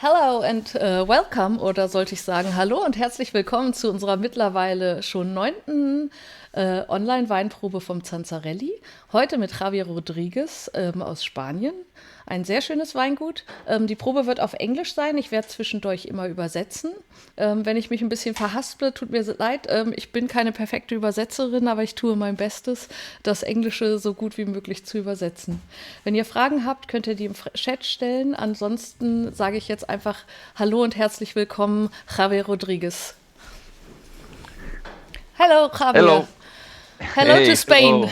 Hello and welcome, oder sollte ich sagen, hallo und herzlich willkommen zu unserer mittlerweile schon neunten Online-Weinprobe vom Zanzarelli. Heute mit Javier Rodríguez aus Spanien. Ein sehr schönes Weingut. Die Probe wird auf Englisch sein. Ich werde zwischendurch immer übersetzen. Wenn ich mich ein bisschen verhasple, tut mir leid. Ich bin keine perfekte Übersetzerin, aber ich tue mein Bestes, das Englische so gut wie möglich zu übersetzen. Wenn ihr Fragen habt, könnt ihr die im Chat stellen. Ansonsten sage ich jetzt einfach Hallo und herzlich willkommen, Javier Rodríguez. Hello, Javier. Hello. Hello Hey, to Spain.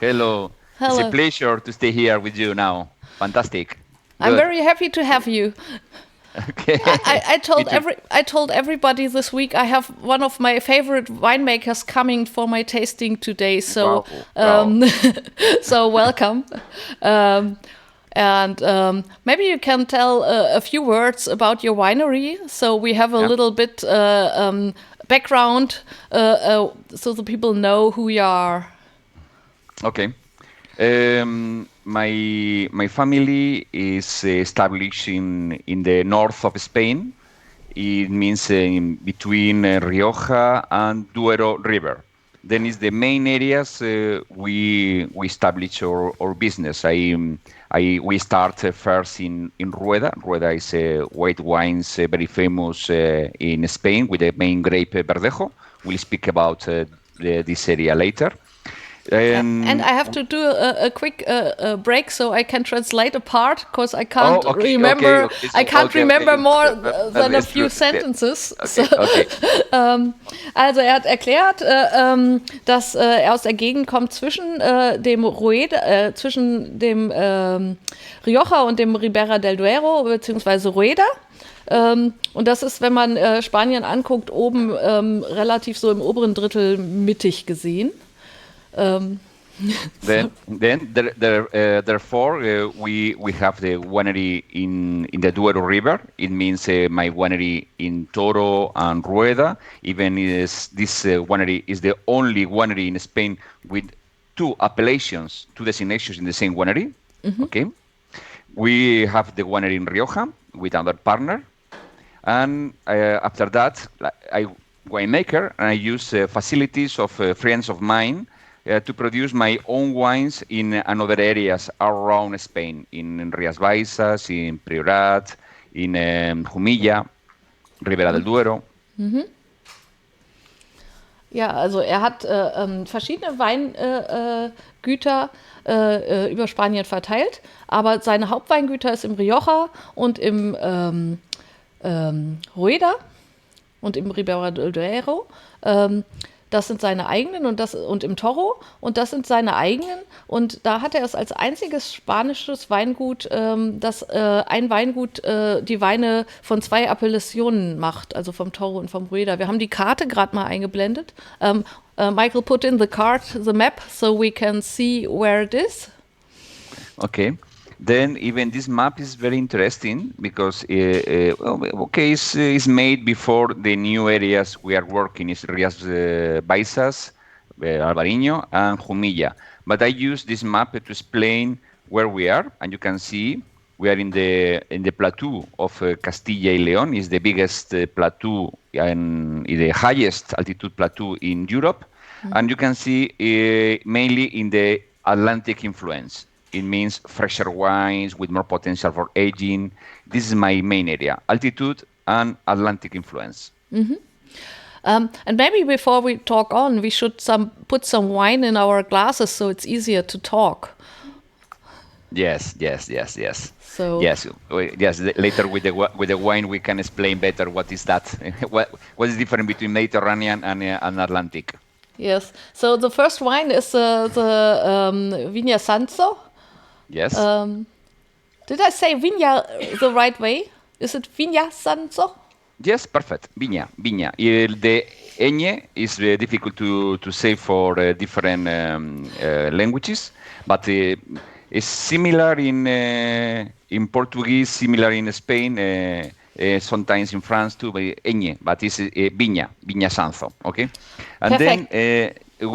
Hello. It's a pleasure to stay here with you now. Fantastic. I'm very happy to have you. Okay. I told everybody this week I have one of my favorite winemakers coming for my tasting today. So Wow. so welcome. And maybe you can tell a few words about your winery. So we have a little bit background, so the people know who you are. Okay. My family is established in the north of Spain. It means in between Rioja and Duero River. Then is the main areas we establish our business. We start first in Rueda. Rueda is white wines very famous in Spain with the main grape Verdejo. We'll speak about this area later. And I have to do a quick break so I can translate a part because I can't remember. Okay. I can't remember more than a few sentences. Okay. Also er hat erklärt, dass er aus der Gegend kommt zwischen dem Rueda, zwischen dem Rioja und dem Ribera del Duero beziehungsweise Rueda. Und das ist, wenn man Spanien anguckt, oben relativ so im oberen Drittel mittig gesehen. Therefore, we have the winery in the Duero River. It means my winery in Toro and Rueda. Even this winery is the only winery in Spain with two designations in the same winery. Mm-hmm. Okay. We have the winery in Rioja with another partner, and after that, I winemaker and I use facilities of friends of mine. To produce my own wines in other areas around Spain, in Rías Baixas, in Priorat, in Jumilla, Ribera del Duero. Mhm. Ja, also er hat verschiedene Weingüter über Spanien verteilt, aber seine Hauptweingüter ist im Rioja und im Rueda und im Ribera del Duero. Das sind seine eigenen und im Toro und das sind seine eigenen und da hat er es als einziges spanisches Weingut, das ein Weingut die Weine von zwei Appellationen macht, also vom Toro und vom Rueda. Wir haben die Karte gerade mal eingeblendet. Michael put in the map so we can see where it is. Okay. Then even this map is very interesting because it's made before the new areas we are working is Rías Baixas, Albariño, and Jumilla. But I use this map to explain where we are, and you can see we are in the plateau of Castilla y León. Is the biggest plateau and the highest altitude plateau in Europe, and you can see mainly in the Atlantic influence. It means fresher wines with more potential for aging. This is my main area, altitude and Atlantic influence. Mm-hmm. And maybe before we talk on, we should put some wine in our glasses so it's easier to talk. Yes. So yes. Later with the wine, we can explain better what is that. what is different between Mediterranean and Atlantic? Yes. So the first wine is the Viña Sanzo. Yes. Did I say Viña the right way? Is it Viña Sanzo? Yes, perfect. Viña. The ñ is difficult to say for different languages, but it's similar in Portuguese, similar in Spain, sometimes in France too, ñ, but it's Viña Sanzo. Okay, and Perfect. Then. I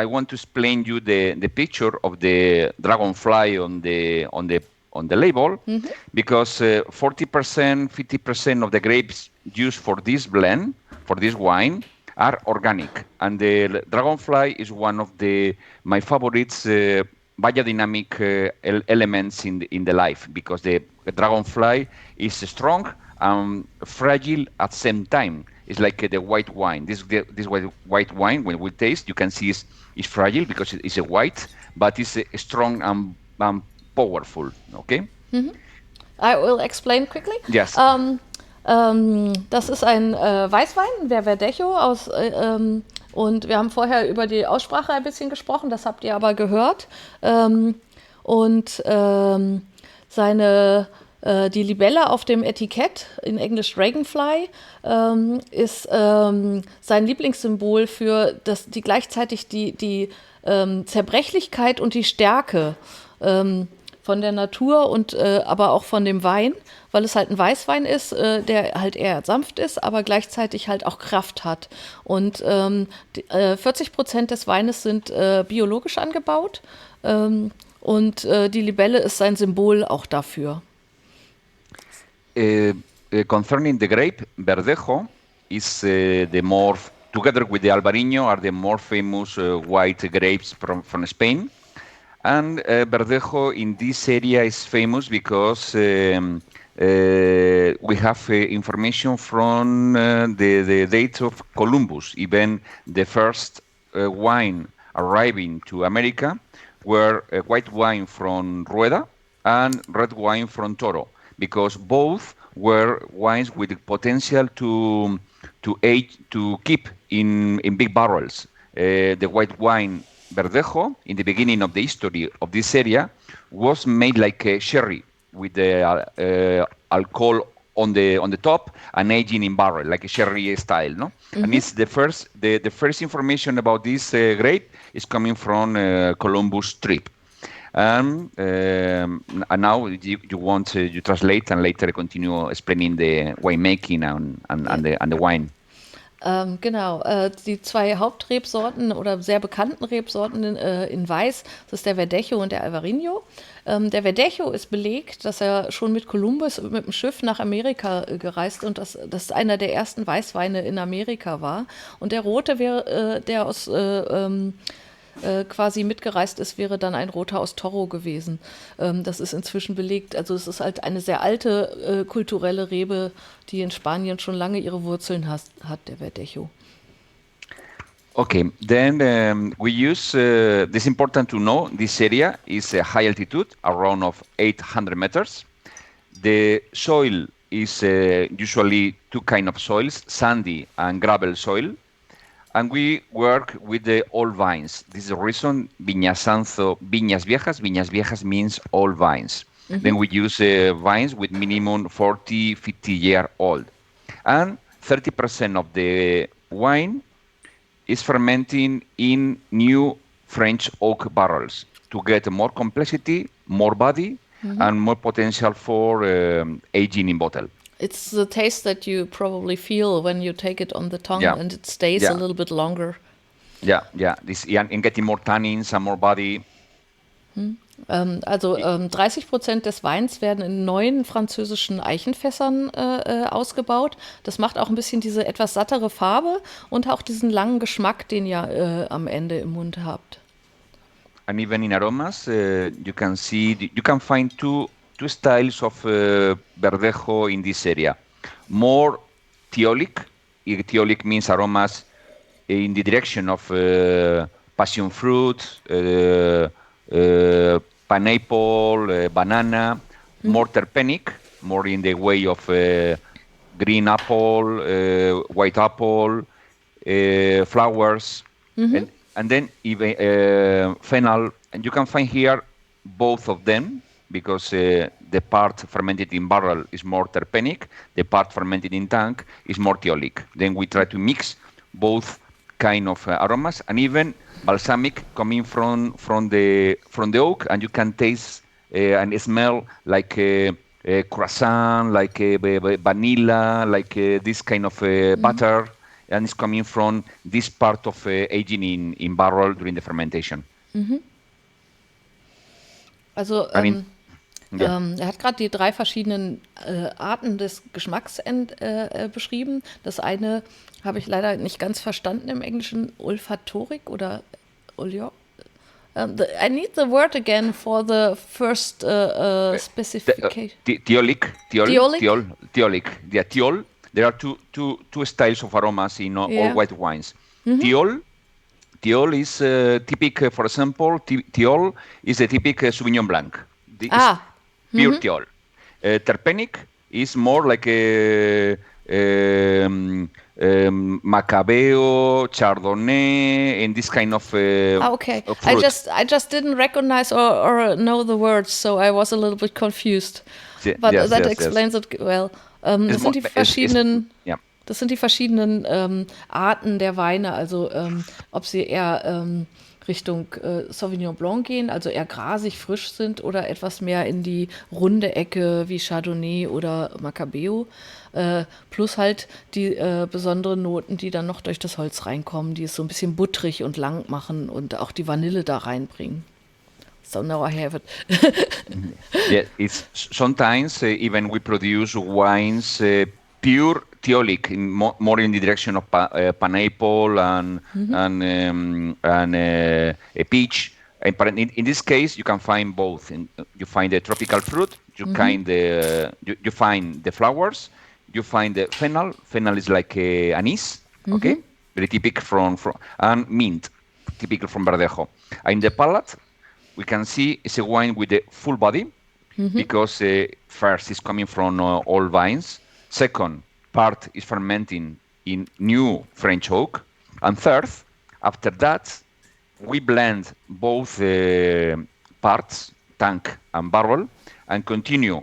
want to explain you the picture of the dragonfly on the on the label, because 40%, 50% of the grapes used for this blend, for this wine, are organic. And the dragonfly is one of my favorites biodynamic elements in the life, because the dragonfly is strong and fragile at the same time. It's like the white wine. This white wine, when we taste, you can see is fragile because it's a white, but it's strong and powerful. Okay? I will explain quickly. Yes. Das ist ein Weißwein, der Verdejo und wir haben vorher über die Aussprache ein bisschen gesprochen, das habt ihr aber gehört. Die Libelle auf dem Etikett, in Englisch Dragonfly, ist sein Lieblingssymbol für gleichzeitig die Zerbrechlichkeit und die Stärke von der Natur und aber auch von dem Wein, weil es halt ein Weißwein ist, der halt eher sanft ist, aber gleichzeitig halt auch Kraft hat. Und 40% des Weines sind biologisch angebaut und die Libelle ist sein Symbol auch dafür. Concerning the grape, Verdejo is together with the Albarino, are the more famous white grapes from Spain. And Verdejo in this area is famous because we have information from the date of Columbus. Even the first wine arriving to America were white wine from Rueda and red wine from Toro, because both were wines with the potential to age, to keep in big barrels. The white wine Verdejo, in the beginning of the history of this area, was made like a sherry with the alcohol on the top and aging in barrel, like a sherry style, no? And it's the first information about this grape is coming from Columbus trip. And now you want you translate and later continue explaining the winemaking and the wine. Genau, die zwei Hauptrebsorten oder sehr bekannten Rebsorten in Weiß, das ist der Verdejo und der Albarino. Der Verdejo ist belegt, dass er schon mit Kolumbus mit dem Schiff nach Amerika gereist und das einer der ersten Weißweine in Amerika war. Und der rote wäre, der aus quasi mitgereist ist, wäre dann ein roter aus Toro gewesen. Das ist inzwischen belegt. Also es ist halt eine sehr alte kulturelle Rebe, die in Spanien schon lange ihre Wurzeln hat, der Verdejo. Okay, then we use, this is important to know, this area is a high altitude, around of 800 meters. The soil is usually two kind of soils, sandy and gravel soil. And we work with the old vines. This is the reason Sanzo, Viñas Viejas means old vines. Then we use vines with minimum 40, 50 year old. And 30% of the wine is fermenting in new French oak barrels to get more complexity, more body, and more potential for aging in bottle. It's the taste that you probably feel when you take it on the tongue, and it stays a little bit longer. And getting more tannins and more body. Also 30% des Weins werden in neuen französischen Eichenfässern ausgebaut. Das macht auch ein bisschen diese etwas sattere Farbe und auch diesen langen Geschmack, den ihr am Ende im Mund habt. And even in aromas, you can find two styles of Verdejo in this area. More thiolic. Thiolic means aromas in the direction of passion fruit, pineapple, banana, more terpenic, more in the way of green apple, white apple, flowers, and then even fennel. And you can find here both of them, because the part fermented in barrel is more terpenic, the part fermented in tank is more thiolic. Then we try to mix both kind of aromas, and even balsamic coming from the oak, and you can taste and smell like a croissant, like vanilla, like this kind of butter, and it's coming from this part of aging in barrel during the fermentation. Also Er hat gerade die 3 verschiedenen Arten des Geschmacks beschrieben. Das eine habe ich leider nicht ganz verstanden im Englischen, Olfatorik oder Olio. I need the word again for the first specification. Thiolic. Thiolic? Yeah, thiol. There are two styles of aromas in all white wines. Thiol is typical, for example, thiol is a typical Sauvignon Blanc. Pure thiol. Terpenic is more like a Macabeo, Chardonnay, and this kind of okay. Of fruit. I just didn't recognize or know the words, so I was a little bit confused. But that explains it well. Das sind die verschiedenen Arten der Weine, also ob sie eher Richtung Sauvignon Blanc gehen, also eher grasig, frisch sind oder etwas mehr in die runde Ecke wie Chardonnay oder Macabeo. Plus halt die besonderen Noten, die dann noch durch das Holz reinkommen, die es so ein bisschen buttrig und lang machen und auch die Vanille da reinbringen. So now I have it. Yeah, it's sometimes even we produce wines pure thiolic, more in the direction of pineapple and a peach. And in this case, you can find both. You find the tropical fruit. You find you find the flowers. You find the fennel. Fennel is like anise. Okay, very typical from and mint, typical from Verdejo. In the palate, we can see it's a wine with a full body because first it's coming from old vines. Second, part is fermenting in new French oak. And third, after that, we blend both parts, tank and barrel, and continue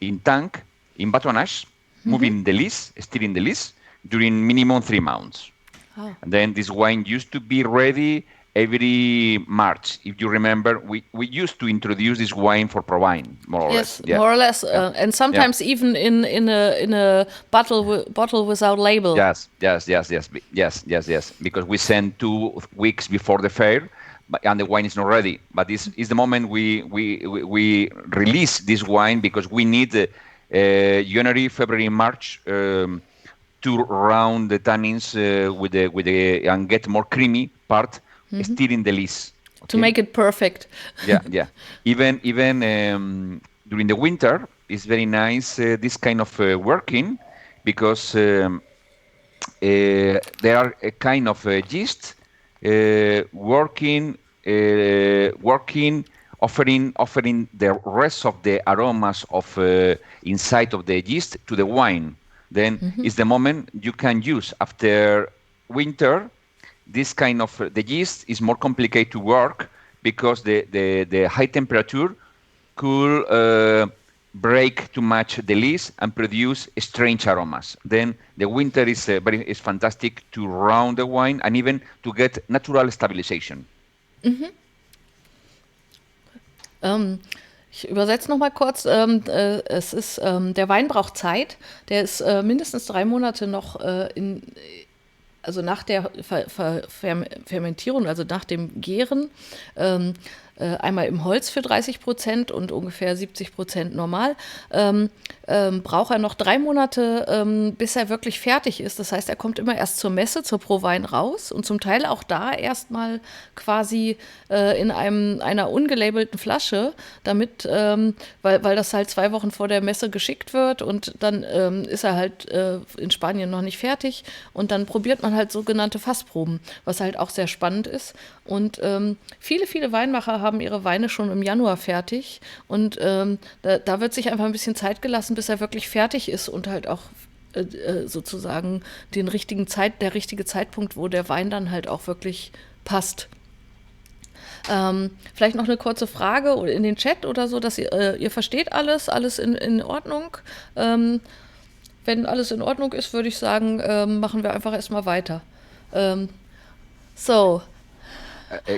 in tank, in batonnage, moving the lees, stirring the lees, during minimum 3 months. Oh. And then this wine used to be ready every March. If you remember, we used to introduce this wine for Provine, more or less. Yes, more or less, and sometimes even in a bottle without label. Yes. Because we send 2 weeks before the fair, and the wine is not ready. But this is the moment we release this wine because we need January, February, March to round the tannins with the and get more creamy part. Still in the lees. Okay? To make it perfect. Yeah. Even during the winter, it's very nice this kind of working because there are a kind of yeast working, offering the rest of the aromas of inside of the yeast to the wine. Then is the moment you can use after winter. This kind of the yeast is more complicated to work because the high temperature could break too much the lees and produce strange aromas. Then the winter is fantastic to round the wine and even to get natural stabilization. Ich übersetze noch mal kurz. Es ist der Wein braucht Zeit. Der ist mindestens 3 Monate noch also nach der Fermentierung, also nach dem Gären, einmal im Holz für 30% und ungefähr 70% normal, braucht er noch 3 Monate, bis er wirklich fertig ist. Das heißt, er kommt immer erst zur Messe, zur Pro-Wein raus und zum Teil auch da erstmal quasi in einer ungelabelten Flasche, damit, weil das halt 2 Wochen vor der Messe geschickt wird und dann ist er halt in Spanien noch nicht fertig und dann probiert man halt sogenannte Fassproben, was halt auch sehr spannend ist. Und viele Weinmacher haben ihre Weine schon im Januar fertig und da wird sich einfach ein bisschen Zeit gelassen, bis er wirklich fertig ist und halt auch sozusagen der richtige Zeitpunkt, wo der Wein dann halt auch wirklich passt. Vielleicht noch eine kurze Frage in den Chat oder so, dass ihr versteht alles in Ordnung. Wenn alles in Ordnung ist, würde ich sagen, machen wir einfach erstmal weiter.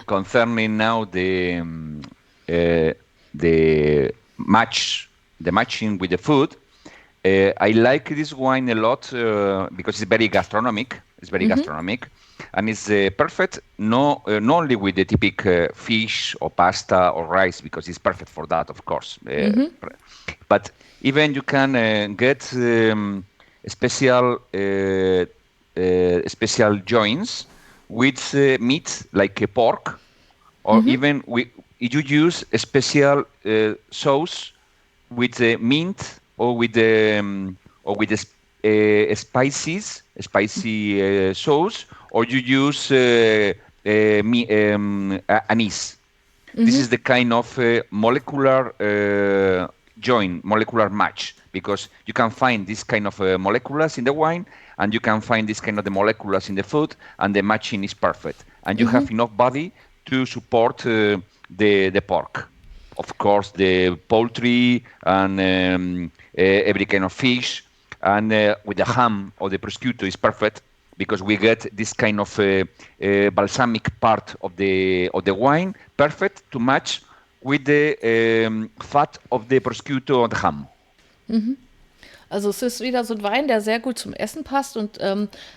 Concerning now the matching with the food, I like this wine a lot because it's very gastronomic. and it's perfect. No, not only with the typical fish or pasta or rice, because it's perfect for that, of course. But even you can get special special joints with meat like a pork, or even you use a special sauce with mint or with spicy sauce, or you use anise. This is the kind of molecular molecular match, because you can find this kind of molecules in the wine, and you can find this kind of the molecules in the food, and the matching is perfect. And you have enough body to support the pork. Of course, the poultry and every kind of fish, and with the ham or the prosciutto is perfect, because we get this kind of balsamic part of the wine, perfect to match with the fat of the prosciutto and ham. Also es ist wieder so ein Wein, der sehr gut zum Essen passt, und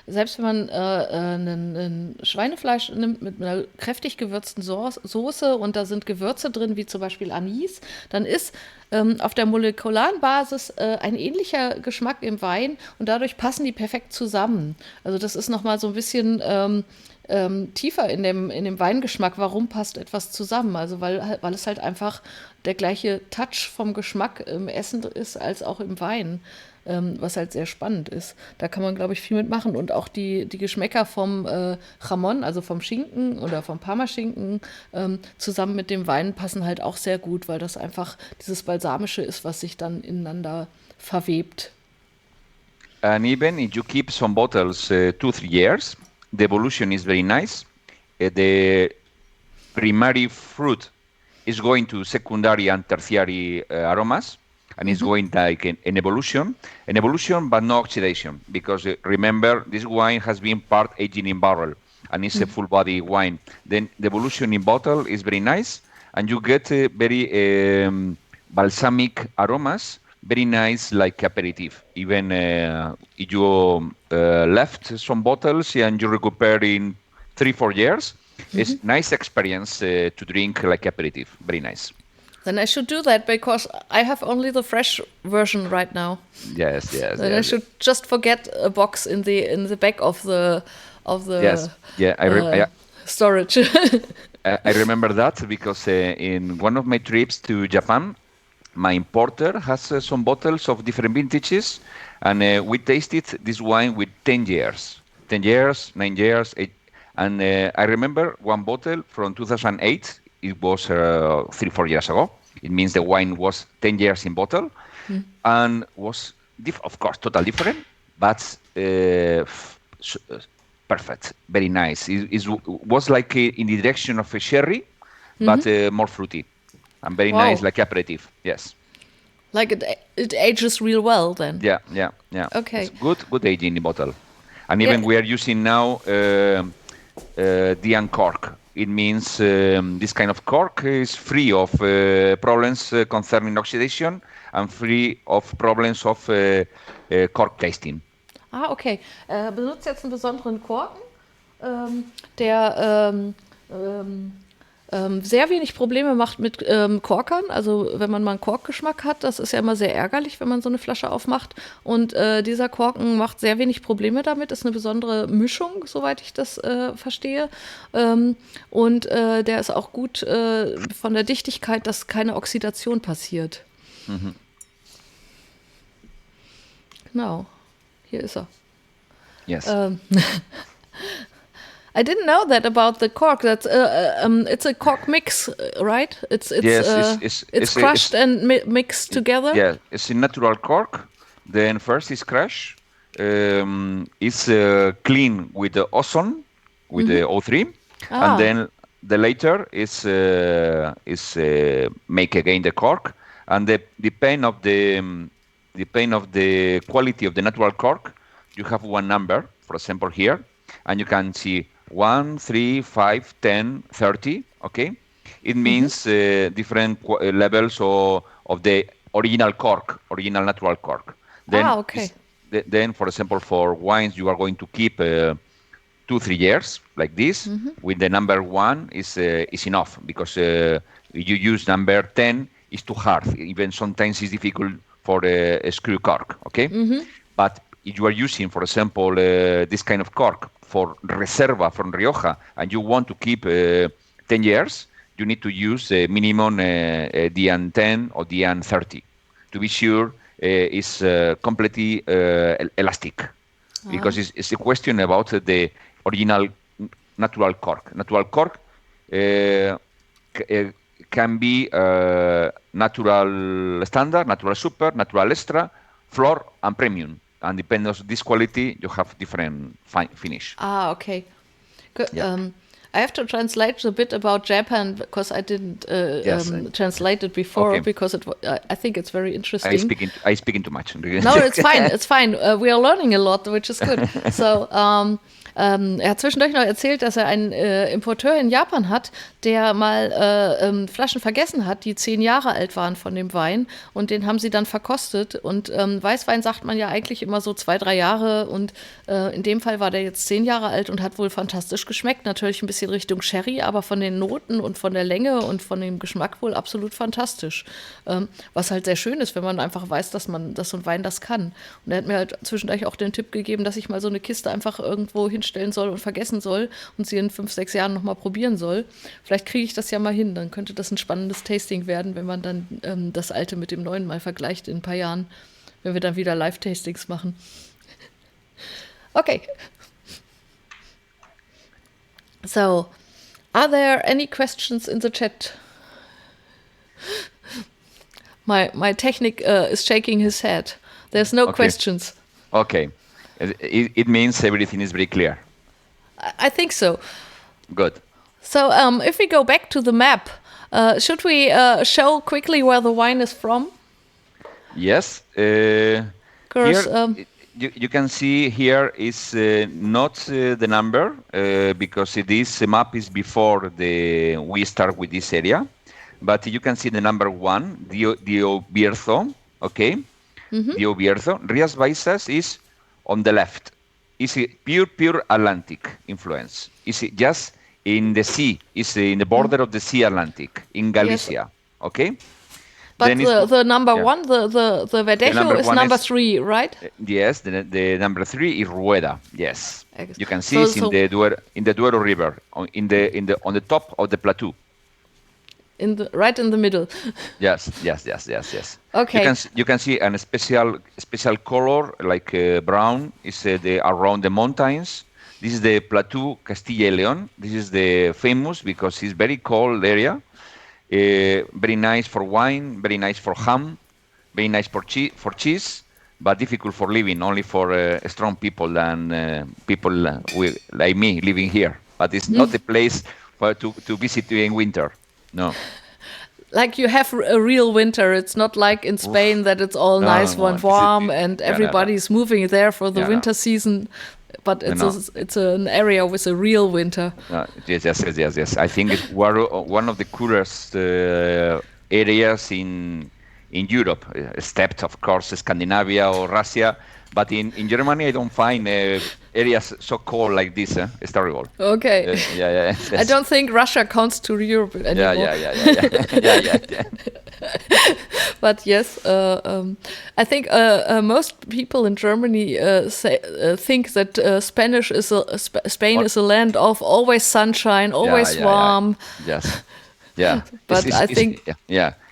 selbst wenn man ein Schweinefleisch nimmt mit einer kräftig gewürzten Soße und da sind Gewürze drin, wie zum Beispiel Anis, dann ist auf der molekularen Basis ein ähnlicher Geschmack im Wein, und dadurch passen die perfekt zusammen. Also das ist nochmal so ein bisschen tiefer in dem Weingeschmack. Warum passt etwas zusammen? Also weil es halt einfach der gleiche Touch vom Geschmack im Essen ist als auch im Wein, was halt sehr spannend ist. Da kann man, glaube ich, viel mitmachen, und auch die Geschmäcker vom Jamón, also vom Schinken oder vom Parmaschinken, zusammen mit dem Wein passen halt auch sehr gut, weil das einfach dieses Balsamische ist, was sich dann ineinander verwebt. And even if you keep some bottles 2-3 years, the evolution is very nice. The primary fruit is going to secondary and tertiary aromas, and it's going like an evolution, but no oxidation, because remember, this wine has been part aging in barrel, and it's a full body wine. Then the evolution in bottle is very nice, and you get very balsamic aromas, very nice, like aperitif. Even if you left some bottles and you recuperate in 3-4 years, it's nice experience to drink like aperitif. Very nice. Then I should do that, because I have only the fresh version right now. Yes. Then I should just forget a box in the back of the yes. storage. I remember that, because in one of my trips to Japan, my importer has some bottles of different vintages, and we tasted this wine with 10 years, 9 years, 8. And I remember one bottle from 2008. It was 3-4 years ago. It means the wine was 10 years in bottle, and was, of course, totally different, but perfect, very nice. It was like in the direction of a sherry, but more fruity. And very nice, like aperitif. Yes. Like it ages real well then. Yeah. Okay. It's good aging in the bottle. And even we are using now Dian cork. It means this kind of cork is free of problems concerning oxidation, and free of problems of cork tasting. Ah, okay. Benutzt jetzt einen besonderen Korken, der sehr wenig Probleme macht mit Korkern. Also wenn man mal einen Korkgeschmack hat, das ist ja immer sehr ärgerlich, wenn man so eine Flasche aufmacht. Und dieser Korken macht sehr wenig Probleme damit. Ist eine besondere Mischung, soweit ich das verstehe. Und der ist auch gut von der Dichtigkeit, dass keine Oxidation passiert. Genau. Hier ist er. Yes. I didn't know that about the cork. That's it's a cork mix, right? It's crushed and mixed together. Yeah, it's a natural cork. Then first is crushed. It's clean with the ozone, with the O3, and then the later is make again the cork, and the pain of the quality of the natural cork. You have one number, for example, here, and you can see 1, 3, 5, 10, 30. Okay, it means different levels of the original natural cork. Then, okay. Then, for example, for wines, you are going to keep 2-3 years like this. With the number 1 is enough, because you use number 10 is too hard. Even sometimes it's difficult for a screw cork. Okay, but if you are using, for example, this kind of cork for Reserva from Rioja, and you want to keep 10 years, you need to use minimum DN10 or DN30 to be sure it's completely elastic. Because it's a question about the original natural cork. Natural cork can be natural standard, natural super, natural extra, floor, and premium. And depending on this quality, you have different finish. Okay. Good. Yeah. I have to translate a bit about Japan, because I didn't translate it before, because I think it's very interesting. I speaking too much. No, it's fine. It's fine. We are learning a lot, which is good. So, er hat zwischendurch noch erzählt, dass er einen Importeur in Japan hat, der mal Flaschen vergessen hat, die 10 Jahre alt waren von dem Wein, und den haben sie dann verkostet. Und Weißwein sagt man ja eigentlich immer so 2-3 Jahre, und in dem Fall war der jetzt 10 Jahre alt und hat wohl fantastisch geschmeckt. Natürlich ein bisschen Richtung Sherry, aber von den Noten und von der Länge und von dem Geschmack wohl absolut fantastisch. Was halt sehr schön ist, wenn man einfach weiß, dass so ein Wein das kann. Und er hat mir halt zwischendurch auch den Tipp gegeben, dass ich mal so eine Kiste einfach irgendwo hinstellen soll und vergessen soll und sie in 5-6 Jahren nochmal probieren soll. Vielleicht kriege ich das ja mal hin, dann könnte das ein spannendes Tasting werden, wenn man dann das Alte mit dem Neuen mal vergleicht in ein paar Jahren, wenn wir dann wieder Live-Tastings machen. Okay. So, are there any questions in the chat? My technic is shaking his head. There's no questions. Okay. It means everything is very clear. I think so. Good. So if we go back to the map, should we show quickly where the wine is from? Yes. Because you can see here is not the number, because this map is before we start with this area. But you can see the number 1, Dio Bierzo, okay? Dio Bierzo. Rías Baixas is on the left. Is pure Atlantic influence. Is just in the sea, is in the border of the Sea Atlantic, in Galicia, yes. Okay? But the number 1, the Verdejo is number 3, right? Yes, the number 3 is Rueda. Yes, you can see it's in the Duero River, on the top of the plateau. Right in the middle. Yes. Okay. You can see a special color like brown is around the mountains. This is the Plateau Castilla y León. This is the famous because it's very cold area. Very nice for wine, very nice for ham, very nice for cheese, but difficult for living, only for strong people and people like me living here. But it's not a place to visit in winter. No. Like you have a real winter. It's not like in Spain that it's all nice and warm and everybody's moving there for the winter season. But it's an area with a real winter. Yes. I think it's one of the coolest areas in Europe, except of course Scandinavia or Russia. But in Germany, I don't find areas so cold like this. It's terrible. Okay. Yeah. I don't think Russia counts to Europe anymore. Yeah. But yes, I think most people in Germany think that Spain is a land of always sunshine, always warm. Yes. Yeah, but I think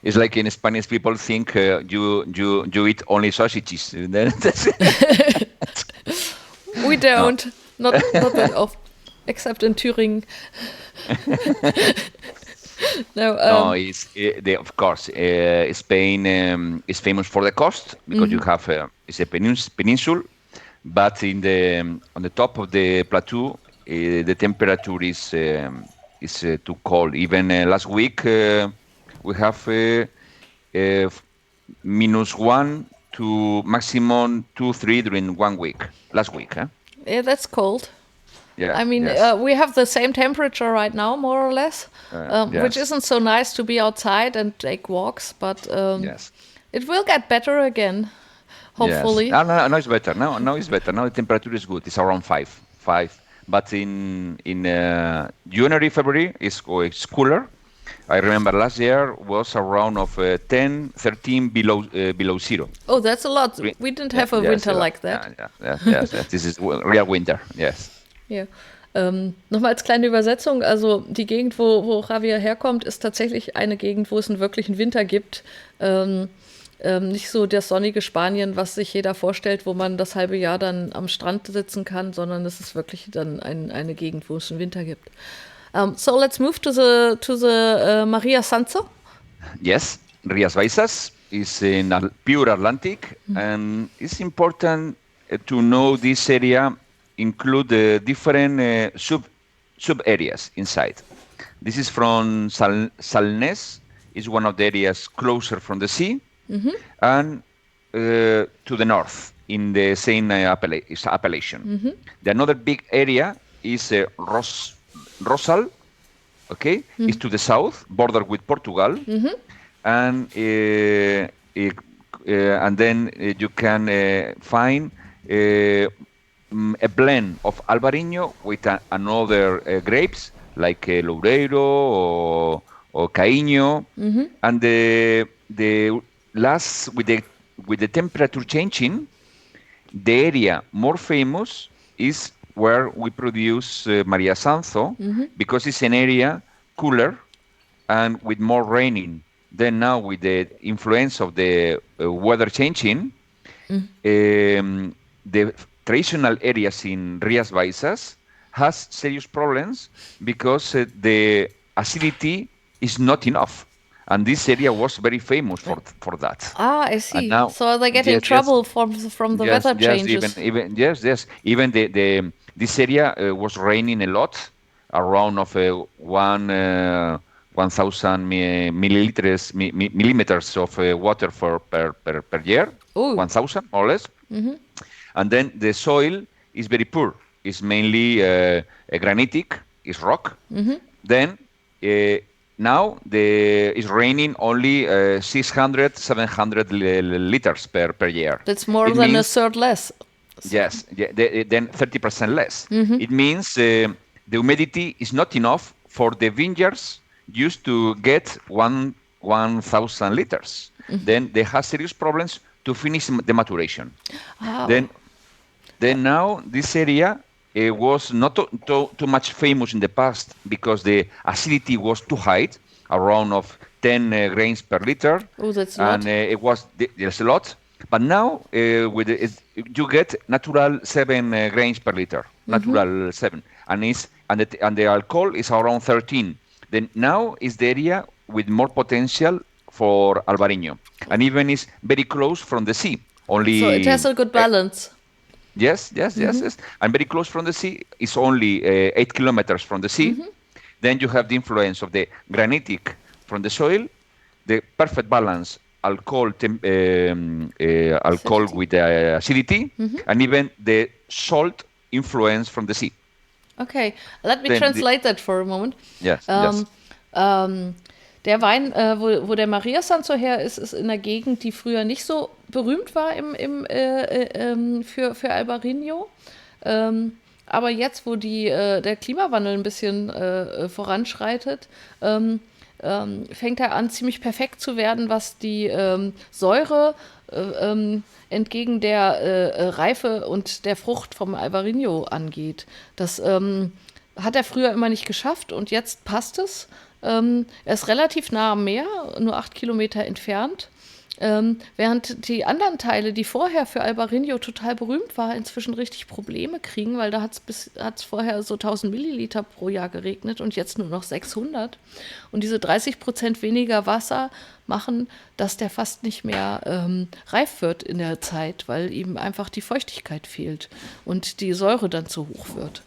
it's like in Spanish people think you eat only sausages. We don't, not that often, except in Thüringen. Of course, Spain is famous for the coast because you have it's a peninsula, but on the top of the plateau, the temperature is too cold. Even last week we have -1 to maximum 2-3 during 1 week. Last week, Yeah, that's cold. Yeah, I mean, we have the same temperature right now, more or less, which isn't so nice to be outside and take walks. But it will get better again, hopefully. Yes. No, it's better. Now it's better. Now the temperature is good. It's around 5. but in January, February it's cooler. I remember last year was around of 10, 13 below zero. Oh, that's a lot. We didn't have a winter like that. Yes. This is real winter. Yes. Ja. Nochmal als kleine Übersetzung, also die Gegend, wo Javier herkommt, ist tatsächlich eine Gegend, wo es einen wirklichen Winter gibt. Nicht so das sonnige Spanien, was sich jeder vorstellt, wo man das halbe Jahr dann am Strand sitzen kann, sondern es ist wirklich dann eine Gegend, wo es einen Winter gibt. So let's move to the Maria Sanzo. Yes, Rías Baixas is in pure Atlantic, and it's important to know this area include different sub areas inside. This is from Salnés, is one of the areas closer from the sea, and to the north in the same appellation. The another big area is Rosal, okay, is to the south, border with Portugal, and then you can find a blend of Albarino with another grapes like Loureiro or Caíño, and the last with the temperature changing, the area more famous is where we produce Maria Sanzo, because it's an area cooler and with more raining. Then now with the influence of the weather changing, the traditional areas in Rías Baixas has serious problems because the acidity is not enough. And this area was very famous for that. Ah, I see. Now, so they get in trouble from the weather changes. Even this area was raining a lot, around of 1,000 millimeters of water per year. Ooh. 1,000 more or less. And then the soil is very poor. It's mainly granitic, it's rock. Then now it's raining only 600, 700 liters per year. That's more than a third less. Yes, then 30% less. It means the humidity is not enough for the vineyards used to get 1,000 liters. Then they have serious problems to finish the maturation. Oh. Then now this area was not too much famous in the past because the acidity was too high, around of 10 grains per liter. Oh, that's a lot. And there's a lot. But now you get natural 7 grains per liter, natural 7, and the alcohol is around 13. Then now is the area with more potential for Albarino, and even is very close from the sea. So it has a good balance. Yes. And very close from the sea is only 8 kilometers from the sea. Then you have the influence of the granitic from the soil, the perfect balance alcohol with acidity, and even the salt influence from the sea. Okay, let me translate that for a moment. Yes. Der Wein, wo der Maria Sanzo her ist in einer Gegend, die früher nicht so berühmt war für Albarino. Aber jetzt, wo der Klimawandel ein bisschen voranschreitet, fängt er an, ziemlich perfekt zu werden, was die Säure entgegen der Reife und der Frucht vom Albarino angeht. Das hat er früher immer nicht geschafft und jetzt passt es. Er ist relativ nah am Meer, nur 8 Kilometer entfernt. Während die anderen Teile, die vorher für Albarino total berühmt waren, inzwischen richtig Probleme kriegen, weil da hat es vorher so 1000 Milliliter pro Jahr geregnet und jetzt nur noch 600. Und diese 30% weniger Wasser machen, dass der fast nicht mehr reif wird in der Zeit, weil ihm einfach die Feuchtigkeit fehlt und die Säure dann zu hoch wird.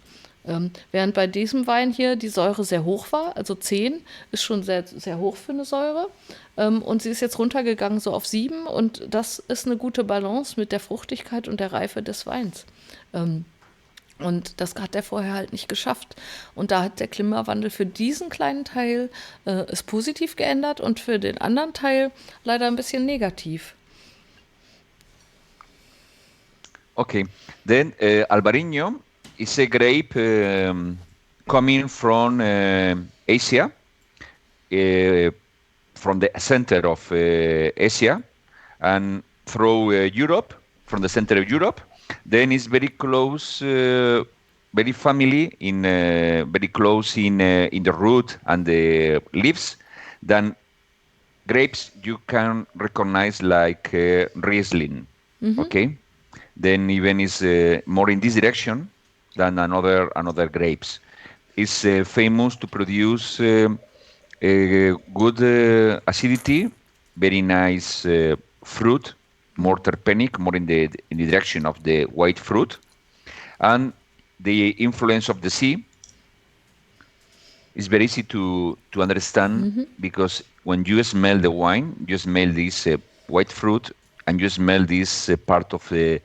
Während bei diesem Wein hier die Säure sehr hoch war, also 10 ist schon sehr, sehr hoch für eine Säure. Und sie ist jetzt runtergegangen so auf 7 und das ist eine gute Balance mit der Fruchtigkeit und der Reife des Weins. Und das hat er vorher halt nicht geschafft. Und da hat der Klimawandel für diesen kleinen Teil es positiv geändert und für den anderen Teil leider ein bisschen negativ. Okay, then Albarino is a grape coming from Asia, from the center of Asia, and through Europe, from the center of Europe. Then it's very close, very family, very close in the root and the leaves. Then grapes you can recognize like Riesling, okay? Then even is more in this direction than another grapes. It's famous to produce good acidity, very nice fruit, more terpenic, more in the direction of the white fruit, and the influence of the sea is very easy to understand because when you smell the wine, you smell this white fruit, and you smell this part of the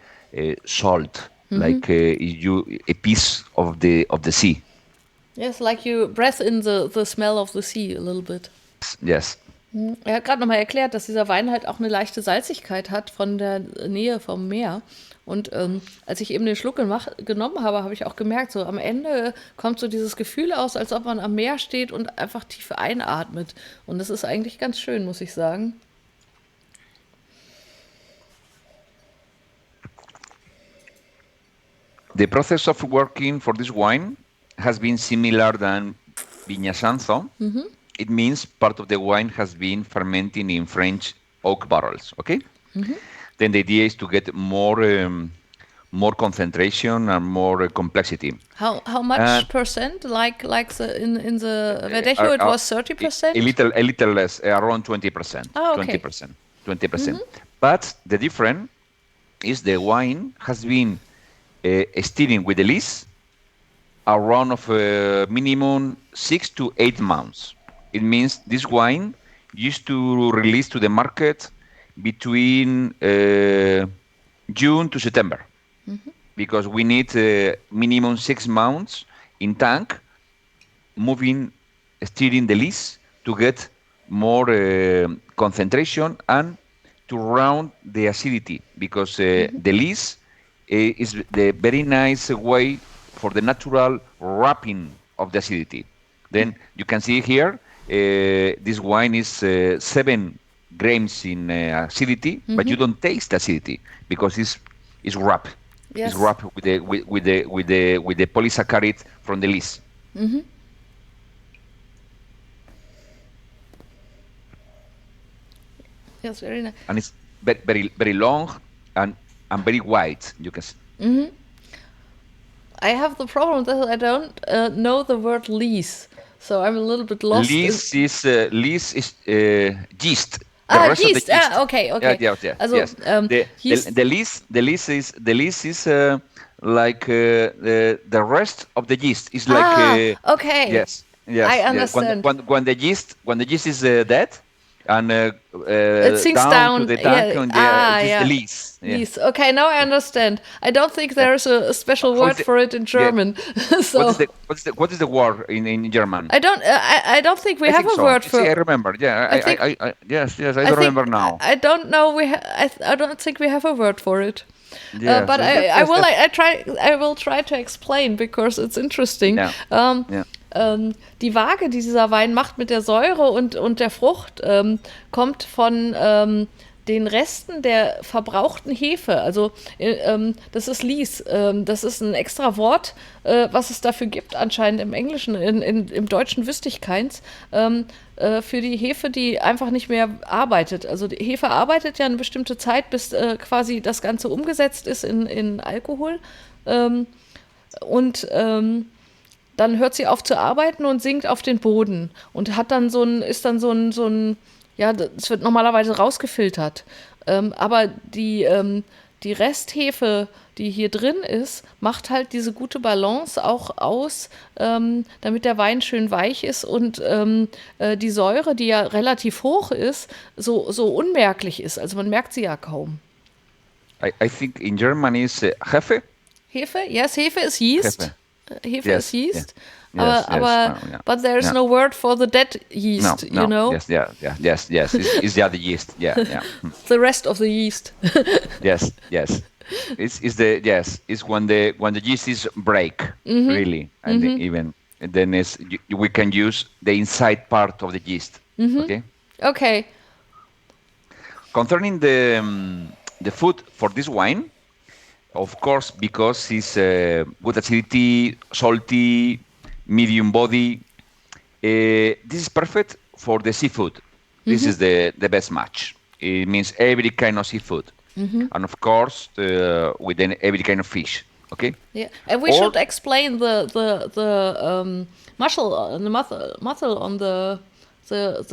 salt, like a piece of the sea. Yes, like you breath in the smell of the sea a little bit. Yes. Er hat gerade nochmal erklärt, dass dieser Wein halt auch eine leichte Salzigkeit hat von der Nähe vom Meer. Und als ich eben den Schluck genommen habe, habe ich auch gemerkt, so am Ende kommt so dieses Gefühl aus, als ob man am Meer steht und einfach tief einatmet. Und das ist eigentlich ganz schön, muss ich sagen. The process of working for this wine has been similar than Viña Sanzo. It means part of the wine has been fermenting in French oak barrels, okay? Then the idea is to get more concentration and more complexity. How much percent? Like in the Verdejo, it was 30%? A little less, around 20%. Oh, okay. 20%. But the difference is the wine has been steering with the lees around of minimum 6 to 8 months. It means this wine used to release to the market between June to September, because we need minimum 6 months in tank, steering the lees to get more concentration and to round the acidity, because the lees is the very nice way for the natural wrapping of the acidity. Then you can see here, this wine is 7 grams in acidity, but you don't taste acidity because it's wrapped. Yes. It's wrapped with the polysaccharide from the lees. Yes, very nice. And it's very very long and very white. You can see. I have the problem that I don't know the word lees, so I'm a little bit lost. Lees is yeast. Yeast. Okay. Yeah. Also, yes. The lees is like the rest of the yeast. It's like okay. Yes. I understand. When the yeast is dead, and it sinks down to the tank, the lees. Yeah. Lees. Okay, now I understand. I don't think there is a special word for it in German. Yeah. So what is the word in German? I don't think we have a word for. I remember. Yeah, I don't remember now. I don't know. I don't think we have a word for it. Yeah, but I will try to explain because it's interesting. Die Waage, die dieser Wein macht mit der Säure und der Frucht, kommt von den Resten der verbrauchten Hefe. Also das ist Lies. Das ist ein extra Wort, was es dafür gibt, anscheinend im Englischen. Im Deutschen wüsste ich keins. Für die Hefe, die einfach nicht mehr arbeitet. Also die Hefe arbeitet ja eine bestimmte Zeit, bis quasi das Ganze umgesetzt ist in Alkohol. Dann hört sie auf zu arbeiten und sinkt auf den Boden und hat dann es wird normalerweise rausgefiltert. Aber die Resthefe, die hier drin ist, macht halt diese gute Balance auch aus, damit der Wein schön weich ist und die Säure, die ja relativ hoch ist, so unmerklich ist. Also man merkt sie ja kaum. I think in German is Hefe. Hefe? Yes, Hefe is yeast. Hefe is yeast. Yeah. But there is no word for the dead yeast, you know? Yes. It's the other yeast. Yeah. The rest of the yeast. Yes. It's when the yeast is break really, and even then we can use the inside part of the yeast. Okay. Okay. Concerning the food for this wine, of course, because it's good acidity, salty, medium body. This is perfect for the seafood. This is the best match. It means every kind of seafood, and of course with every kind of fish. Okay. Yeah, and we should explain the muscle, the muscle on the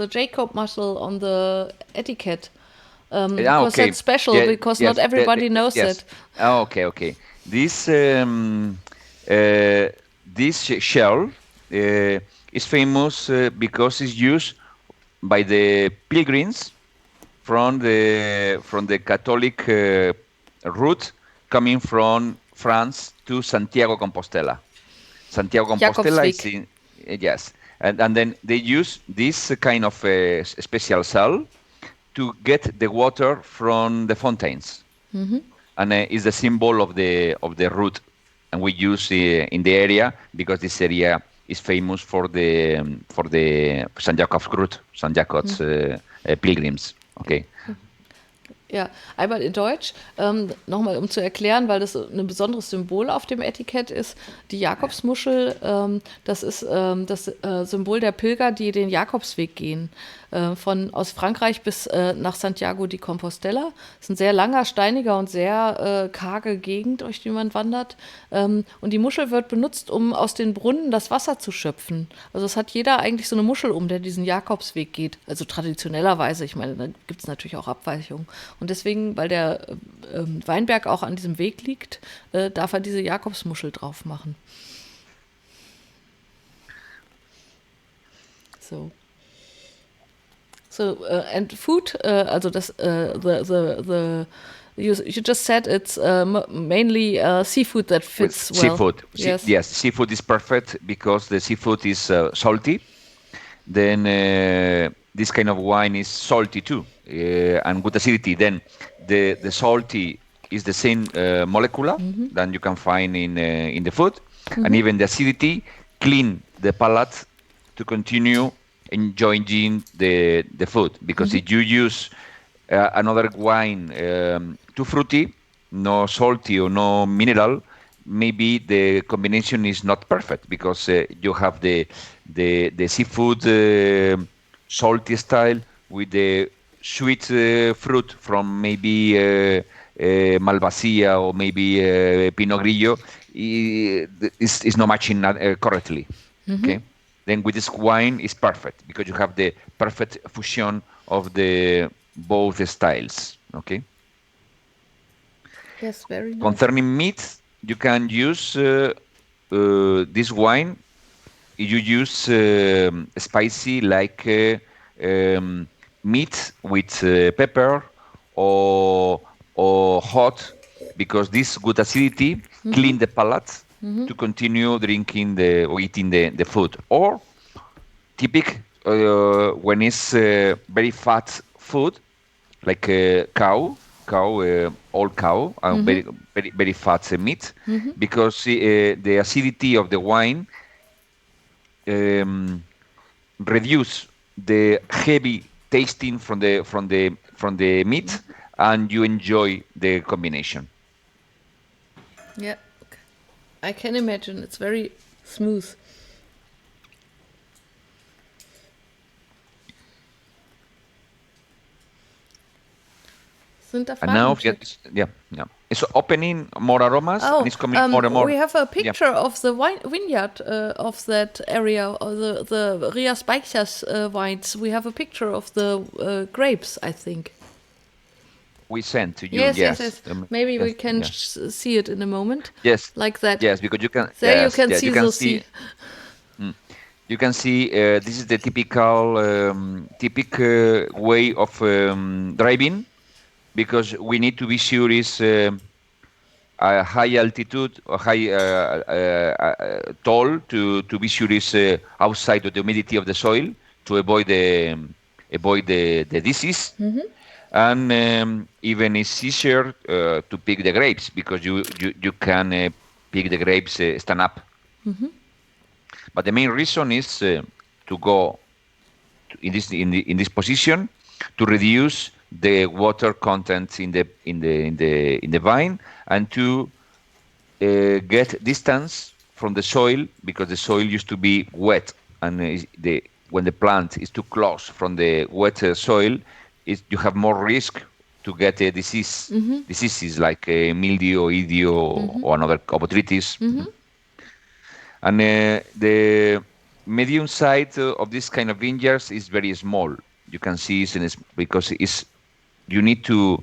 Jacob muscle on the etiquette. Because Okay. that's special, because not everybody knows it. Okay. This this shell is famous because it's used by the pilgrims from the Catholic route coming from France to Santiago Compostela. Santiago Compostela is in, yes, and then they use this kind of special cell to get the water from the fountains, and is the symbol of the route, and we use in the area because this area is famous for the St. Jacob's route, St. Jacob's pilgrims. Okay. Ja, einmal in Deutsch, nochmal um zu erklären, weil das ein besonderes Symbol auf dem Etikett ist. Die Jakobsmuschel, das ist das Symbol der Pilger, die den Jakobsweg gehen. Aus Frankreich bis nach Santiago de Compostela. Das ist ein sehr langer, steiniger und sehr karge Gegend, durch die man wandert. Und die Muschel wird benutzt, um aus den Brunnen das Wasser zu schöpfen. Also es hat jeder eigentlich so eine Muschel der diesen Jakobsweg geht. Also traditionellerweise, ich meine, da gibt es natürlich auch Abweichungen. Und deswegen, weil der Weinberg auch an diesem Weg liegt, darf er diese Jakobsmuschel drauf machen. So, and food, also das, you just said it's mainly seafood that fits well. Seafood, yes, seafood is perfect because the seafood is salty. Then this kind of wine is salty too, and good acidity. Then the salty is the same molecular than you can find in the food, and even the acidity clean the palate to continue enjoying the food. Because if you use another wine too fruity, no salty or no mineral, maybe the combination is not perfect because you have the seafood salty style with the sweet fruit from maybe Malvasia or maybe Pinot Grillo is not matching correctly. Okay. Then with this wine is perfect because you have the perfect fusion of the both styles. Okay. Yes, very nice. Concerning meat, you can use this wine. You use spicy like meat with pepper or hot, because this good acidity clean the palate to continue drinking or eating the food. Or typical when it's very fat food, like old cow, very fat meat, because the acidity of the wine reduce the heavy tasting from the meat, and you enjoy the combination. Yeah, okay. I can imagine it's very smooth. Sind da Fragen? And now, it's opening more aromas, and it's coming more and more. We have a picture of the vineyard of that area, or the Rias Baixas wines. We have a picture of the grapes, I think. We sent to you. Yes. Maybe we can see it in a moment. Yes. Like that. Yes, because you can. There you can see the sea. You can see this is the typical way of driving, because we need to be sure is a high altitude or high tall to be sure is outside of the humidity of the soil to avoid the disease. and even it's easier to pick the grapes because you can pick the grapes stand up. But the main reason is to go in this position to reduce the water content in the vine and to get distance from the soil, because the soil used to be wet, and when the plant is too close from the wet soil, you have more risk to get a diseases like mildew, idio, or another botrytis. And the medium size of this kind of vineyards is very small. You can see because you need to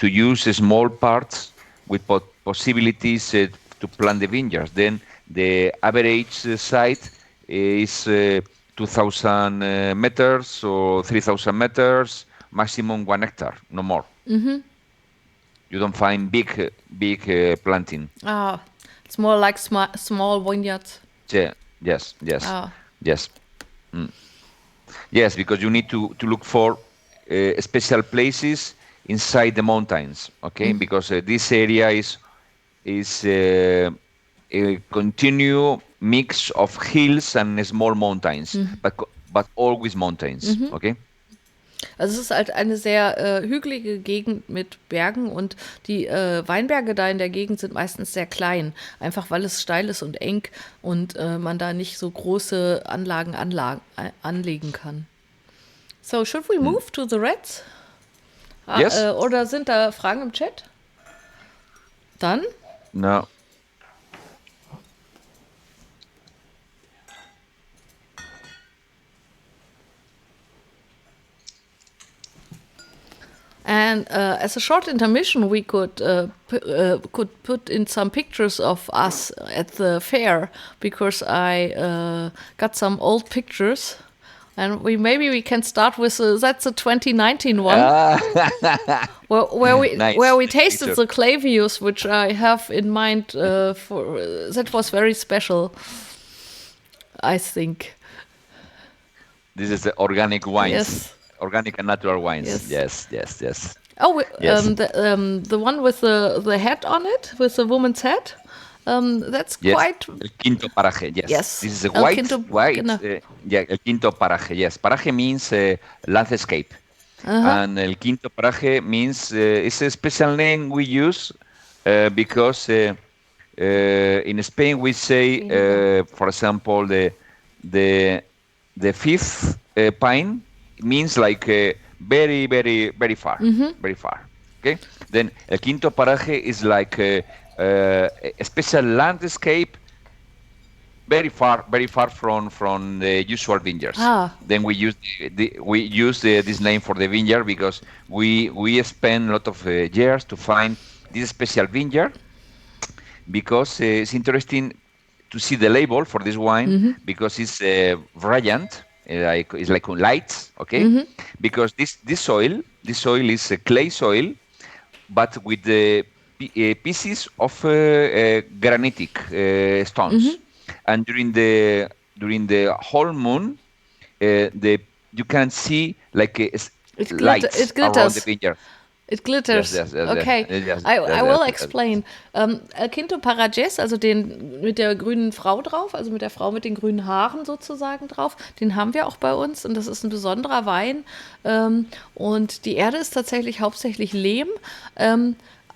use small parts with possibilities to plant the vineyards. Then the average site is 2,000 meters or 3,000 meters, maximum 1 hectare, no more. You don't find big planting. It's more like small vineyards. Yeah. Yes. Yes, because you need to look for special places inside the mountains, okay? Because this area is a continuous mix of hills and small mountains, but always mountains, okay? Also es ist halt eine sehr hügelige Gegend mit Bergen, und die Weinberge da in der Gegend sind meistens sehr klein, einfach weil es steil ist und eng und man da nicht so große Anlagen anlegen kann. So, should we move to the reds? Yes. Oder sind da Fragen im Chat? Dann? No. And as a short intermission, we could put in some pictures of us at the fair, because I got some old pictures, and maybe we can start with that's a 2019 one, where we tasted the Clavius, which I have in mind for that was very special, I think. This is the organic wines. Yes. Organic and natural wines. Yes. Oh, yes. The one with the head on it, with the woman's head. That's quite. El quinto paraje. Yes. This is a white. El quinto paraje. Yes. Paraje means landscape, and el quinto paraje means it's a special name we use because in Spain we say, for example, the fifth pine. Means like very, very, very far, very far. Okay. Then el quinto paraje is like a special landscape, very far from the usual vineyards. Then we use this name for the vineyard because we spend a lot of years to find this special vineyard, because it's interesting to see the label for this wine because it's brilliant. It's like lights, okay? Because this soil is a clay soil, but with the pieces of granitic stones. And during the whole moon, you can see like lights around the vineyard. It glitters. Yes, okay. Yes, I will explain. El Quinto Parajes, also den mit der grünen Frau drauf, also mit der Frau mit den grünen Haaren sozusagen drauf, den haben wir auch bei uns, und das ist ein besonderer Wein. Und die Erde ist tatsächlich hauptsächlich Lehm.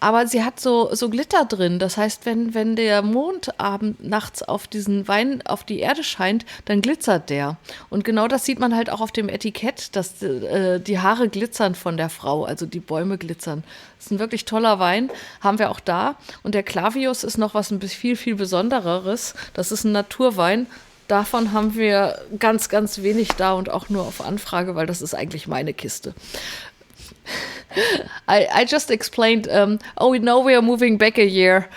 Aber sie hat so Glitter drin. Das heißt, wenn der Mond nachts auf diesen Wein, auf die Erde scheint, dann glitzert der. Und genau das sieht man halt auch auf dem Etikett, dass die Haare glitzern von der Frau, also die Bäume glitzern. Das ist ein wirklich toller Wein, haben wir auch da. Und der Clavius ist noch was viel, viel Besondereres. Das ist ein Naturwein. Davon haben wir ganz, ganz wenig da und auch nur auf Anfrage, weil das ist eigentlich meine Kiste. I just explained, we know we are moving back a year.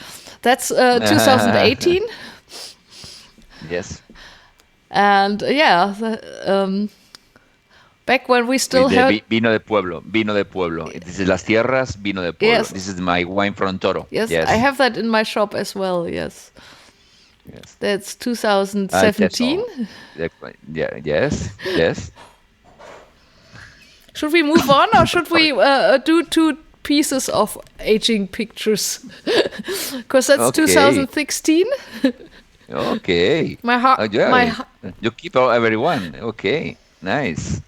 That's 2018. Yes. And back when we still had... Vino de pueblo. This is Las Tierras, vino de pueblo. Yes. This is my wine from Toro. Yes, I have that in my shop as well, yes. That's 2017. Yes. Should we move on, or should we do 2 pieces of aging pictures? Because that's 2016. Okay. My heart. You keep everyone. Okay. Nice.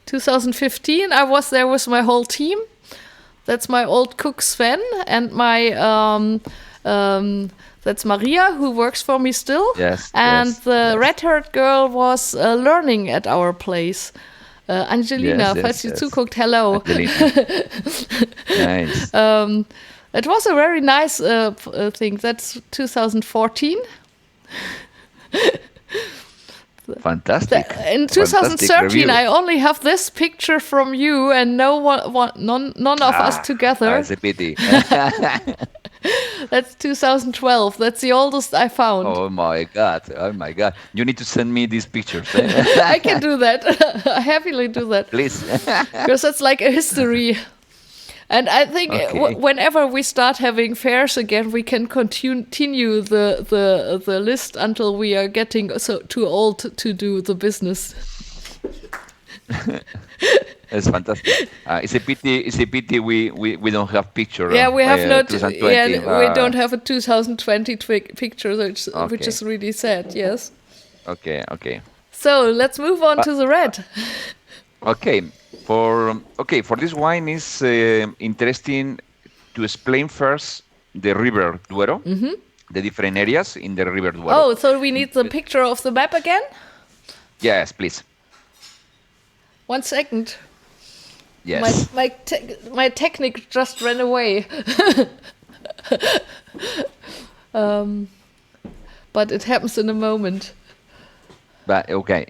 2015. I was there with my whole team. That's my old cook Sven and my that's Maria, who works for me still. Yes. And the red-haired girl was learning at our place. Angelina, falls sie zuguckt, hello. Nice. It was a very nice thing. That's 2014. Fantastic. In 2013, I only have this picture from you and none of us together. That's a pity. That's 2012. That's the oldest I found. Oh my God. You need to send me these pictures. I can do that. I happily do that. Please. Because that's like a history. And I think whenever we start having fairs again, we can continue the list until we are getting too old to do the business. It's fantastic. It's a pity we don't have picture. Yeah, we have not. 2020. We don't have a 2020 picture, which is really sad. Yes. Okay. So let's move on to the red. Okay. For this wine is interesting to explain first the River Duero, the different areas in the River Duero. Oh, so we need the picture of the map again? Yes, please. 1 second. Yes. My technique just ran away. But it happens in a moment. But okay,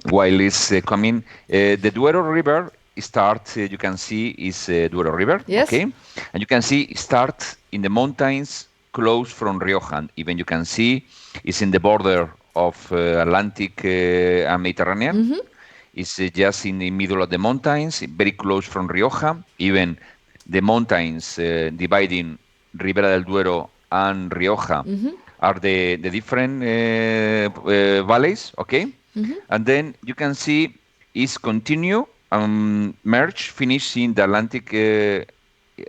while it's coming, the Duero River starts. You can see is Duero River. Yes. Okay, and you can see start in the mountains close from Rioja. Even you can see it's in the border of Atlantic and Mediterranean. It's just in the middle of the mountains, very close from Rioja. Even the mountains dividing Ribera del Duero and Rioja are the different valleys, okay? And then you can see is continue merge, finish in the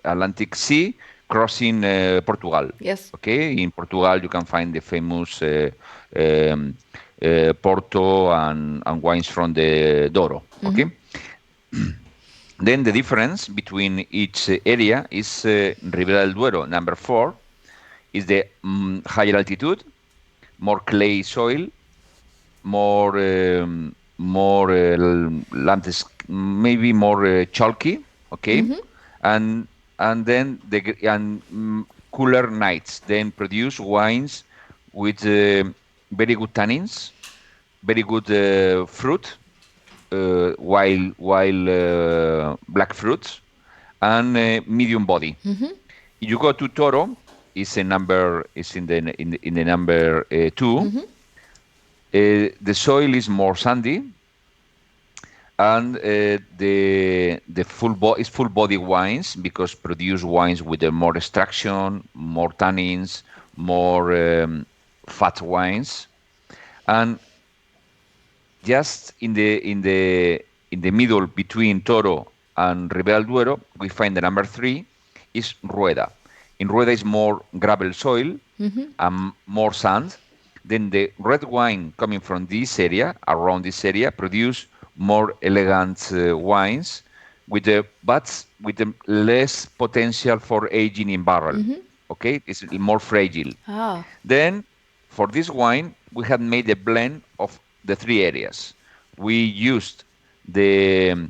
Atlantic Sea, crossing Portugal. Yes. Okay, in Portugal you can find the famous Porto and wines from the Douro. Okay. Then the difference between each area is Ribera del Duero, number 4, is the higher altitude, more clay soil, more maybe more chalky, okay, and then cooler nights. Then produce wines with very good tannins, very good fruit, while black fruits, and medium body. If you go to Toro, is in the number 2. The soil is more sandy, and the full body wines, because produce wines with more extraction, more tannins, more fat wines, and just in the middle between Toro and Ribera del Duero, we find the number 3 is Rueda. In Rueda is more gravel soil and more sand. Then the red wine coming from this area, around this area, produce more elegant wines with the less potential for aging in barrel. Okay, it's more fragile. Then for this wine, we had made a blend of the 3 areas. We used the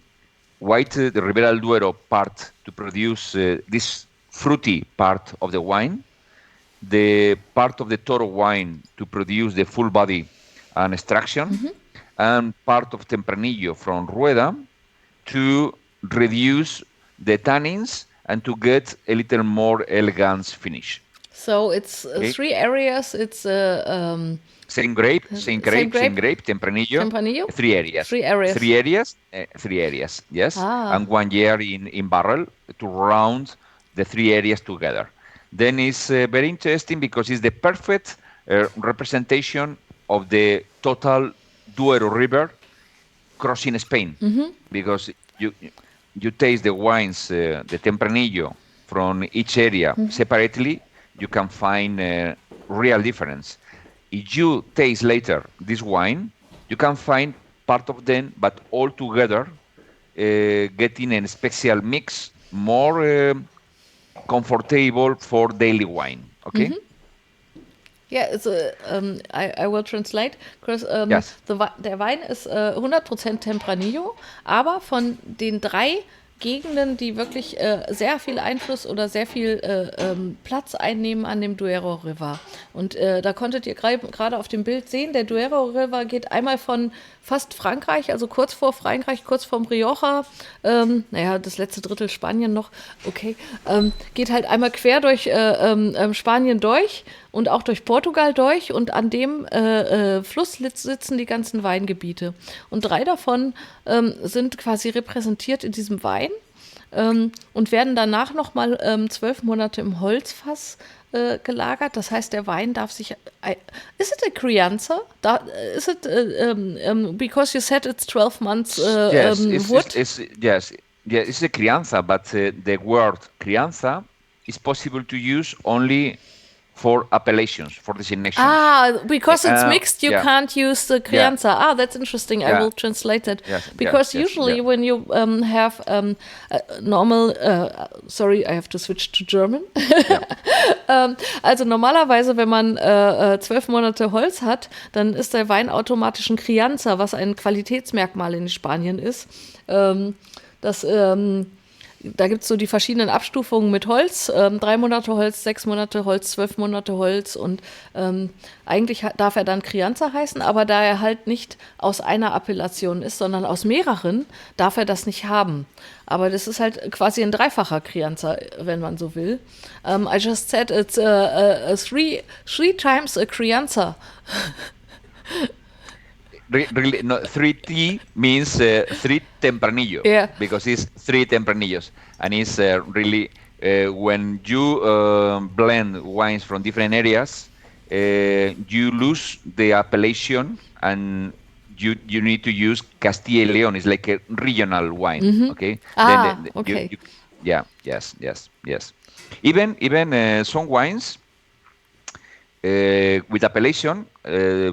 Ribera del Duero part to produce this fruity part of the wine, the part of the Toro wine to produce the full body and extraction, and part of Tempranillo from Rueda to reduce the tannins and to get a little more elegant finish. So it's 3 areas. It's same grape, Tempranillo. 3 areas. 3 areas. Yes, and 1 year in barrel to round the 3 areas together. Then it's very interesting because it's the perfect representation of the total Duero River crossing Spain, because you taste the wines, the Tempranillo from each area separately, you can find real difference. If you taste later this wine, you can find part of them, but all together, getting a special mix, more comfortable for daily wine. Okay. Ja, I will translate, because Yes. der Wein ist 100% Tempranillo, aber von den 3 Gegenden, die wirklich sehr viel Einfluss oder sehr viel Platz einnehmen an dem Duero River. Und da konntet ihr gerade auf dem Bild sehen, der Duero River geht einmal von fast Frankreich, also kurz vor Frankreich, kurz vorm Rioja, das letzte Drittel Spanien noch, okay, geht halt einmal quer durch Spanien durch und auch durch Portugal durch, und an dem Fluss sitzen die ganzen Weingebiete. Und 3 davon sind quasi repräsentiert in diesem Wein und werden danach nochmal 12 Monate im Holzfass gelagert. Das heißt, der Wein darf sich... Is it a crianza? Is it, because you said it's 12 months wood? Yes, it's a crianza, but the word crianza is possible to use only for appellations, for designations. Because it's mixed, you can't use the crianza. Yeah. That's interesting. I will translate that. Yes, Because yes, usually when you have normal, sorry, I have to switch to German. Also normalerweise, wenn man 12 Monate Holz hat, dann ist der Wein automatisch ein Crianza, was ein Qualitätsmerkmal in Spanien ist. Da gibt es so die verschiedenen Abstufungen mit Holz, 3 Monate Holz, 6 Monate Holz, 12 Monate Holz, und eigentlich darf er dann Crianza heißen, aber da er halt nicht aus einer Appellation ist, sondern aus mehreren, darf er das nicht haben. Aber das ist halt quasi ein dreifacher Crianza, wenn man so will. I just said it's three times a Crianza. Really, no, 3T means 3 Tempranillo, because it's 3 Tempranillos, and it's really when you blend wines from different areas, you lose the appellation, and you need to use Castilla y León. It's like a regional wine, okay? Okay. Yes. Even some wines with appellation,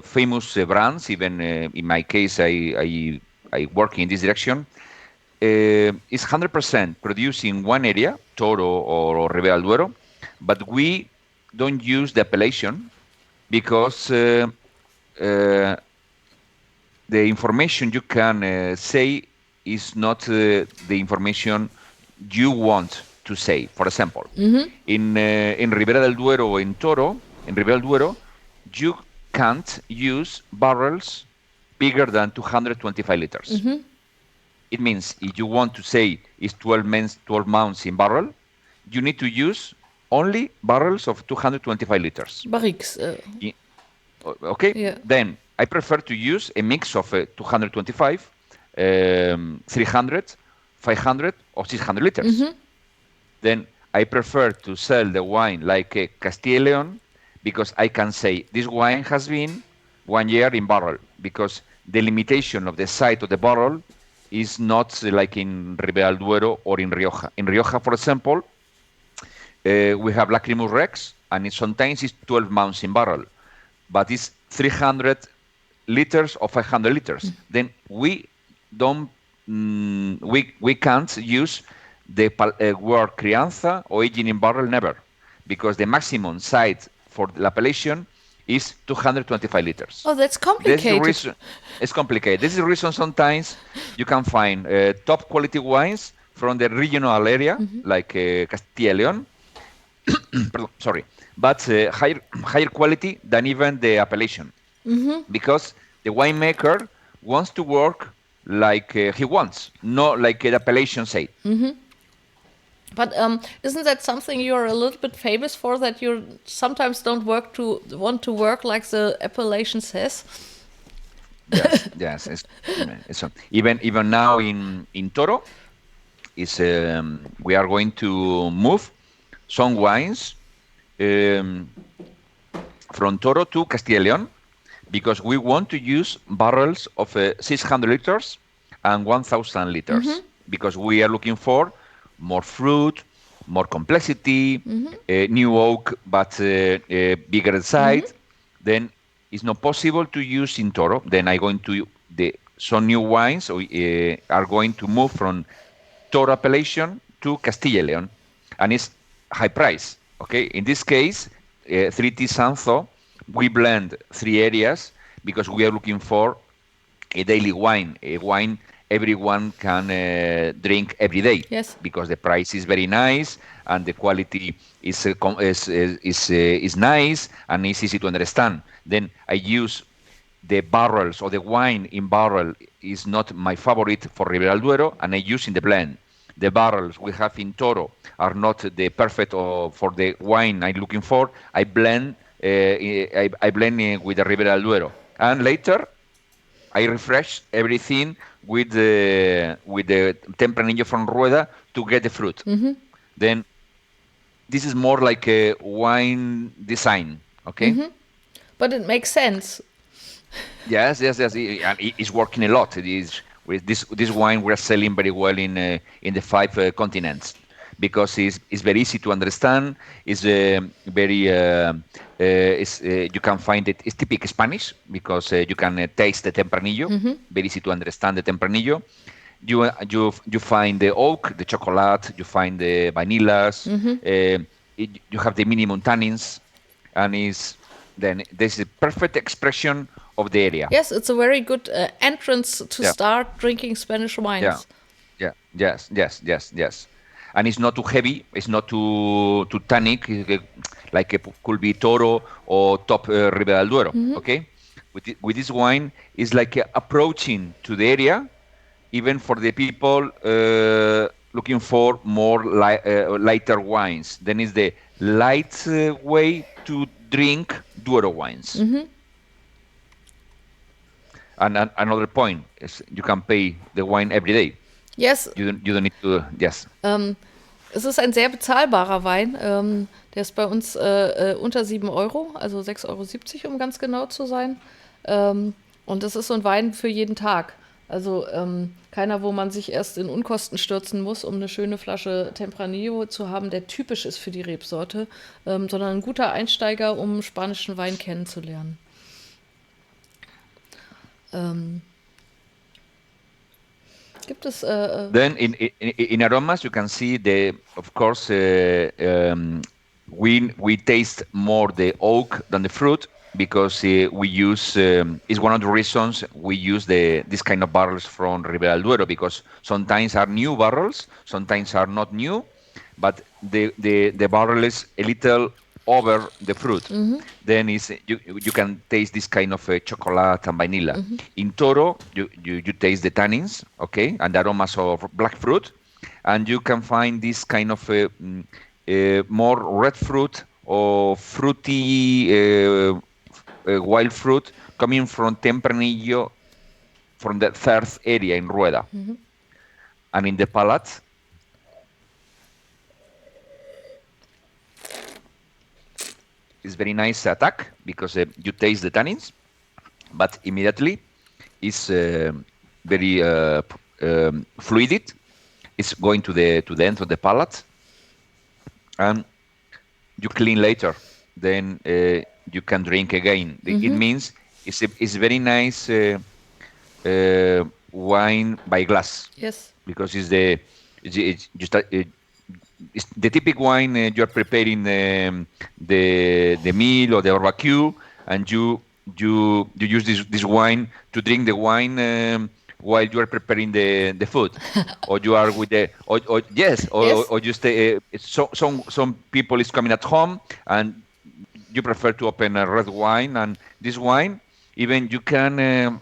famous brands, even in my case, I work in this direction, is 100% produced in one area, Toro or Ribera del Duero, but we don't use the appellation because the information you can say is not the information you want to say. For example, in Ribera del Duero or in Toro, in Ribera del Duero, you can't use barrels bigger than 225 liters. It means if you want to say it's 12 months in barrel, you need to use only barrels of 225 liters. Barriques. Okay? Yeah. Then I prefer to use a mix of 225, 300, 500 or 600 liters. Then I prefer to sell the wine like a Castilla y León, because I can say this wine has been 1 year in barrel, because the limitation of the size of the barrel is not like in Ribera del Duero or in Rioja. In Rioja, for example, we have Lacrymus Rex, and sometimes it's 12 months in barrel, but it's 300 liters or 500 liters. Then we don't, we can't use the word crianza or aging in barrel, never, because the maximum size for the appellation is 225 liters. Oh, that's complicated. It's complicated. This is the reason sometimes you can find top quality wines from the regional area, like Castilla y León, but higher quality than even the appellation, because the winemaker wants to work like he wants, not like the appellation said. But isn't that something you're a little bit famous for, that you sometimes don't want to work like the appellation says? Yes. It's even now in Toro, we are going to move some wines from Toro to Castilla y León, because we want to use barrels of 600 liters and 1,000 liters, because we are looking for more fruit, more complexity, new oak, but bigger size. Then it's not possible to use in Toro. Then I'm going to some new wines are going to move from Toro appellation to Castilla y León, and it's high price. Okay, in this case, 3T Sanzo, we blend 3 areas because we are looking for a daily wine, a wine everyone can drink every day. Yes. Because the price is very nice and the quality is nice and it's easy to understand. Then I use the barrels, or the wine in barrel is not my favorite for Ribera del Duero, and I use in the blend. The barrels we have in Toro are not the perfect for the wine I'm looking for. I blend I blend with the Ribera del Duero, and later I refresh everything with the Tempranillo from Rueda to get the fruit. Then this is more like a wine design, okay? But it makes sense. Yes. It's working a lot. It is with this wine we're selling very well in the 5 continents, because it's very easy to understand. It's very you can find it. It's typical Spanish because you can taste the Tempranillo. Very easy to understand the Tempranillo. You find the oak, the chocolate. You find the vanillas. You have the minimum tannins, and then there's a perfect expression of the area. Yes, it's a very good entrance to start drinking Spanish wines. Yes. And it's not too heavy. It's not too tannic, like it could be Toro or top Ribera del Duero. Okay, with this wine, it's like approaching to the area, even for the people looking for more lighter wines. Then it's the light way to drink Duero wines. And another point is you can pay the wine every day. Yes. You don't need to, yes. Es ist ein sehr bezahlbarer Wein. Der ist bei uns unter 7 Euro, also 6,70 Euro, um ganz genau zu sein. Und das ist so ein Wein für jeden Tag. Also keiner, wo man sich erst in Unkosten stürzen muss, um eine schöne Flasche Tempranillo zu haben, der typisch ist für die Rebsorte, sondern ein guter Einsteiger, um spanischen Wein kennenzulernen. Gibt es Then in aromas you can see of course we taste more the oak than the fruit, because we use is one of the reasons we use this kind of barrels from Ribera del Duero, because sometimes are new barrels, sometimes are not new, but the barrel is a little over the fruit. Then you can taste this kind of chocolate and vanilla. In Toro, you taste the tannins, okay, and the aromas of black fruit, and you can find this kind of more red fruit or fruity wild fruit coming from Tempranillo, from the 3rd area in Rueda. And in the palate, it's very nice attack, because you taste the tannins, but immediately it's very fluid. It's going to the end of the palate, and you clean later. Then you can drink again. It means it's very nice wine by glass. Yes. Because it's the typical wine you're preparing the meal or the barbecue, and you use this wine to drink the wine while you are preparing the food, or you are with or you stay. Some people is coming at home and you prefer to open a red wine, and this wine even you can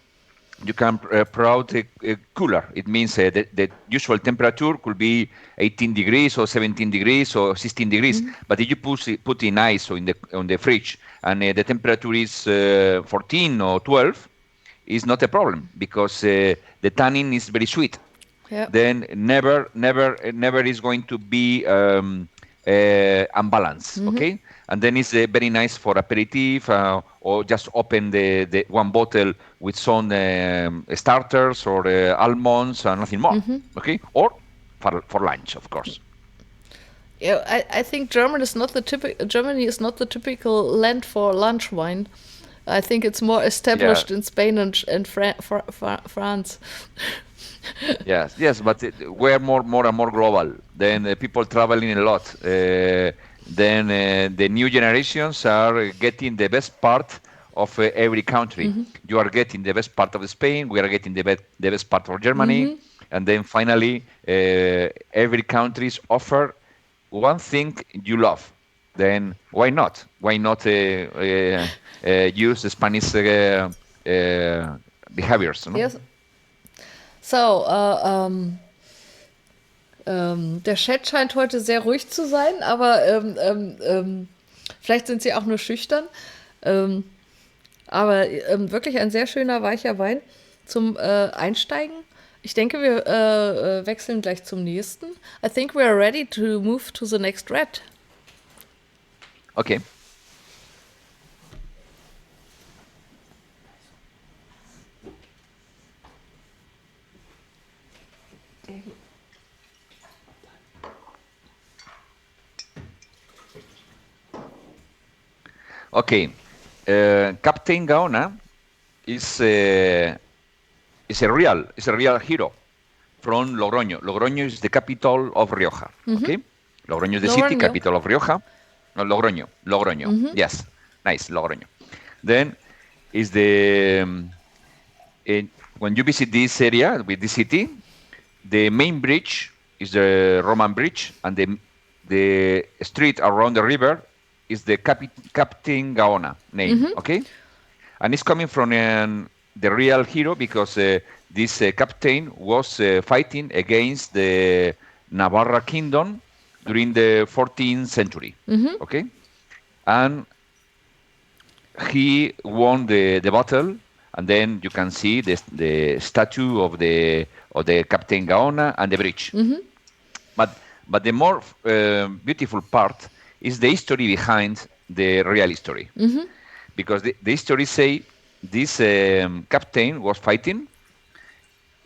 proud cooler. It means the usual temperature could be 18 degrees or 17 degrees or 16 degrees. But if you put in ice or on the fridge, and the temperature is 14 or 12, is not a problem, because the tannin is very sweet. Yep. Then never is going to be unbalanced. Okay, and then it's very nice for aperitif or just open the one bottle with some starters or almonds and nothing more. Okay, or for lunch, of course. Yeah, I think Germany is not the typical land for lunch wine. I think it's more established in Spain and France. Yes, but we're more and more global. Then people traveling a lot. Then the new generations are getting the best part of every country. You are getting the best part of Spain. We are getting the best part of Germany. And then finally, every countries offer one thing you love. Then why not? Why not use the Spanish behaviors? No? Yes. So, der Chat scheint heute sehr ruhig zu sein, aber vielleicht sind sie auch nur schüchtern. Aber wirklich ein sehr schöner, weicher Wein zum Einsteigen. Ich denke, wir wechseln gleich zum nächsten. I think we are ready to move to the next red. Okay. Okay, Capitan Gaona is a real hero from Logroño. Logroño is the capital of Rioja. Okay, Logroño is the city capital of Rioja. No, Logroño. Yes, nice, Logroño. Then is the when you visit this area with this city, the main bridge is the Roman bridge, and the street around the river is the Capitan Gaona name, okay? And it's coming from the real hero because this captain was fighting against the Navarra kingdom during the 14th century, okay? And he won the battle, and then you can see the statue of the Capitan Gaona and the bridge. But the more beautiful part is the history behind the real history. Because the history say this captain was fighting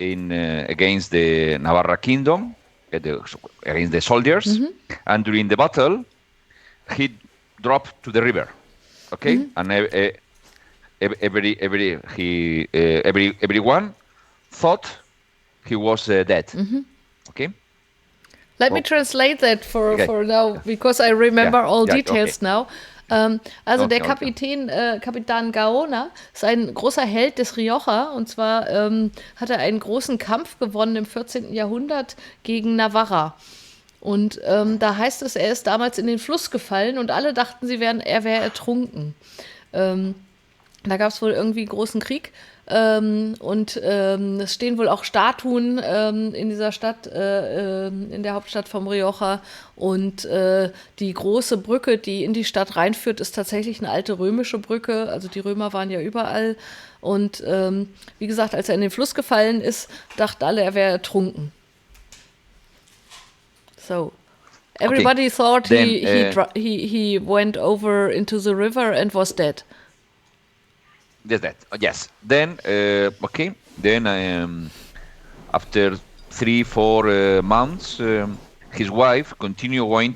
against the Navarra kingdom, against the soldiers, and during the battle, he dropped to the river. Okay, and everyone thought he was dead. Okay. Let me translate that for now, because I remember all details now. Also der Capitan Gaona ist ein großer Held des Rioja, und zwar hat er einen großen Kampf gewonnen im 14. Jahrhundert gegen Navarra. Und da heißt es, er ist damals in den Fluss gefallen und alle dachten, er wäre ertrunken. Da gab es wohl irgendwie einen großen Krieg. Und es stehen wohl auch Statuen in dieser Stadt, in der Hauptstadt vom Rioja. Und die große Brücke, die in die Stadt reinführt, ist tatsächlich eine alte römische Brücke. Also die Römer waren ja überall. Und wie gesagt, als er in den Fluss gefallen ist, dachten alle, er wäre ertrunken. So, everybody thought he went over into the river and was dead. Yes. Then Then after 3-4 months, his wife continued going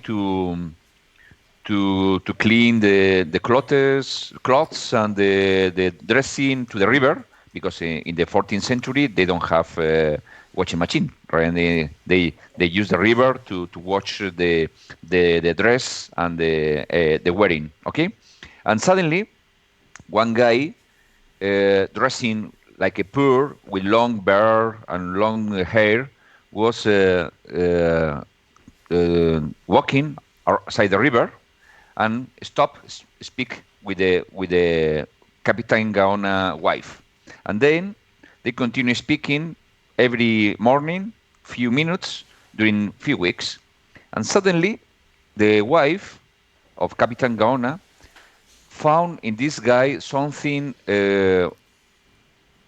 to clean the clothes and the dressing to the river, because in the 14th century they don't have washing machine, right? And they use the river to wash the dress and the wearing. Okay, and suddenly one guy dressing like a poor with long beard and long hair was walking outside the river and speak with the Capitan Gaona wife, and then they continue speaking every morning, few minutes during few weeks, and suddenly the wife of Capitan Gaona found in this guy something,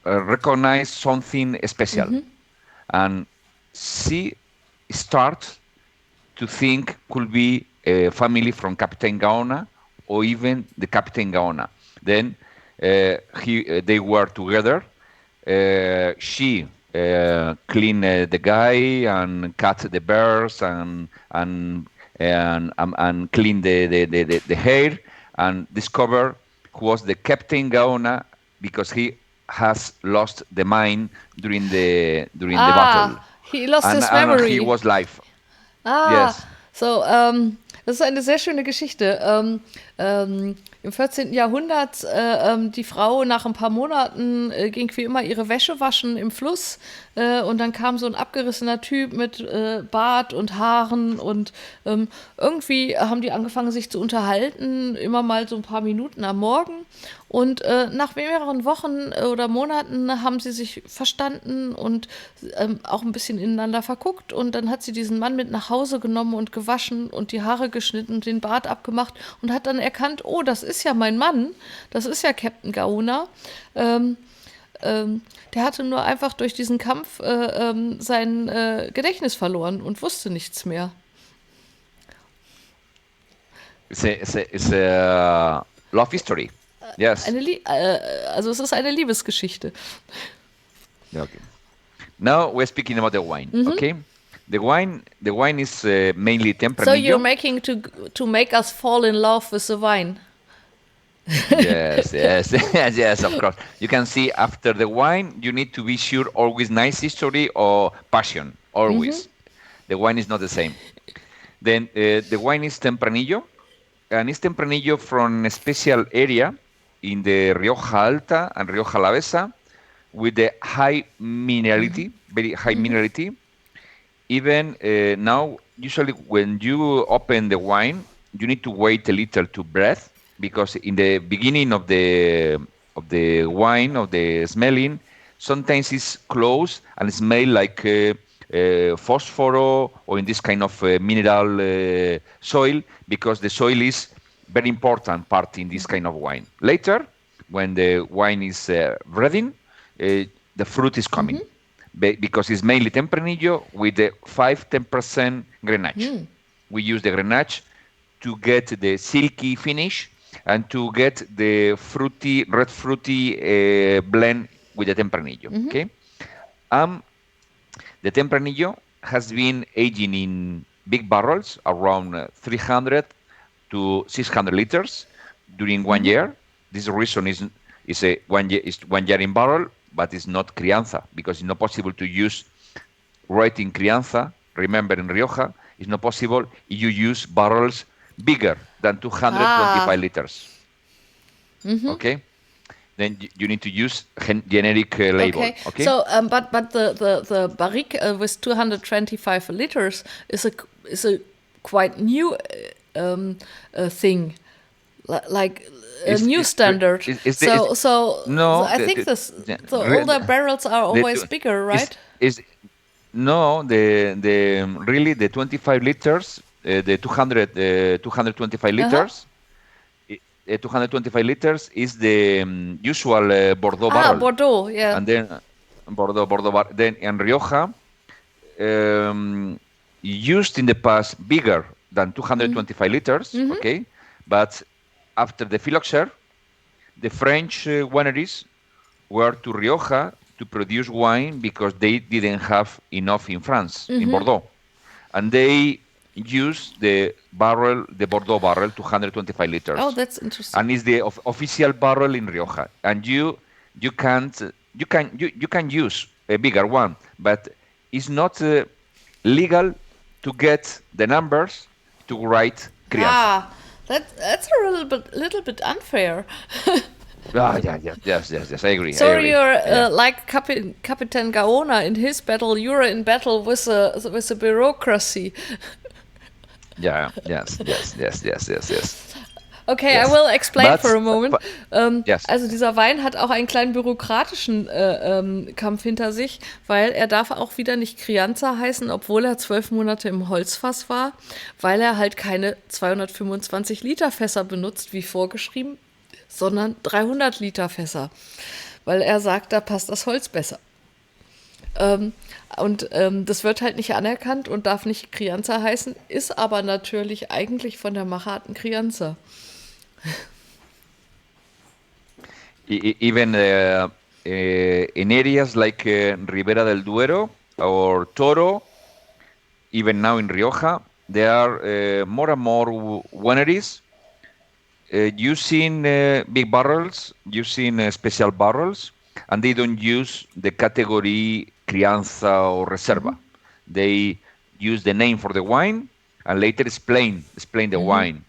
recognized something special, and she start to think could be a family from Capitan Gaona or even the Capitan Gaona. Then they were together. She cleaned the guy and cut the bears and clean the hair and discover who was the Captain Gaona because he has lost the mind during the battle he lost his and he memory. was live. Ah, Yes. so, das ist eine sehr schöne Geschichte. Im 14. Jahrhundert, die Frau nach ein paar Monaten ging wie immer ihre Wäsche waschen im Fluss und dann kam so ein abgerissener Typ mit Bart und Haaren und irgendwie haben die angefangen sich zu unterhalten, immer mal so ein paar Minuten am Morgen und nach mehreren Wochen oder Monaten haben sie sich verstanden und auch ein bisschen ineinander verguckt und dann hat sie diesen Mann mit nach Hause genommen und gewaschen und die Haare geschnitten und den Bart abgemacht und hat dann erkannt, oh, das ist ja mein Mann, das ist ja Captain Gaona. Der hatte nur einfach durch diesen Kampf sein Gedächtnis verloren und wusste nichts mehr. It's a love history. Yes. Also es ist eine Liebesgeschichte. Okay. Now we're speaking about the wine. Okay. The wine is mainly Tempranillo. So you're making to make us fall in love with the wine. Yes, yes, of course. You can see after the wine, you need to be sure always nice history or passion, always. The wine is not the same. Then the wine is Tempranillo, and it's Tempranillo from a special area in the Rioja Alta and Rioja Alavesa with the high minerality, very high minerality. Even now, usually when you open the wine, you need to wait a little to breathe because in the beginning of the wine, of the smelling, sometimes it's close and smell like phosphoro or in this kind of mineral soil because the soil is very important part in this kind of wine. Later, when the wine is ready, the fruit is coming because it's mainly Tempranillo with the 5-10% Grenache. We use the Grenache to get the silky finish and to get the fruity, red fruity blend with the Tempranillo. Okay. The Tempranillo has been aging in big barrels around 300 to 600 liters during 1 year. This reason is a 1 year in barrel, but it's not crianza because it's not possible to use right in crianza. Remember, in Rioja, it's not possible if you use barrels bigger than 225 liters. Okay, then you need to use generic label. Okay. So, but the barrique with 225 liters is a quite new thing, like a new standard. So I think the older barrels are always bigger, right? No, really the 25 liters, the 225 liters. 225 liters is the usual Bordeaux barrel. Bordeaux, yeah. And then Bordeaux. Then in Rioja, used in the past bigger than 225 liters. Okay, but after the phylloxera, the French wineries were to Rioja to produce wine because they didn't have enough in France, in Bordeaux, and they use the Bordeaux barrel, 225 liters. Oh, that's interesting. And it's the official barrel in Rioja. And you can use a bigger one, but it's not legal to get the numbers to write crianza. That's a little bit unfair. Yes, I agree. So you're like Capitan Gaona in his battle. You're in battle with the bureaucracy. Yes. Okay, yes. I will explain for a moment. Yes. Also dieser Wein hat auch einen kleinen bürokratischen Kampf hinter sich, weil er darf auch wieder nicht Crianza heißen, obwohl er 12 Monate im Holzfass war, weil er halt keine 225 Liter Fässer benutzt, wie vorgeschrieben, sondern 300 Liter Fässer, weil er sagt, da passt das Holz besser. Das wird halt nicht anerkannt und darf nicht Crianza heißen, ist aber natürlich eigentlich von der Machart ein Crianza. Even in areas like Ribera del Duero or Toro, even now in Rioja, there are more and more wineries using big barrels, using special barrels, and they don't use the category crianza or reserva. They use the name for the wine and later explain the wine.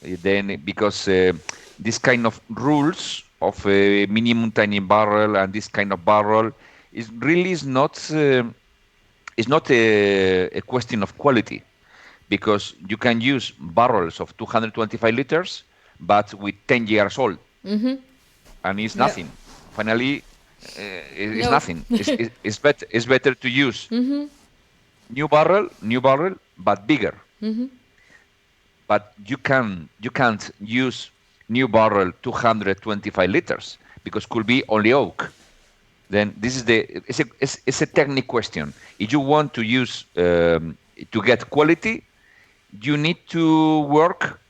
Then because this kind of rules of a minimum tiny barrel and this kind of barrel is not a question of quality, because you can use barrels of 225 liters, but with 10 years old, and it's nothing. Finally, it's nothing. It's better to use new barrel, but bigger. But you can't use new barrel 225 liters because could be only oak. Then this is it's a technical question. If you want to use to get quality, you need to work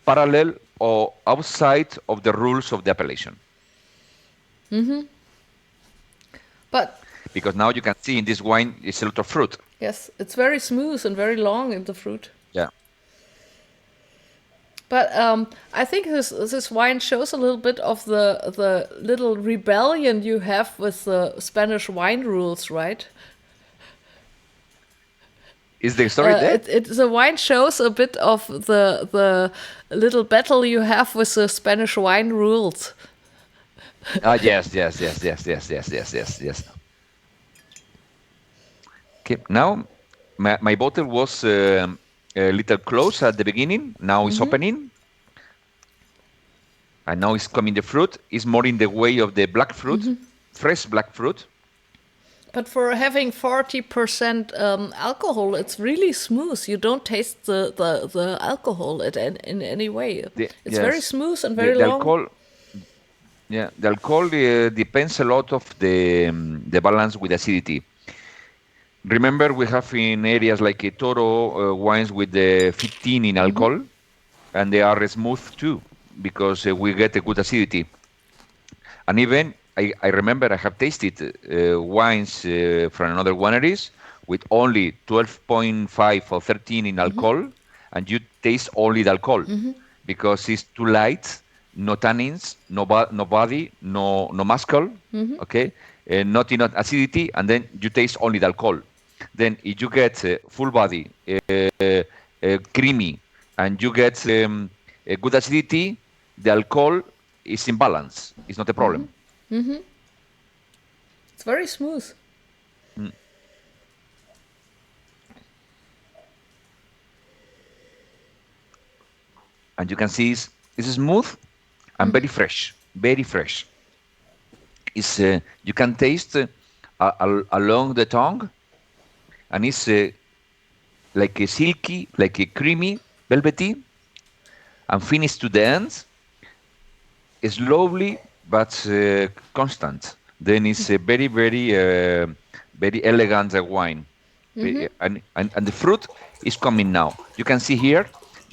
parallel or outside of the rules of the appellation. But because now you can see in this wine it's a lot of fruit. Yes, it's very smooth and very long in the fruit. Yeah. But I think this wine shows a little bit of the little rebellion you have with the Spanish wine rules, right? Is the story there? The wine shows a bit of the little battle you have with the Spanish wine rules. Yes. Okay, now my bottle was a little close at the beginning. Now it's opening. And now it's coming the fruit. It's more in the way of the black fruit, fresh black fruit. But for having 40% alcohol, it's really smooth. You don't taste the alcohol in any way. It's very smooth and very long. Alcohol, the alcohol depends a lot of the balance with acidity. Remember, we have in areas like Toro wines with the 15 in alcohol, and they are smooth too, because we get a good acidity. And even, I remember I have tasted wines from another wineries with only 12.5 or 13 in alcohol, and you taste only the alcohol, because it's too light, no tannins, no body, no muscle, okay, not enough acidity, and then you taste only the alcohol. Then if you get full body, creamy, and you get a good acidity, the alcohol is in balance. It's not a problem. It's very smooth. And you can see it's smooth and very fresh, very fresh. It's you can taste along the tongue, and it's like a silky, like a creamy, velvety, and finish to the end, slowly but constant. Then it's a very, very, very elegant wine. And the fruit is coming now. You can see here,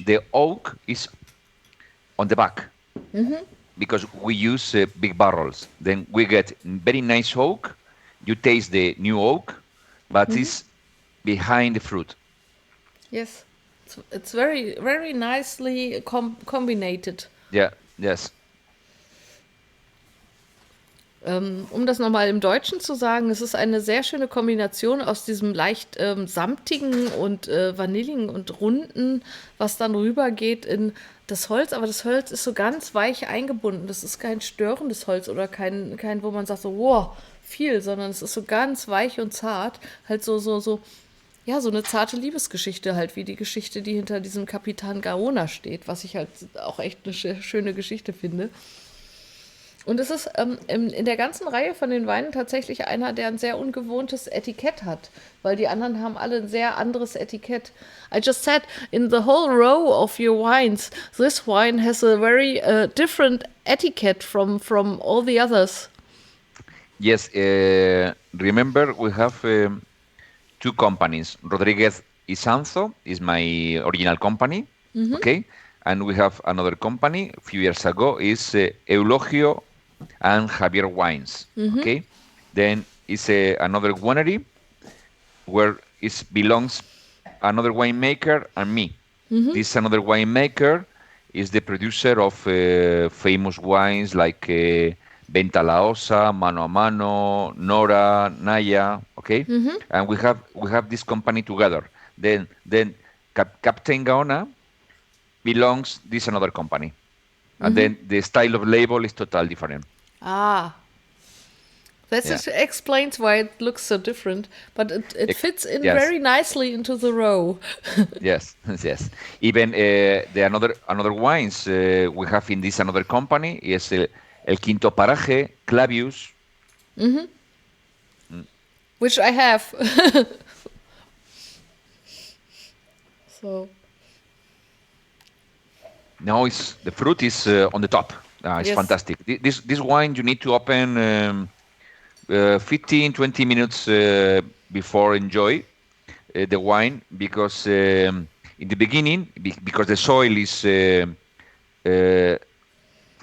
the oak is on the back, because we use big barrels. Then we get very nice oak. You taste the new oak, but it's behind the fruit. Yes, it's very, very nicely combinated. Yeah, yes. Das nochmal im Deutschen zu sagen, es ist eine sehr schöne Kombination aus diesem leicht samtigen und vanilligen und runden, was dann rübergeht in das Holz, aber das Holz ist so ganz weich eingebunden. Das ist kein störendes Holz oder kein wo man sagt so, wow, viel, sondern es ist so ganz weich und zart, halt so eine zarte Liebesgeschichte halt, wie die Geschichte, die hinter diesem Capitan Gaona steht, was ich halt auch echt eine schöne Geschichte finde. Und es ist in der ganzen Reihe von den Weinen tatsächlich einer, der ein sehr ungewohntes Etikett hat, weil die anderen haben alle ein sehr anderes Etikett. I just said, in the whole row of your wines, this wine has a very different etiquette from all the others. Yes, remember we have two companies. Rodríguez y Sanzo is my original company, okay? And we have another company a few years ago, is Eulogio and Javier Wines. Okay, then it's another winery where it belongs another winemaker and me. This another winemaker is the producer of famous wines like Venta La Osa, Mano a Mano, Nora, Naya. Okay, and we have this company together. Then Capitan Gaona belongs this another company, and then the style of label is totally different. Ah, that Yeah. explains why it looks so different, but it fits in Yes. very nicely into the row. Yes, yes. Even the another wines we have in this another company is El Quinto Paraje, Clavius. Which I have. So, Now it's the fruit is on the top. It's Yes. fantastic. This wine you need to open 15, 20 minutes before enjoy the wine because in the beginning, because the soil is uh,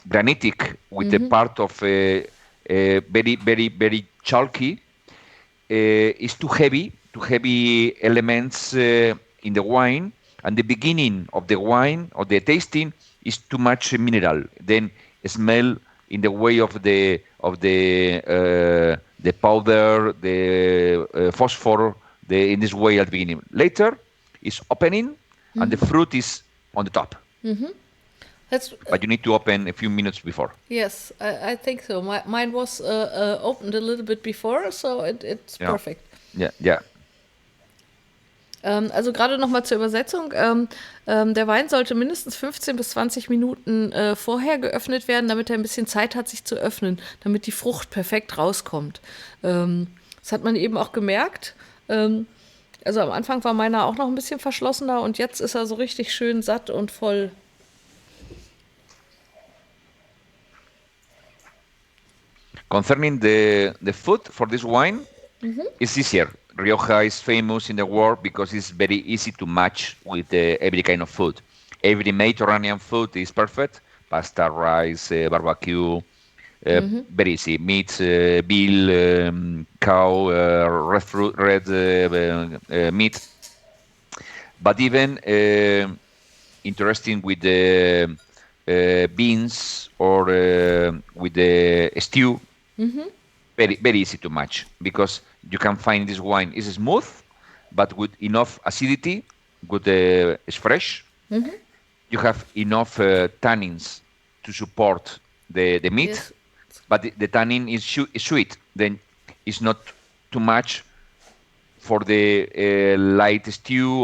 granitic with the part of very, very, very chalky, is too heavy elements in the wine, and the beginning of the wine or the tasting is too much mineral. Then smell in the way of the powder, the phosphor, in this way at the beginning. Later is opening, and the fruit is on the top. that's But you need to open a few minutes before. yes, I think so. Mine was opened a little bit before, so it's Yeah. perfect. Yeah. Also gerade nochmal zur Übersetzung. Der Wein sollte mindestens 15 bis 20 Minuten vorher geöffnet werden, damit er ein bisschen Zeit hat, sich zu öffnen, damit die Frucht perfekt rauskommt. Das hat man eben auch gemerkt. Also am Anfang war meiner auch noch ein bisschen verschlossener und jetzt ist er so richtig schön satt und voll. Concerning the food for this wine, it's easier. Rioja is famous in the world because it's very easy to match with every kind of food. Every Mediterranean food is perfect. Pasta, rice, barbecue, very easy. Meat, veal, cow, red meat. But even interesting with the beans or with the stew, very, very easy to match because you can find this wine is smooth, but with enough acidity, good, it's fresh. You have enough tannins to support the meat, Yes. but the tannin is sweet. Then it's not too much for the light stew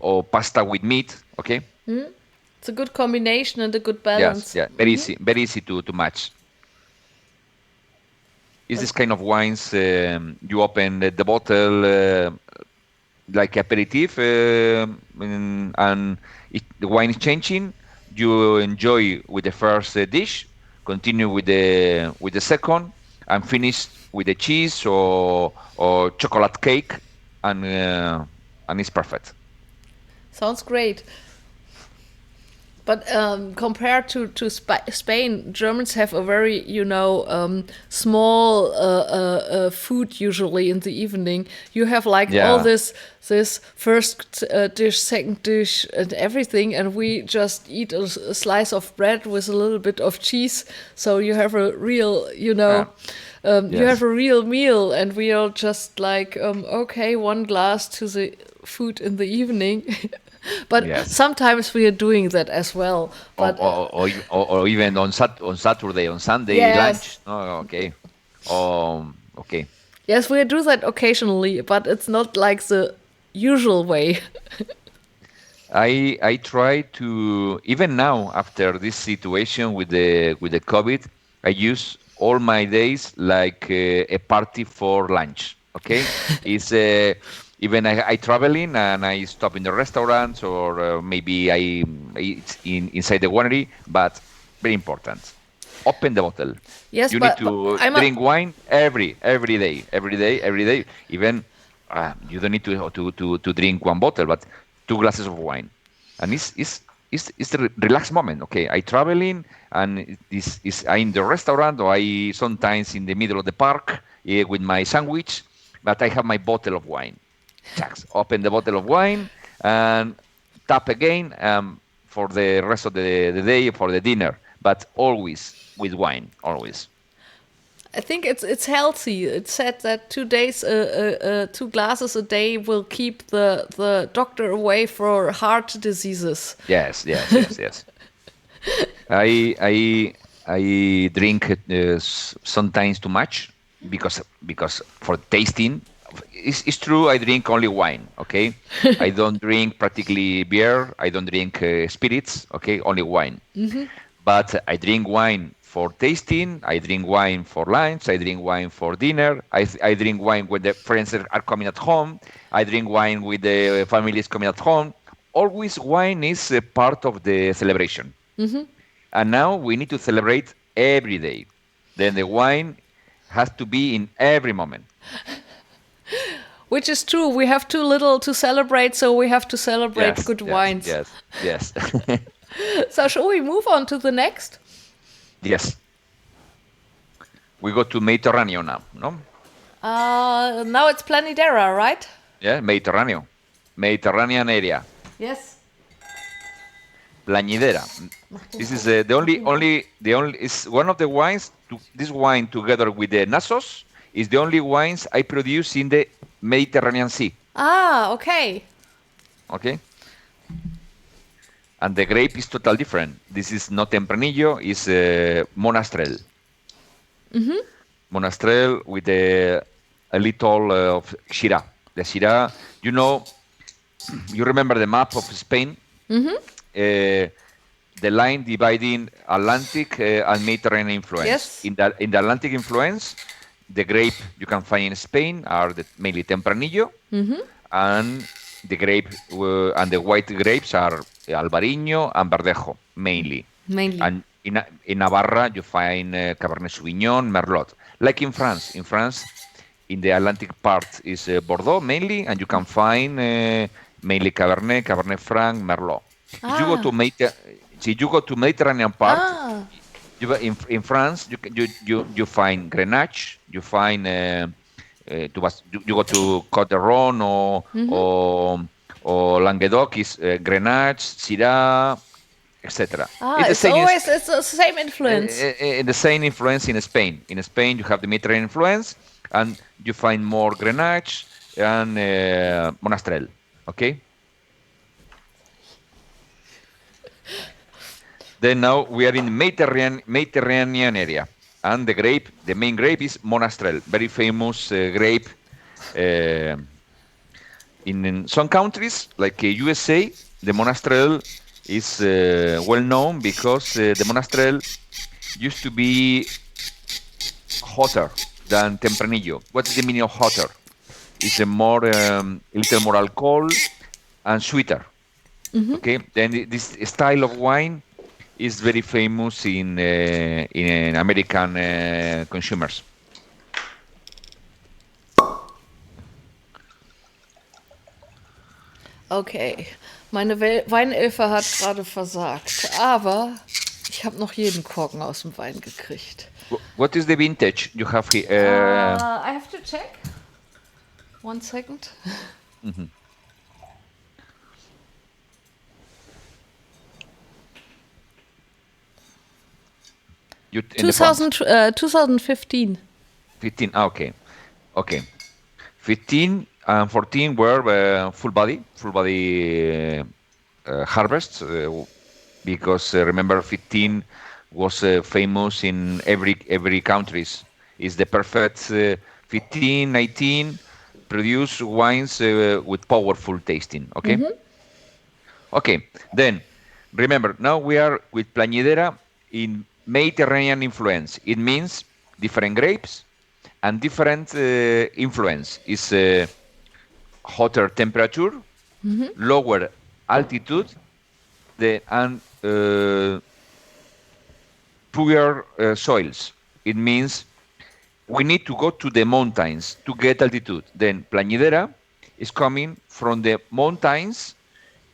or pasta with meat. Okay. It's a good combination and a good balance. Yes. Yeah. Very easy to match. Is this kind of wines you open the bottle like aperitif and the wine is changing, you enjoy with the first dish, continue with the second, and finish with the cheese or chocolate cake, and it's perfect. Sounds great. But compared to Spain, Germans have a very, small food usually in the evening. You have like all this first dish, second dish, and everything, and we just eat a slice of bread with a little bit of cheese. So you have a real, you have a real meal, and we are just like, okay, one glass to the food in the evening. But sometimes we are doing that as well. But or even on Saturday, on Sunday lunch. Oh, okay. Okay. Yes, we do that occasionally, but it's not like the usual way. I try to, even now after this situation with the COVID, I use all my days like a party for lunch. Okay, it's even I traveling and I stop in the restaurants or maybe I eat inside the winery, but very important. Open the bottle. Yes, you need to drink wine every day. Even you don't need to drink one bottle, but 2 glasses of wine, and it's it's the relaxed moment. Okay, I traveling and I in the restaurant, or I sometimes in the middle of the park with my sandwich, but I have my bottle of wine. Just open the bottle of wine and tap again for the rest of the day for the dinner, but always with wine, always. I think it's healthy. It's said that 2 glasses a day will keep the doctor away for heart diseases. Yes. I drink sometimes too much because for tasting. It's true. I drink only wine. Okay, I don't drink practically beer. I don't drink spirits. Okay, only wine. But I drink wine for tasting. I drink wine for lunch. I drink wine for dinner. I drink wine when the friends are coming at home. I drink wine with the families coming at home. Always wine is a part of the celebration. And now we need to celebrate every day. Then the wine has to be in every moment. Which is true. We have too little to celebrate, so we have to celebrate good wines. Yes. So shall we move on to the next? Yes. We go to Mediterranean now, no? Now it's Plañidera, right? Yeah, Mediterranean area. Yes. Plañidera. This is the only is one of the wines. This wine together with the Nasos is the only wines I produce in the Mediterranean Sea. Ah, okay. Okay. And the grape is totally different. This is not Tempranillo, it's Monastrell. Monastrell with a little of Shiraz. The Shiraz, you remember the map of Spain? The line dividing Atlantic and Mediterranean influence. Yes. In the Atlantic influence, the grape you can find in Spain are mainly Tempranillo, and the grape and the white grapes are Albariño and Verdejo mainly. And in Navarra you find Cabernet Sauvignon, Merlot. Like in France, in the Atlantic part is Bordeaux mainly, and you can find mainly Cabernet Franc, Merlot. If you go to Mediterranean part, in France you find Grenache, you find you go to Côte d'Aron or Languedoc is Grenache, Syrah, etc. It's the same influence. The same influence in Spain. In Spain you have the Mediterranean influence, and you find more Grenache and Monastrell. Okay. Then now we are in the Mediterranean area, and the main grape is Monastrell, very famous grape. In some countries, like USA, the Monastrell is well known because the Monastrell used to be hotter than Tempranillo. What is the meaning of hotter? It's a little more alcohol and sweeter. Okay, then this style of wine is very famous in American consumers. Okay, meine Weinelfe hat gerade versagt, aber ich habe noch jeden Korken aus dem Wein gekriegt. What is the vintage you have here? I have to check. 1 second. 2015. 15. Okay. 15 and 14 were full body harvests because remember 15 was famous in every countries. Is the perfect 15, 19 produce wines with powerful tasting. Okay. Okay. Then remember now we are with Plañidera in Mediterranean influence. It means different grapes and different influence. Is hotter temperature, lower altitude, and poor soils. It means we need to go to the mountains to get altitude. Then Plañidera is coming from the mountains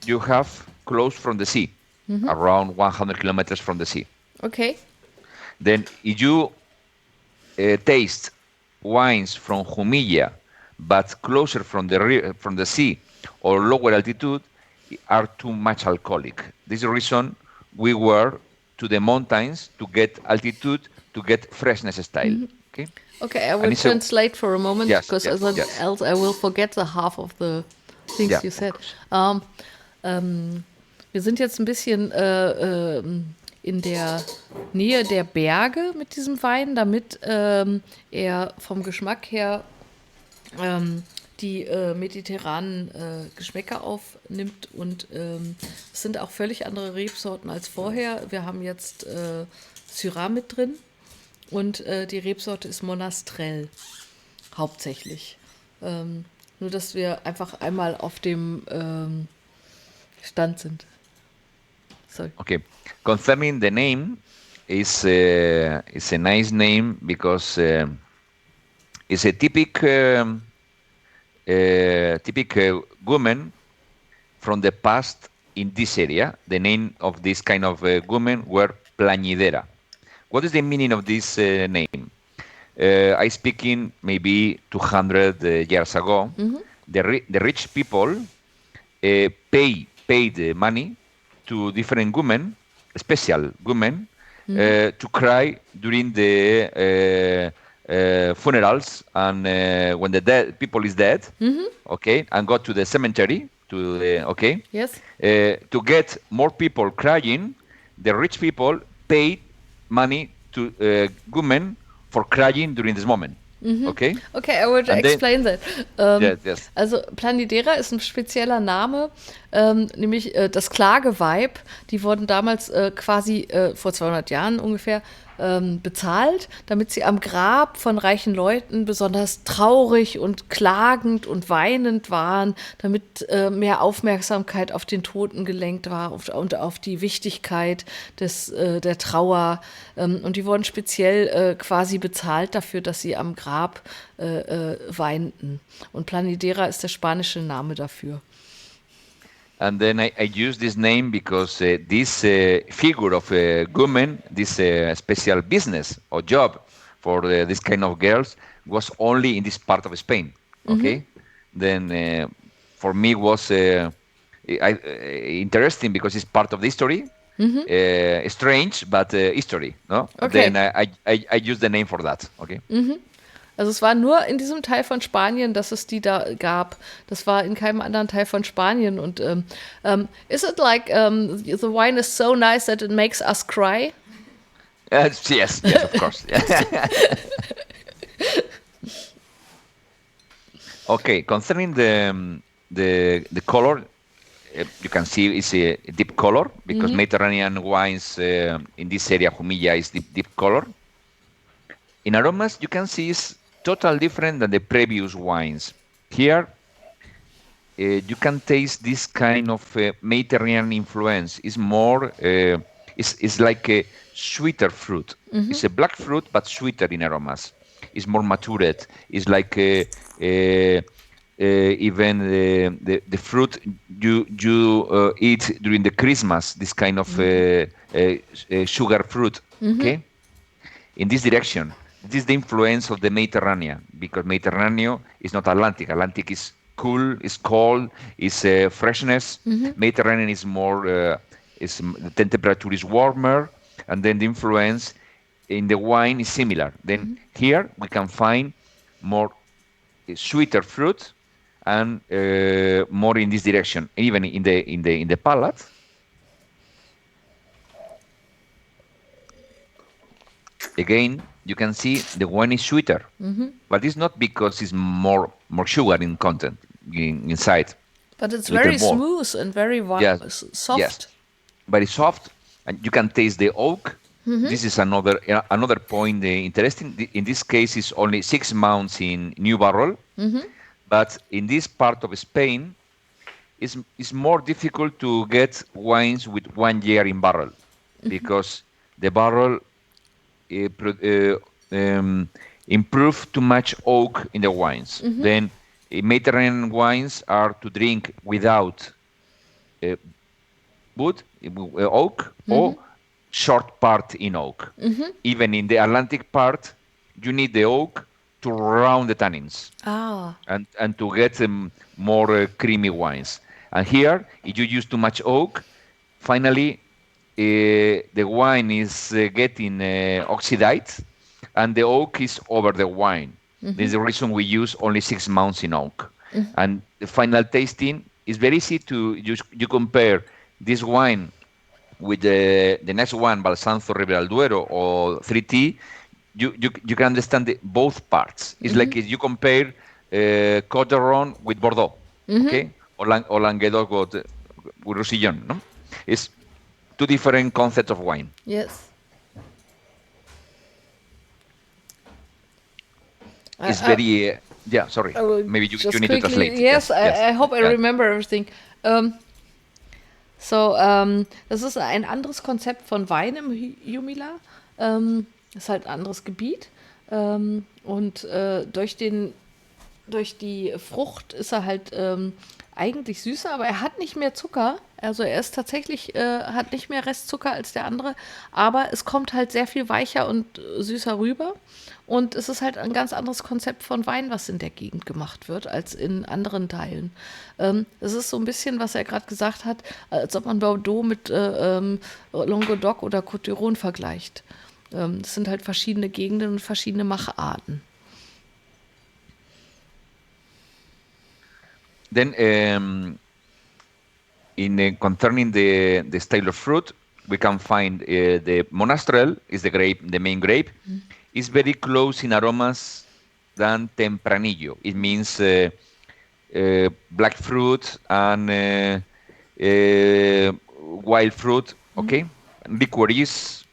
you have close from the sea. around 100 kilometers from the sea. Okay. Then if you taste wines from Jumilla, but closer from the sea or lower altitude, are too much alcoholic. This is the reason we were to the mountains to get altitude, to get freshness style. Okay. Okay, I will translate for a moment, because else I will forget the half of the things you said. Wir sind jetzt ein bisschen in der Nähe der Berge mit diesem Wein, damit er vom Geschmack her die mediterranen Geschmäcker aufnimmt, und es sind auch völlig andere Rebsorten als vorher. Wir haben jetzt Syrah mit drin, und die Rebsorte ist Monastrell hauptsächlich. Nur, dass wir einfach einmal auf dem Stand sind. Sorry. Okay. Concerning the name, is a nice name because it's a typical woman from the past in this area. The name of this kind of woman were Plañidera. What is the meaning of this name? I speaking maybe 200 years ago. The rich people paid money to different women, special women, to cry during the funerals, and when the people is dead, okay, and go to the cemetery Yes. To get more people crying, the rich people paid money to women for crying during this moment. Okay, I will explain that. Yes. Also Plañidera ist ein spezieller Name, nämlich das Klageweib. Die wurden damals quasi vor 200 Jahren ungefähr bezahlt, damit sie am Grab von reichen Leuten besonders traurig und klagend und weinend waren, damit mehr Aufmerksamkeit auf den Toten gelenkt war und auf die Wichtigkeit der Trauer. Und die wurden speziell quasi bezahlt dafür, dass sie am Grab weinten. Und Plañidera ist der spanische Name dafür. And then I use this name because this figure of a woman, this special business or job for this kind of girls, was only in this part of Spain. Okay, then for me was interesting because it's part of the history. Strange, but history. No. Okay. Then I use the name for that. Okay. Also es war nur in diesem Teil von Spanien, dass es die da gab. Das war in keinem anderen Teil von Spanien. Und is it like the wine is so nice that it makes us cry? Yes, of course. Okay, concerning the color, you can see it's a deep color because Mediterranean wines in this area, Jumilla, is deep color. In aromas, you can see it's totally different than the previous wines. Here, you can taste this kind of Mediterranean influence. It's more, it's like a sweeter fruit. It's a black fruit, but sweeter in aromas. It's more matured. It's like even the fruit you eat during the Christmas. This kind of sugar fruit. Okay, in this direction. This is the influence of the Mediterranean, because Mediterranean is not Atlantic. Atlantic is cool, is cold, is freshness. Mediterranean is more, the temperature is warmer, and then the influence in the wine is similar. Then here we can find more sweeter fruit and more in this direction, even in the palate. Again, you can see the wine is sweeter, but it's not because it's more sugar in content inside. But it's very smooth and very soft. Yes, very soft, and you can taste the oak. This is another point interesting. In this case, it's only 6 months in new barrel, but in this part of Spain, it's more difficult to get wines with 1 year in barrel because the barrel improve too much oak in the wines. Then Mediterranean wines are to drink without wood, oak, or short part in oak. Even in the Atlantic part, you need the oak to round the tannins and to get more creamy wines. And here, if you use too much oak, finally the wine is getting oxidized, and the oak is over the wine. This is the reason we use only 6 months in oak. And the final tasting is very easy to you compare this wine with the next one, Vallsanzo, Ribera del Duero, or 3T. You can understand both parts. It's like if you compare Côte d'Aron with Bordeaux, okay, or Languedoc with Roussillon. No, it's two different concepts of wine. Yes. It's very sorry. Maybe you need to translate. Yes, I hope I remember everything. Das ist ein anderes Konzept von Wein im Jumila. Ist halt ein anderes Gebiet. Und durch die Frucht ist er halt eigentlich süßer, aber er hat nicht mehr Zucker. Also er ist tatsächlich, hat nicht mehr Restzucker als der andere, aber es kommt halt sehr viel weicher und süßer rüber. Und es ist halt ein ganz anderes Konzept von Wein, was in der Gegend gemacht wird, als in anderen Teilen. Es ist so ein bisschen, was er gerade gesagt hat, als ob man Bordeaux mit Languedoc oder Côte d'Iron vergleicht. Das sind halt verschiedene Gegenden und verschiedene Macharten. Then, concerning the style of fruit, we can find the Monastrell is the main grape. It's very close in aromas than Tempranillo. It means black fruit and wild fruit, okay? Licorice.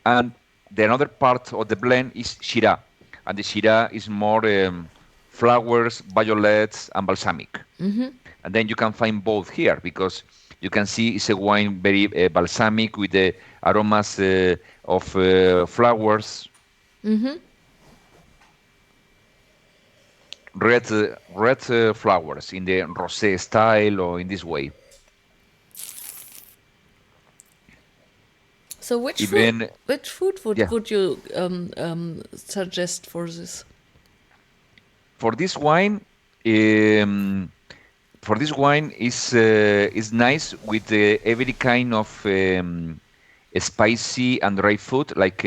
And the another part of the blend is Shiraz. And the Shiraz is more flowers, violets, and balsamic. And then you can find both here because you can see it's a wine very balsamic with the aromas of flowers. Red flowers in the rosé style or in this way. So which food would you suggest for this? For this wine, is nice with every kind of spicy and dry food like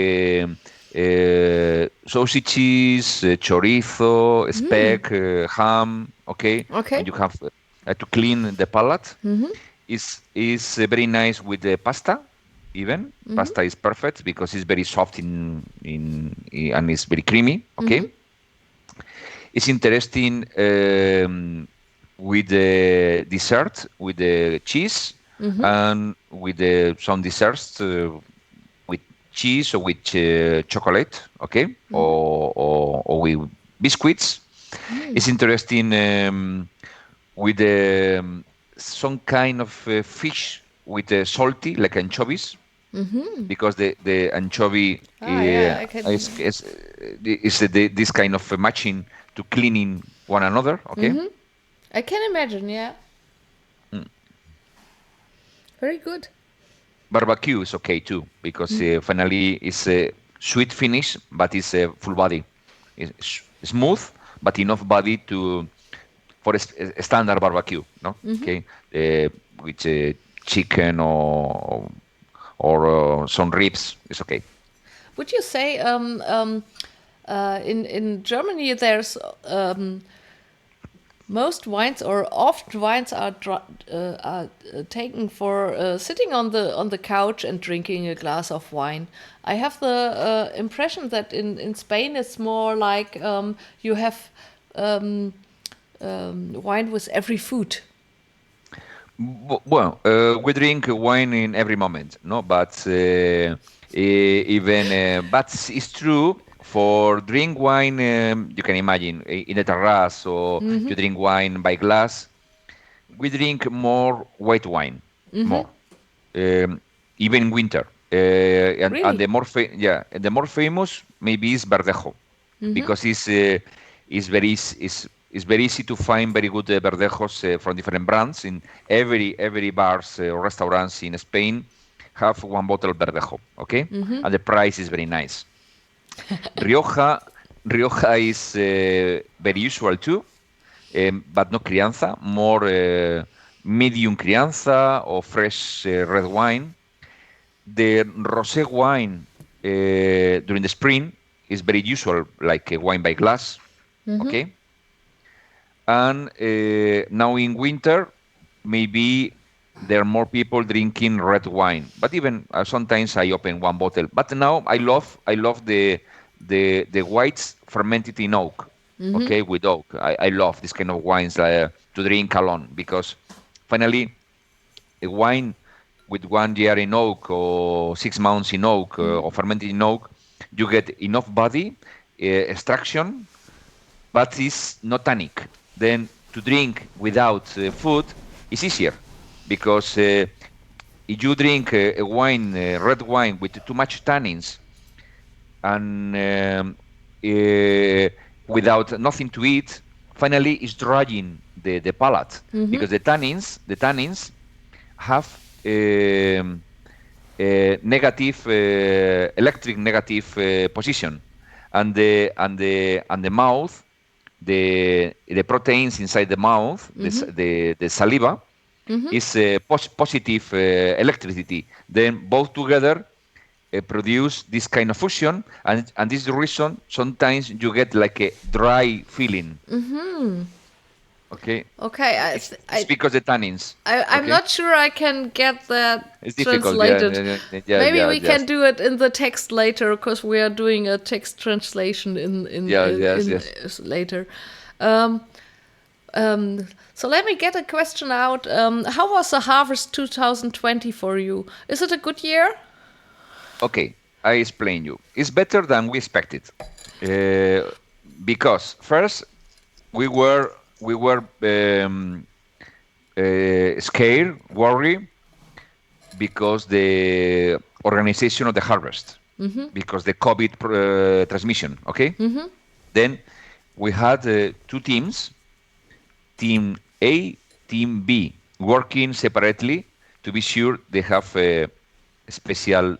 sausages, chorizo, speck, ham. Okay. And you have to clean the palate. Is very nice with the pasta. Even pasta is perfect because it's very soft and it's very creamy. Okay. It's interesting with the dessert, with the cheese, and with some desserts with cheese or with chocolate, okay, or with biscuits. It's interesting with some kind of fish with salty, like anchovies. Because the anchovy is this kind of matching to cleaning one another, okay? I can imagine, yeah. Very good. Barbecue is okay too, because finally it's a sweet finish, but it's a full body. It's smooth, but enough body for a standard barbecue, no? Okay, with chicken or some ribs, it's okay. Would you say in Germany there's most wines or often wines are taken for sitting on the couch and drinking a glass of wine? I have the impression that in Spain it's more like you have wine with every food. Well, we drink wine in every moment, no? But but it's true. For drink wine, you can imagine in a terrace or you drink wine by glass. We drink more white wine, more, even in winter. Really? And the more famous maybe is Verdejo, because it's It's very easy to find very good verdejos from different brands. In every bars or restaurants in Spain have one bottle of verdejo, okay? And the price is very nice. Rioja is very usual too, but not crianza, more medium crianza or fresh red wine. The rosé wine during the spring is very usual, like a wine by glass, okay? And now in winter, maybe there are more people drinking red wine. But even sometimes I open one bottle. But now I love the whites fermented in oak, okay, with oak. I love this kind of wines to drink alone because finally a wine with 1 year in oak or 6 months in oak or fermented in oak, you get enough body, extraction, but it's not tannic. Then to drink without food is easier because if you drink a wine, red wine with too much tannins and without nothing to eat, finally it's drying the palate because the tannins have negative electric negative position, and the mouth, the proteins inside the mouth, the saliva is positive electricity. Then both together produce this kind of fusion, and this is the reason sometimes you get like a dry feeling. Okay. Okay. It's because the tannins. I'm not sure I can get that It's difficult. translated. Maybe we can yes. do it in the text later because we are doing a text translation in later. So let me get a question out. How was the harvest 2020 for you? Is it a good year? Okay, I explain you. It's better than we expected because first we were scared, worried because the organization of the harvest, because the COVID transmission. Okay, then we had 2 teams, Team A, Team B, working separately to be sure they have special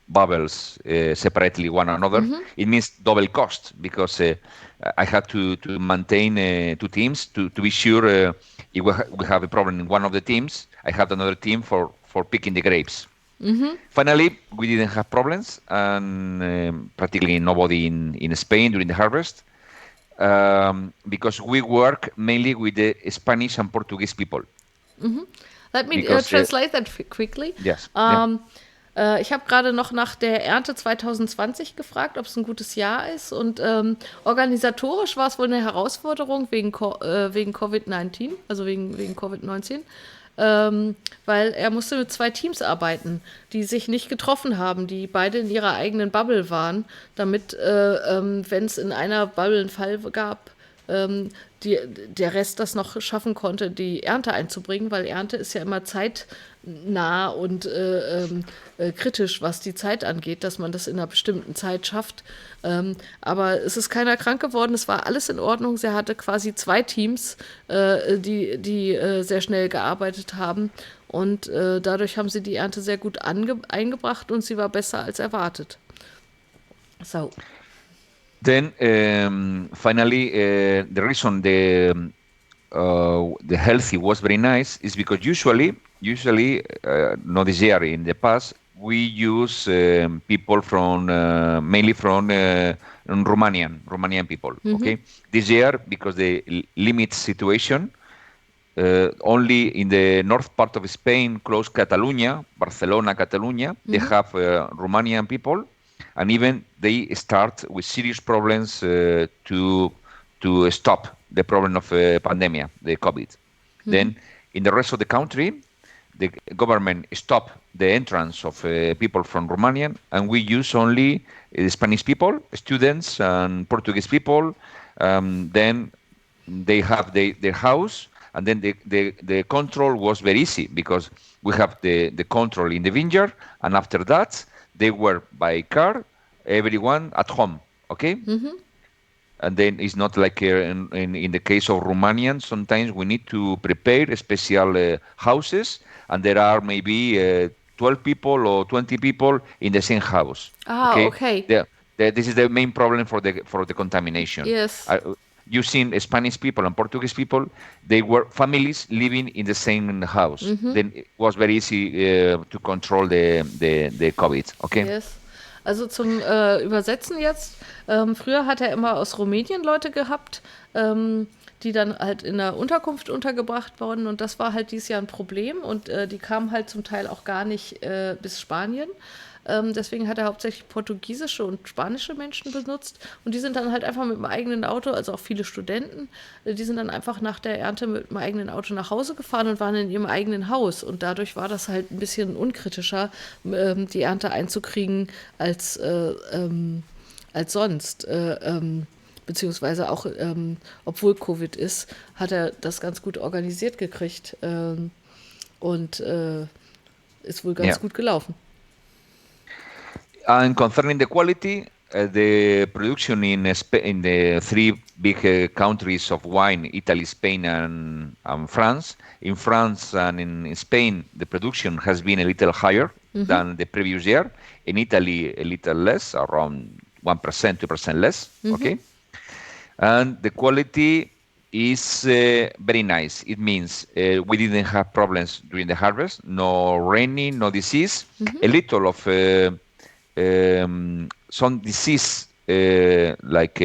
bubbles separately one another. It means double cost because I had to maintain 2 teams to be sure if we have a problem in one of the teams, I had another team for picking the grapes. Finally, we didn't have problems, and practically nobody in Spain during the harvest because we work mainly with the Spanish and Portuguese people. Let me translate that quickly. Yes. Ich habe gerade noch nach der Ernte 2020 gefragt, ob es ein gutes Jahr ist. Und organisatorisch war es wohl eine Herausforderung wegen Covid-19, also wegen Covid-19. Weil er musste mit 2 Teams arbeiten, die sich nicht getroffen haben, die beide in ihrer eigenen Bubble waren, damit, wenn es in einer Bubble einen Fall gab, der Rest das noch schaffen konnte, die Ernte einzubringen, weil Ernte ist ja immer zeitnah und kritisch, was die Zeit angeht, dass man das in einer bestimmten Zeit schafft. Aber es ist keiner krank geworden, es war alles in Ordnung. Sie hatte quasi 2 Teams, die sehr schnell gearbeitet haben und dadurch haben sie die Ernte sehr gut eingebracht und sie war besser als erwartet. So. Then finally, the reason the healthy was very nice is because usually, not this year, in the past, we use people from mainly from Romanian people. Okay, this year because the limit situation. Only in the north part of Spain, close Catalonia, Barcelona, Catalonia, they have Romanian people. And even they start with serious problems to stop the problem of pandemic, the COVID. Then in the rest of the country, the government stopped the entrance of people from Romania, and we use only Spanish people, students, and Portuguese people. Then they have their house, and then the control was very easy because we have the control in the vineyard, and after that, they were by car, everyone at home, okay? and then it's not like in the case of Romanian. Sometimes we need to prepare special houses, and there are maybe 12 people or 20 people in the same house. Okay. This is the main problem for the contamination. Yes. You've seen Spanish people and Portuguese people, they were families living in the same house. Then it was very easy to control the COVID. Okay? Yes. Also zum Übersetzen jetzt. Früher hat er immer aus Rumänien Leute gehabt, die dann halt in der Unterkunft untergebracht wurden. Und das war halt dieses Jahr ein Problem. Und die kamen halt zum Teil auch gar nicht bis Spanien. Deswegen hat er hauptsächlich portugiesische und spanische Menschen benutzt. Und die sind dann halt einfach mit dem eigenen Auto, also auch viele Studenten, die sind dann einfach nach der Ernte mit dem eigenen Auto nach Hause gefahren und waren in ihrem eigenen Haus. Und dadurch war das halt ein bisschen unkritischer, die Ernte einzukriegen als sonst. Beziehungsweise auch, obwohl Covid ist, hat er das ganz gut organisiert gekriegt. Und ist wohl ganz gut gelaufen. And concerning the quality, the production in the three big countries of wine, Italy, Spain, and France. In France and in Spain, the production has been a little higher than the previous year. In Italy, a little less, around 1%, 2% less. Okay, and the quality is very nice. It means we didn't have problems during the harvest, no raining, no disease. A little of some disease like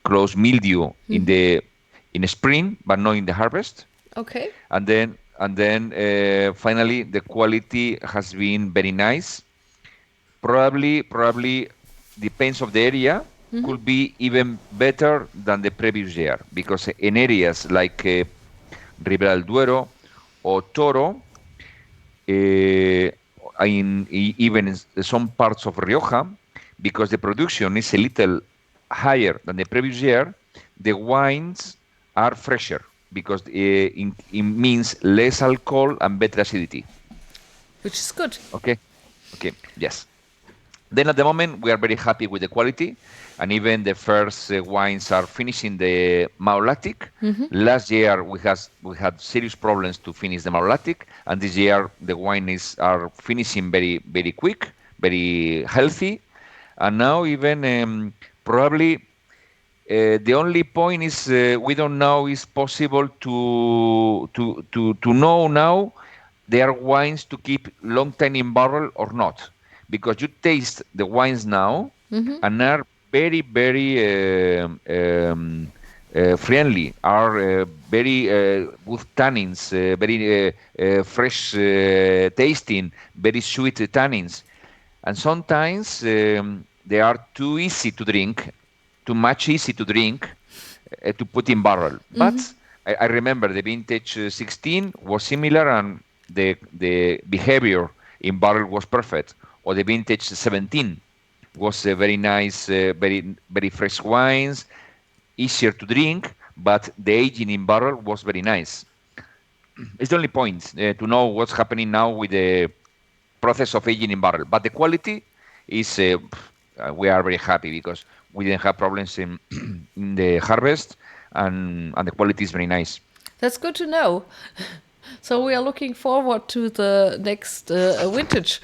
close mildew in spring, but not in the harvest. Okay. And then finally the quality has been very nice. Probably depends of the area. Could be even better than the previous year, because in areas like Ribera del Duero or Toro, even in some parts of Rioja, because the production is a little higher than the previous year, the wines are fresher, because it means less alcohol and better acidity. Which is good. Okay, yes. Then at the moment, we are very happy with the quality, and even the first wines are finishing the malolactic. Last year, we had serious problems to finish the malolactic, and this year the wines are finishing very, very quick, very healthy, and now even probably the only point is we don't know is possible to know now they are wines to keep long time in barrel or not. Because you taste the wines now and are very, very friendly, are very good tannins, very fresh tasting, very sweet tannins. And sometimes they are too easy to drink, too much easy to drink to put in barrel. But I remember the vintage 16 was similar, and the behavior in barrel was perfect. Or the vintage 17 was very nice, very, very fresh wines, easier to drink, but the aging in barrel was very nice. It's the only point to know what's happening now with the process of aging in barrel. But the quality is, we are very happy because we didn't have problems in the harvest, and the quality is very nice. That's good to know. So we are looking forward to the next vintage.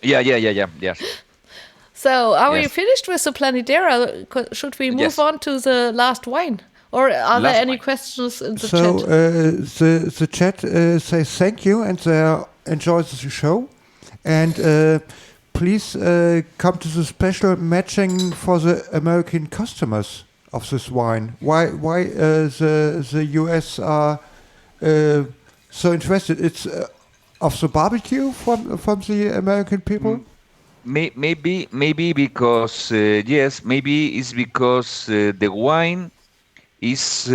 Yes. So are we finished with the Plañidera? Should we move on to the last wine? Or are there any questions in the chat? The chat says thank you, and they enjoy the show. And please come to the special matching for the American customers of this wine. Why the US are so interested? It's of the barbecue from the American people. Maybe because maybe it's because the wine is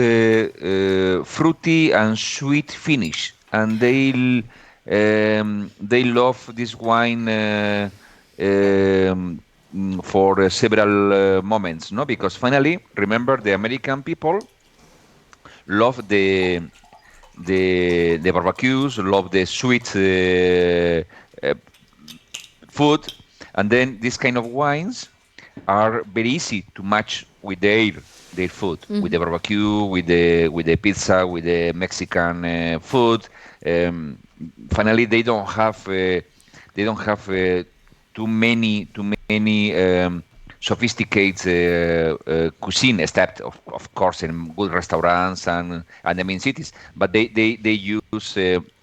fruity and sweet finish, and they love this wine for several moments, no? Because finally, remember, the American people love the barbecues, love the sweet food, and then this kind of wines are very easy to match with their food, with the barbecue, with the pizza, with the Mexican food. Finally, they don't have too many sophisticated cuisine, except of course in good restaurants and the main cities. But they use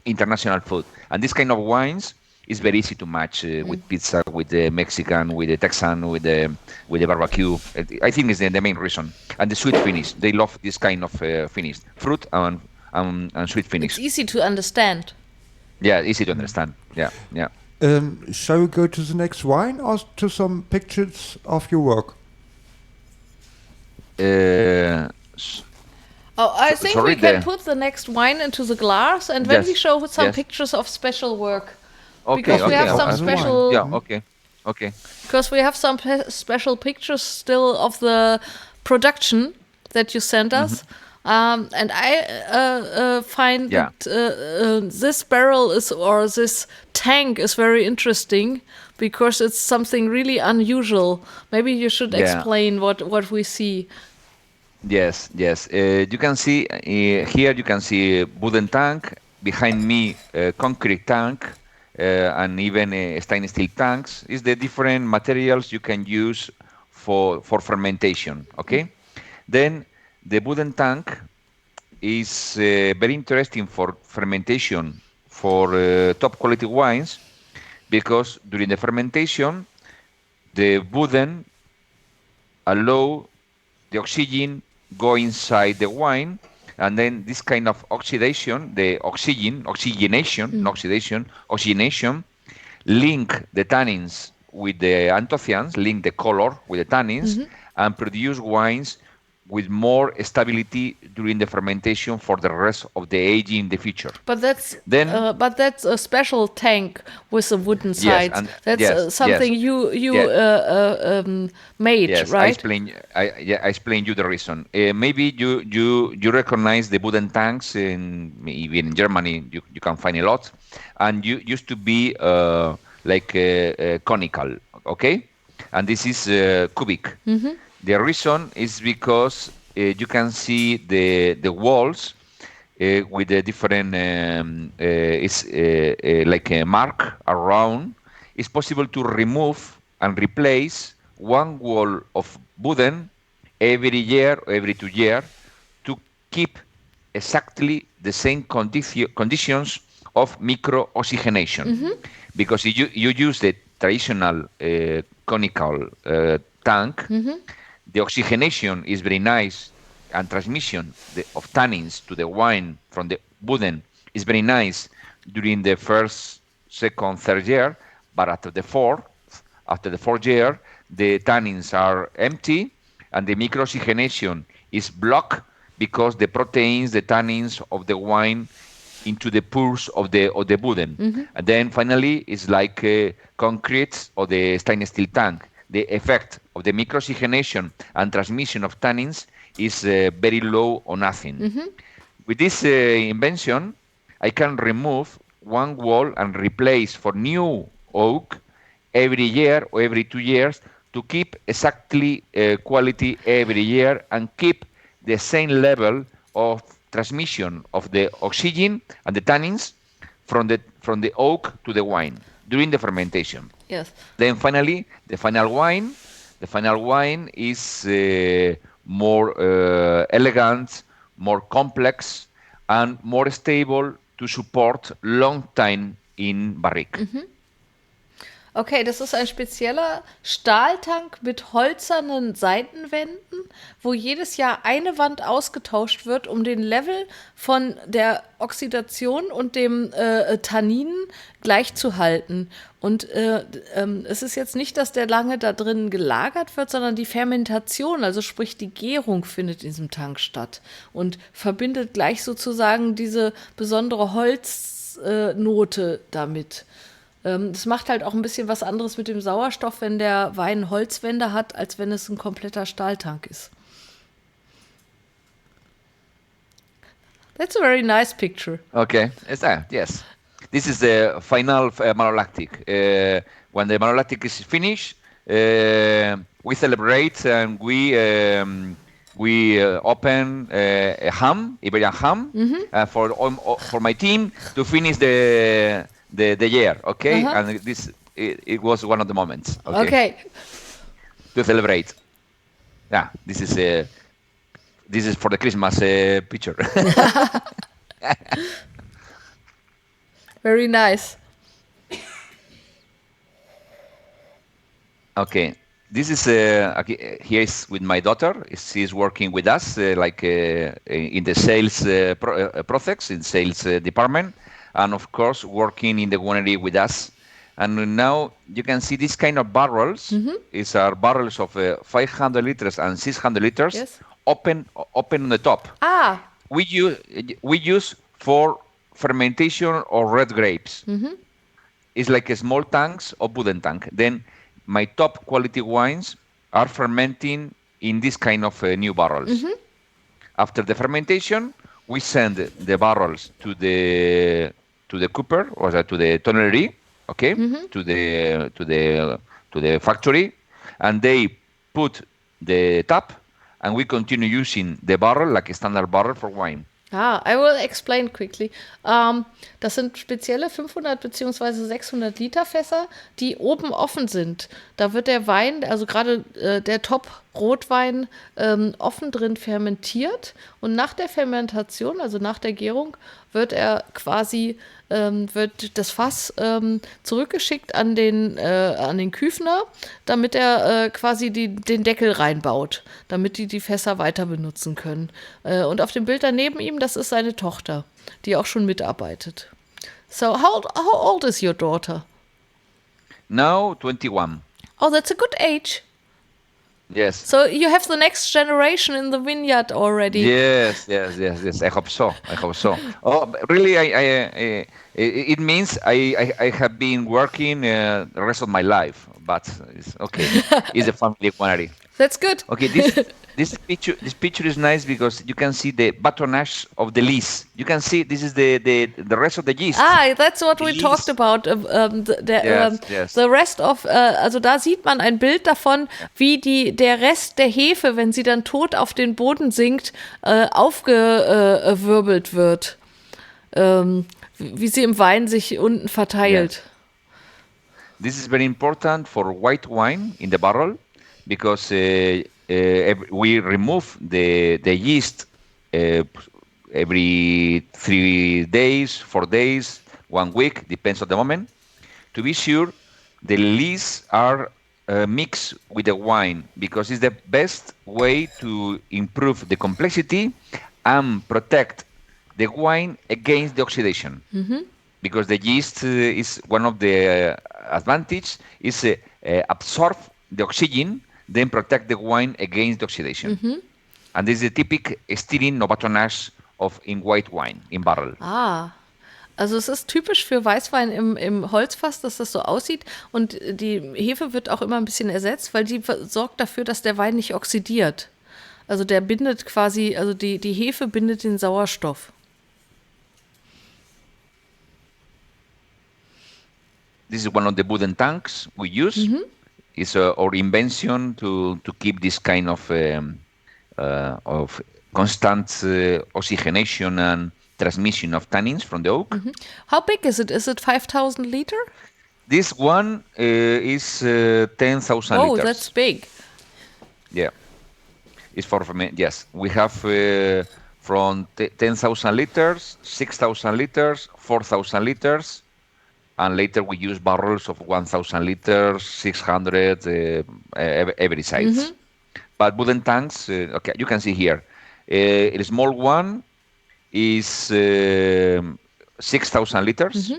international food, and this kind of wines is very easy to match with pizza, with the Mexican, with the Texan, with the barbecue. I think is the main reason. And the sweet finish, they love this kind of finish, fruit and sweet finish. It's easy to understand. Yeah, easy to understand. Yeah. Shall we go to the next wine or to some pictures of your work? I think we can put the next wine into the glass, and then we show some pictures of special work. Because we have some special. Yeah. Okay. Because we have some special pictures still of the production that you sent us. And I find that this barrel or this tank is very interesting because it's something really unusual. Maybe you should explain what we see. Yes. You can see here. You can see wooden tank behind me, concrete tank, and even stainless steel tanks. Is the different materials you can use for fermentation. Okay, then. The wooden tank is very interesting for fermentation for top quality wines because during the fermentation, the wooden allow the oxygen go inside the wine, and then this kind of oxidation, the oxygenation, link the tannins with the anthocyans, link the color with the tannins, and produce wines with more stability during the fermentation for the rest of the aging in the future. But that's a special tank with a wooden sides. That's something you made, yes, right? I explain you the reason. Maybe you recognize the wooden tanks even in Germany. You can find a lot, and you used to be conical, okay, and this is cubic. The reason is because you can see the walls with a different like a mark around. It's possible to remove and replace one wall of wooden every year or every 2 years to keep exactly the same conditions of micro-oxygenation. Because you use the traditional conical tank, the oxygenation is very nice, and transmission of tannins to the wine from the wooden is very nice during the first, second, third year. But after the fourth year, the tannins are empty, and the micro-oxygenation is blocked because the proteins, the tannins of the wine into the pores of the wooden. And then finally, it's like concrete or the stainless steel tank. The effect of the micro-oxygenation and transmission of tannins is very low or nothing. With this invention, I can remove one wall and replace for new oak every year or every 2 years to keep exactly quality every year and keep the same level of transmission of the oxygen and the tannins from the oak to the wine during the fermentation. Yes. Then finally, the final wine is more elegant, more complex, and more stable to support long time in barrique. Okay, das ist ein spezieller Stahltank mit hölzernen Seitenwänden, wo jedes Jahr eine Wand ausgetauscht wird, um den Level von der Oxidation und dem Tannin gleich zu halten. Und es ist jetzt nicht, dass der lange da drin gelagert wird, sondern die Fermentation, also sprich die Gärung, findet in diesem Tank statt und verbindet gleich sozusagen diese besondere Holznote damit. Das macht halt auch ein bisschen was anderes mit dem Sauerstoff, wenn der Wein Holzwände hat, als wenn es ein kompletter Stahltank ist. That's a very nice picture. Okay, yes. This is the final malolactic. When the malolactic is finished, we celebrate and we open a ham, Iberian ham, for my team to finish the year. Okay, and it was one of the moments. Okay. To celebrate. Yeah, this is for the Christmas picture. Very nice. Okay, this is here is with my daughter. She's working with us, in the sales process, in sales department, and of course working in the winery with us. And now you can see this kind of barrels. These are barrels of 500 liters and 600 liters, yes. open on the top. We use for fermentation of red grapes. It's like a small tanks or wooden tank. Then my top quality wines are fermenting in this kind of new barrels. After the fermentation, we send the barrels to the cooper or to the tonnerie, okay, to the factory, and they put the tap, and we continue using the barrel like a standard barrel for wine. I will explain quickly. Das sind spezielle 500 bzw. 600 Liter Fässer, die oben offen sind. Da wird der Wein, also gerade der Top-Rotwein, offen drin fermentiert. Und nach der Fermentation, also nach der Gärung, wird er quasi, wird das Fass zurückgeschickt an den Küfner, damit er quasi den Deckel reinbaut, damit die Fässer weiter benutzen können. Und auf dem Bild daneben ihm, das ist seine Tochter, die auch schon mitarbeitet. So, how old is your daughter? Now 21. Oh, that's a good age. Yes. So you have the next generation in the vineyard already. Yes. I hope so. Oh, really? It means I have been working the rest of my life, but it's okay. It's a family winery. That's good. Okay, this picture is nice because you can see the batonnage of the lees. You can see this is the rest of the yeast. That's what we talked about. Yes. The rest of, also da sieht man ein Bild davon, wie der Rest der Hefe, wenn sie dann tot auf den Boden sinkt, aufgewirbelt wird. Wie sie im Wein sich unten verteilt. Yeah. This is very important for white wine in the barrel because we remove the yeast every 3 days, 4 days, 1 week, depends on the moment, to be sure the lees are mixed with the wine because it's the best way to improve the complexity and protect the wine against the oxidation. Because the yeast is one of the advantage is absorb the oxygen, then protect the wine against the oxidation. And this is a typical stirring or batonnage in white wine, in barrel. Also es ist typisch für Weißwein im Holzfass, dass das so aussieht. Und die Hefe wird auch immer ein bisschen ersetzt, weil die sorgt dafür, dass der Wein nicht oxidiert. Also der bindet quasi, also die Hefe bindet den Sauerstoff. This is one of the wooden tanks we use. It's our invention to keep this kind of constant oxygenation and transmission of tannins from the oak. How big is it? Is it 5,000 liter? This one is 10,000 liters. Oh, that's big. Yeah, it's for yes. We have from 10,000 liters, 6,000 liters, 4,000 liters. And later we use barrels of 1,000 liters, 600, every size. But wooden tanks, okay, you can see here. A small one is 6,000 liters.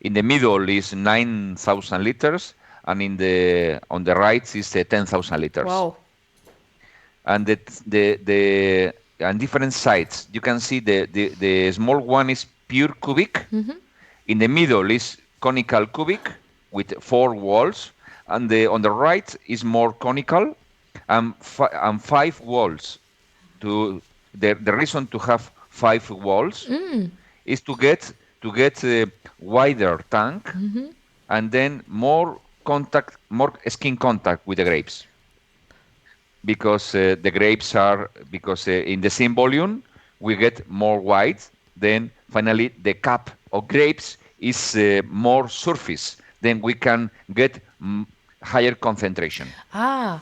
In the middle is 9,000 liters, and on the right is 10,000 liters. Wow. And the on different sides, you can see the small one is pure cubic. In the middle is conical cubic with 4 walls, and on the right is more conical and 5 walls. The reason to have 5 walls is to get a wider tank and then more more skin contact with the grapes, because the grapes are in the same volume we get more white. Then finally the cap of grapes is more surface. Then we can get higher concentration. Ah,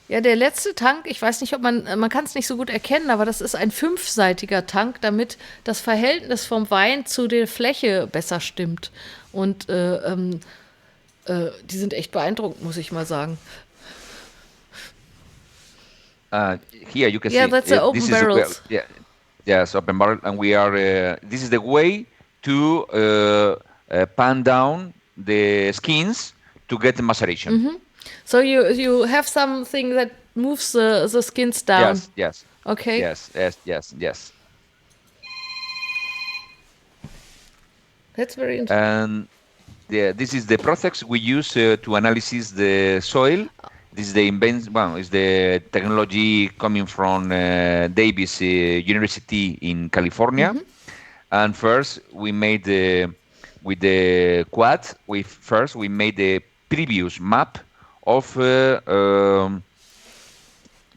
ja, der letzte Tank, ich weiß nicht, ob man kann es nicht so gut erkennen, aber das ist ein 5-seitiger Tank, damit das Verhältnis vom Wein zu der Fläche besser stimmt. Und die sind echt beeindruckend, muss ich mal sagen. Here you can see. Yeah, that's the open barrels. Yes, open barrel, and we are. This is the way to pan down the skins to get the maceration. Mm-hmm. So you have something that moves the skins down. Yes. Okay. Yes. That's very interesting. And this is the process we use to analyze the soil. This is the technology coming from Davis University in California. Mm-hmm. And first we made with the quad. We made the previous map of the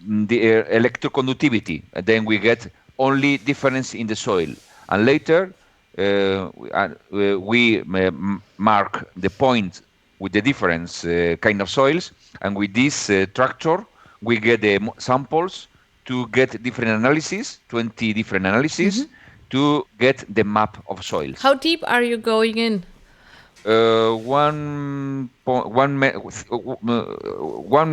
electroconductivity. And then we get only difference in the soil. And later we mark the point with the different kind of soils. And with this tractor, we get the samples to get different analyses, 20 different analyses, mm-hmm. to get the map of soils. How deep are you going in? 1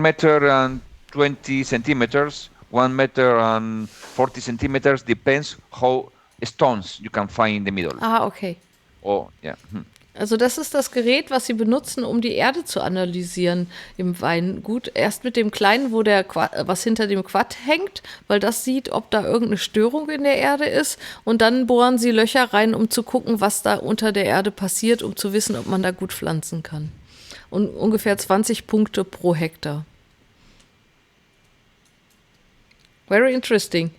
meter and 20 centimeters, 1 meter and 40 centimeters, depends how stones you can find in the middle. Ah, okay. Oh, yeah. Also das ist das Gerät, was Sie benutzen, um die Erde zu analysieren im Weingut. Erst mit dem kleinen, was hinter dem Quad hängt, weil das sieht, ob da irgendeine Störung in der Erde ist. Und dann bohren Sie Löcher rein, um zu gucken, was da unter der Erde passiert, um zu wissen, ob man da gut pflanzen kann. Und ungefähr 20 Punkte pro Hektar. Very interesting.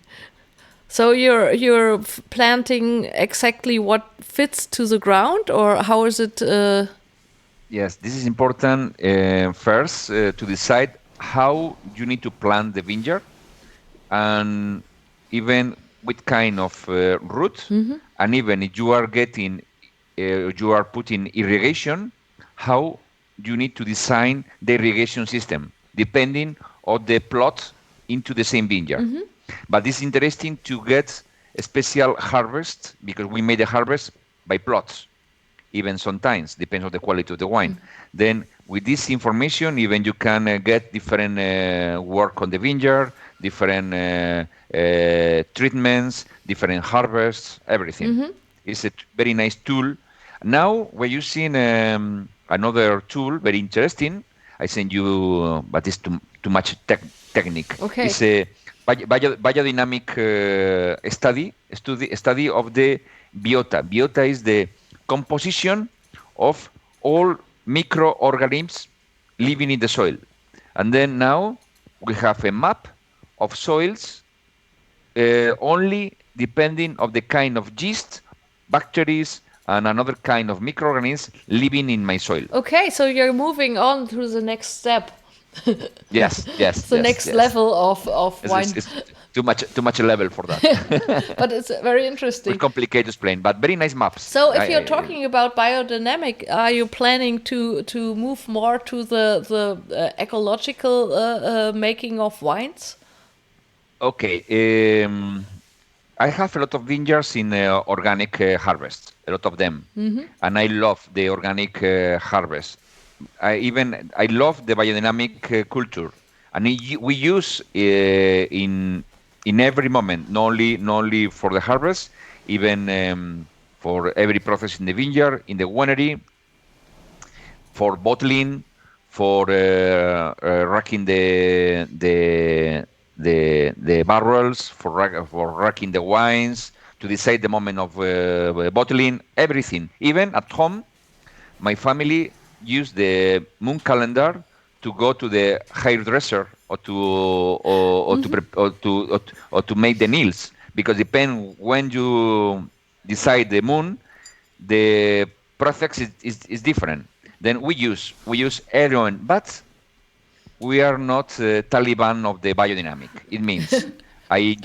So you're planting exactly what fits to the ground, or how is it? Yes, this is important. First, to decide how you need to plant the vineyard, and even what kind of root, mm-hmm. and even if you are putting irrigation, how you need to design the irrigation system depending on the plot into the same vineyard. Mm-hmm. But it's interesting to get a special harvest, because we made a harvest by plots, even sometimes, depends on the quality of the wine. Mm-hmm. Then with this information, even you can get different work on the vineyard, different treatments, different harvests, everything. Mm-hmm. It's a very nice tool. Now we're using another tool, very interesting. I send you, but it's too much technique. Okay. It's a biodynamic study of the biota. Biota is the composition of all microorganisms living in the soil. And then now we have a map of soils only depending on the kind of yeast, bacteria, and another kind of microorganisms living in my soil. Okay, so you're moving on to the next step. Yes. The next level of wine. It's too much level for that. But it's very interesting. It's complicated to explain, but very nice maps. So if you're talking about biodynamic, are you planning to move more to the ecological making of wines? Okay. I have a lot of vineyards in organic harvest, a lot of them. Mm-hmm. And I love the organic harvest. I love the biodynamic culture, and we use in every moment, not only for the harvest, even for every process in the vineyard, in the winery, for bottling, for racking the barrels, for racking the wines, to decide the moment of bottling, everything. Even at home, my family use the moon calendar to go to the hairdresser or to make the nails, because depend when you decide the moon, the process is different. Then we use everyone, but we are not Taliban of the biodynamic. It means I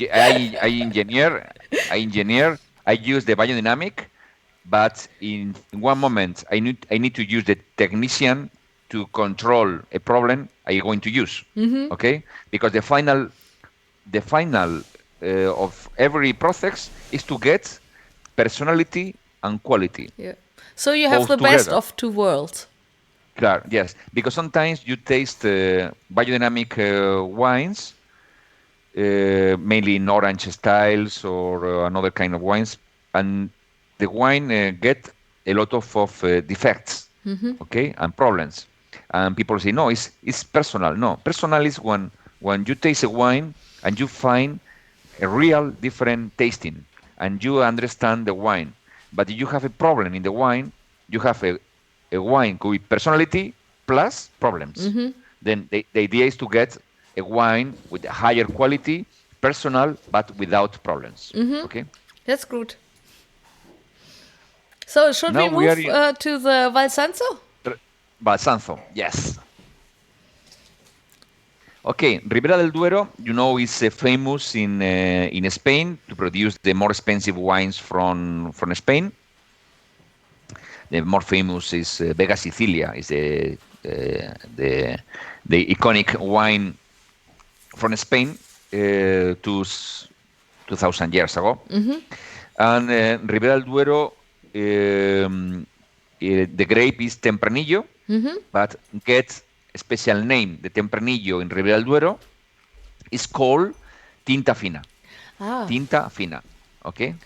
engineer, I use the biodynamic, but in one moment I need to use the technician to control a problem I'm going to use. Okay, because the final of every process is to get personality and quality. Yeah. So you have the best of two worlds. Claro, yes, because sometimes you taste biodynamic wines, mainly in orange styles or another kind of wines, and the wine get a lot of defects, okay, and problems. And people say, no, it's personal. No, personal is when you taste a wine and you find a real different tasting and you understand the wine. But if you have a problem in the wine, you have a wine with personality plus problems. Then the idea is to get a wine with a higher quality, personal, but without problems. Okay? That's good. So should we move to the Vallsanzo? Vallsanzo, yes. Okay, Ribera del Duero, is famous in Spain to produce the more expensive wines from Spain. The more famous is Vega Sicilia, is the iconic wine from Spain 2,000 years ago. And Ribera del Duero, the grape is Tempranillo, but gets a special name. The Tempranillo in Ribera del Duero is called Tinta Fina. Tinta Fina, okay?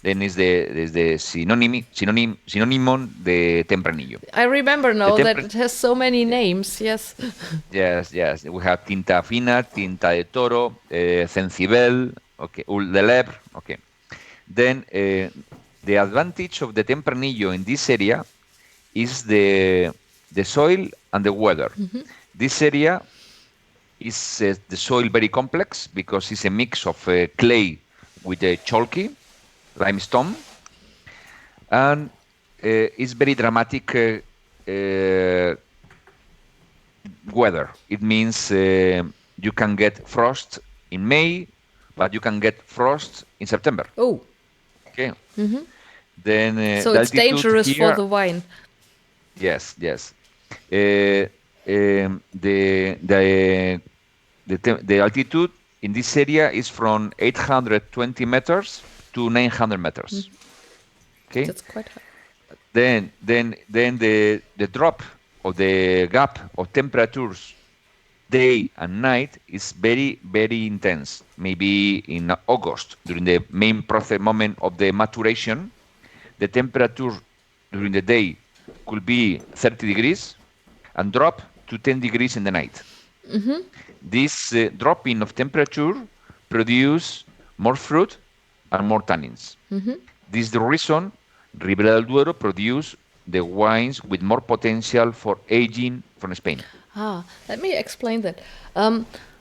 Then is the synonymon de Tempranillo. I remember now that it has so many names, yes. Yes. We have Tinta Fina, Tinta de Toro, Cencibel, okay, Ul de Lebre, okay. Then the advantage of the Tempranillo in this area is the soil and the weather. This area is the soil very complex because it's a mix of clay with chalky limestone, and it's very dramatic weather. It means you can get frost in May, but you can get frost in September. Oh. Okay. Then so it's dangerous here, for the wine. Yes. The altitude in this area is from 820 meters to 900 meters. Okay. That's quite high. Then the drop or the gap of temperatures day and night is very, very intense. Maybe in August, during the main process moment of the maturation, the temperature during the day could be 30 degrees and drop to 10 degrees in the night. This dropping of temperature produce more fruit and more tannins. This is the reason Ribera del Duero produce the wines with more potential for aging from Spain. Let me explain that.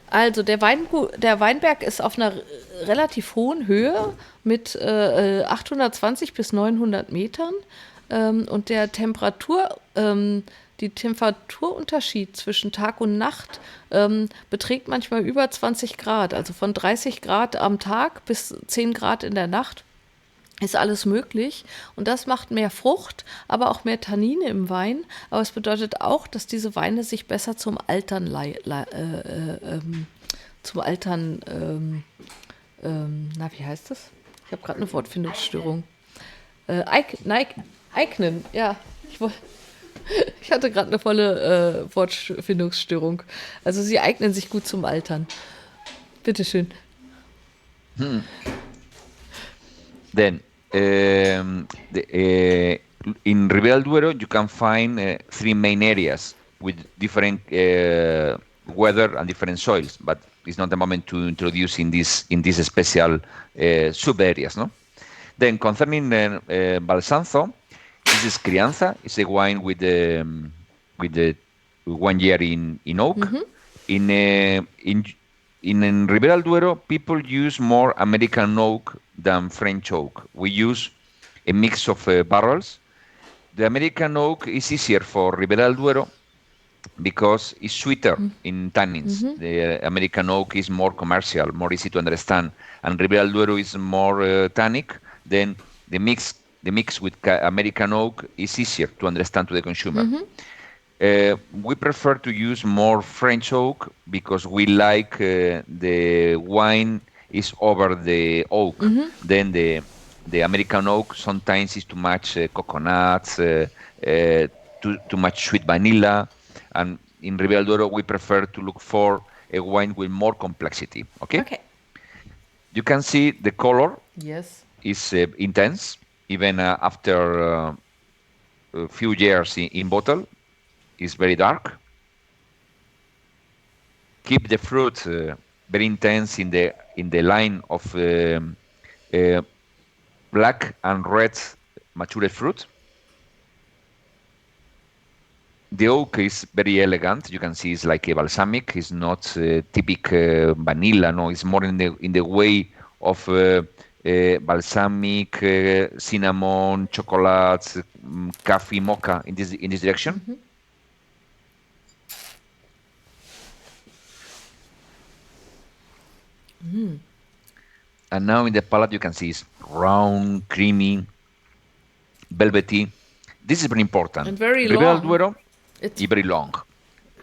Also der Weinberg ist auf einer relativ hohen Höhe mit 820 bis 900 Metern und der Temperaturunterschied zwischen Tag und Nacht beträgt manchmal über 20 Grad, also von 30 Grad am Tag bis 10 Grad in der Nacht. Ist alles möglich und das macht mehr Frucht, aber auch mehr Tannine im Wein. Aber es bedeutet auch, dass diese Weine sich besser zum Altern wie heißt das? Ich habe gerade eine Wortfindungsstörung. Eignen, ja. Ich hatte gerade eine volle Wortfindungsstörung. Also sie eignen sich gut zum Altern. Bitteschön. Then, in Ribera del Duero, you can find 3 main areas with different weather and different soils, but it's not the moment to introduce in this special sub areas, no? Then, concerning Vallsanzo, this is Crianza. It's a wine with the 1 year in oak. In Ribera del Duero, people use more American oak than French oak. We use a mix of barrels. the American oak is easier for Ribera del Duero because it's sweeter in tannins. The American oak is more commercial, more easy to understand, and Ribera del Duero is more tannic. Then the mix with American oak is easier to understand to the consumer. We prefer to use more French oak because we like the wine is over the oak. Then the American oak sometimes is too much coconuts, too much sweet vanilla, and in Ribera del Duero we prefer to look for a wine with more complexity. Okay. You can see the color. Yes. Is intense even after a few years in bottle. Is very dark. Keep the fruit very intense in the line of black and red matured fruit. The oak is very elegant. You can see it's like a balsamic. It's not typical vanilla. No, it's more in the way of balsamic, cinnamon, chocolate, coffee, mocha in this direction. And now in the palate you can see it's round, creamy, velvety. This is very important. And very Ribera long. del Duero, it's very long.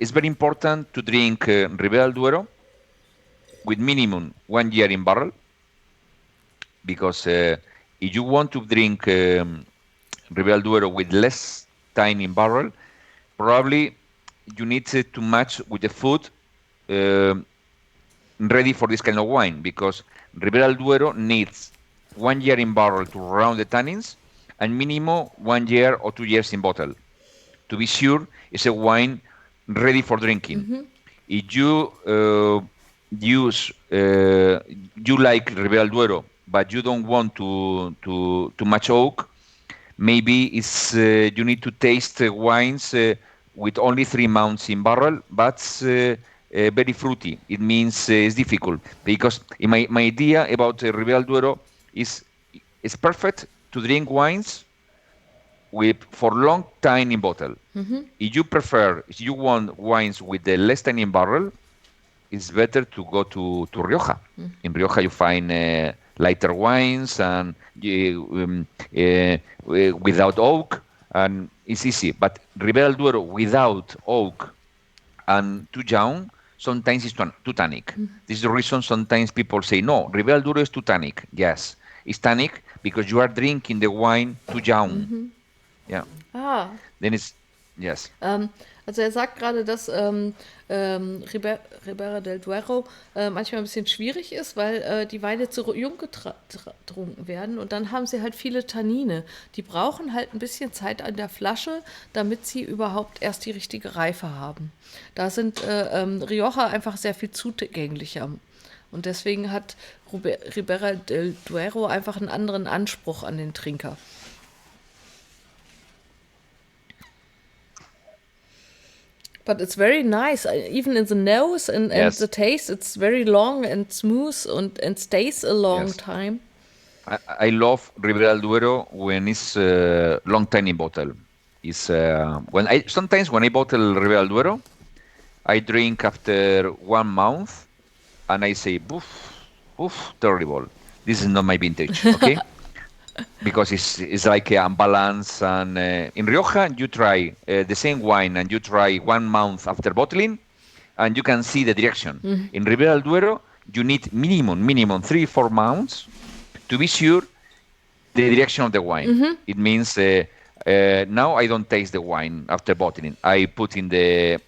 It's very important to drink Ribera del Duero with minimum 1 year in barrel, because if you want to drink Ribera del Duero with less time in barrel, probably you need to match with the food ready for this kind of wine, because Ribera del Duero needs 1 year in barrel to round the tannins and minimum 1 year or 2 years in bottle to be sure it's a wine ready for drinking. If you you like Ribera del Duero but you don't want to match oak, maybe it's you need to taste wines with only 3 months in barrel, but very fruity. It means it's difficult, because my idea about Ribera del Duero is it's perfect to drink wines for long time in bottle. If you want wines with the less time in barrel, it's better to go to Rioja. In Rioja you find lighter wines and without oak, and it's easy. But Ribera del Duero without oak and too young, sometimes it's too tannic. This is the reason sometimes people say, no, Ribera del Duero is too tannic. Yes, it's tannic because you are drinking the wine too young. Yeah. Then it's, yes. Also er sagt gerade, dass Ribera del Duero manchmal ein bisschen schwierig ist, weil die Weine zu jung getrunken werden und dann haben sie halt viele Tannine. Die brauchen halt ein bisschen Zeit an der Flasche, damit sie überhaupt erst die richtige Reife haben. Da sind Rioja einfach sehr viel zugänglicher. Und deswegen hat Ribera del Duero einfach einen anderen Anspruch an den Trinker. But it's very nice, even in the nose and the taste. It's very long and smooth and stays a long time. I love Ribera del Duero when it's long time in bottle. It's sometimes when I bottle Ribera del Duero, I drink after 1 month, and I say, "Oof, terrible. This is not my vintage." Okay. Because it's like unbalanced, and in Rioja you try the same wine and you try 1 month after bottling and you can see the direction. In Ribera del Duero you need minimum 3-4 months to be sure the direction of the wine. It means now I don't taste the wine after bottling. I put in the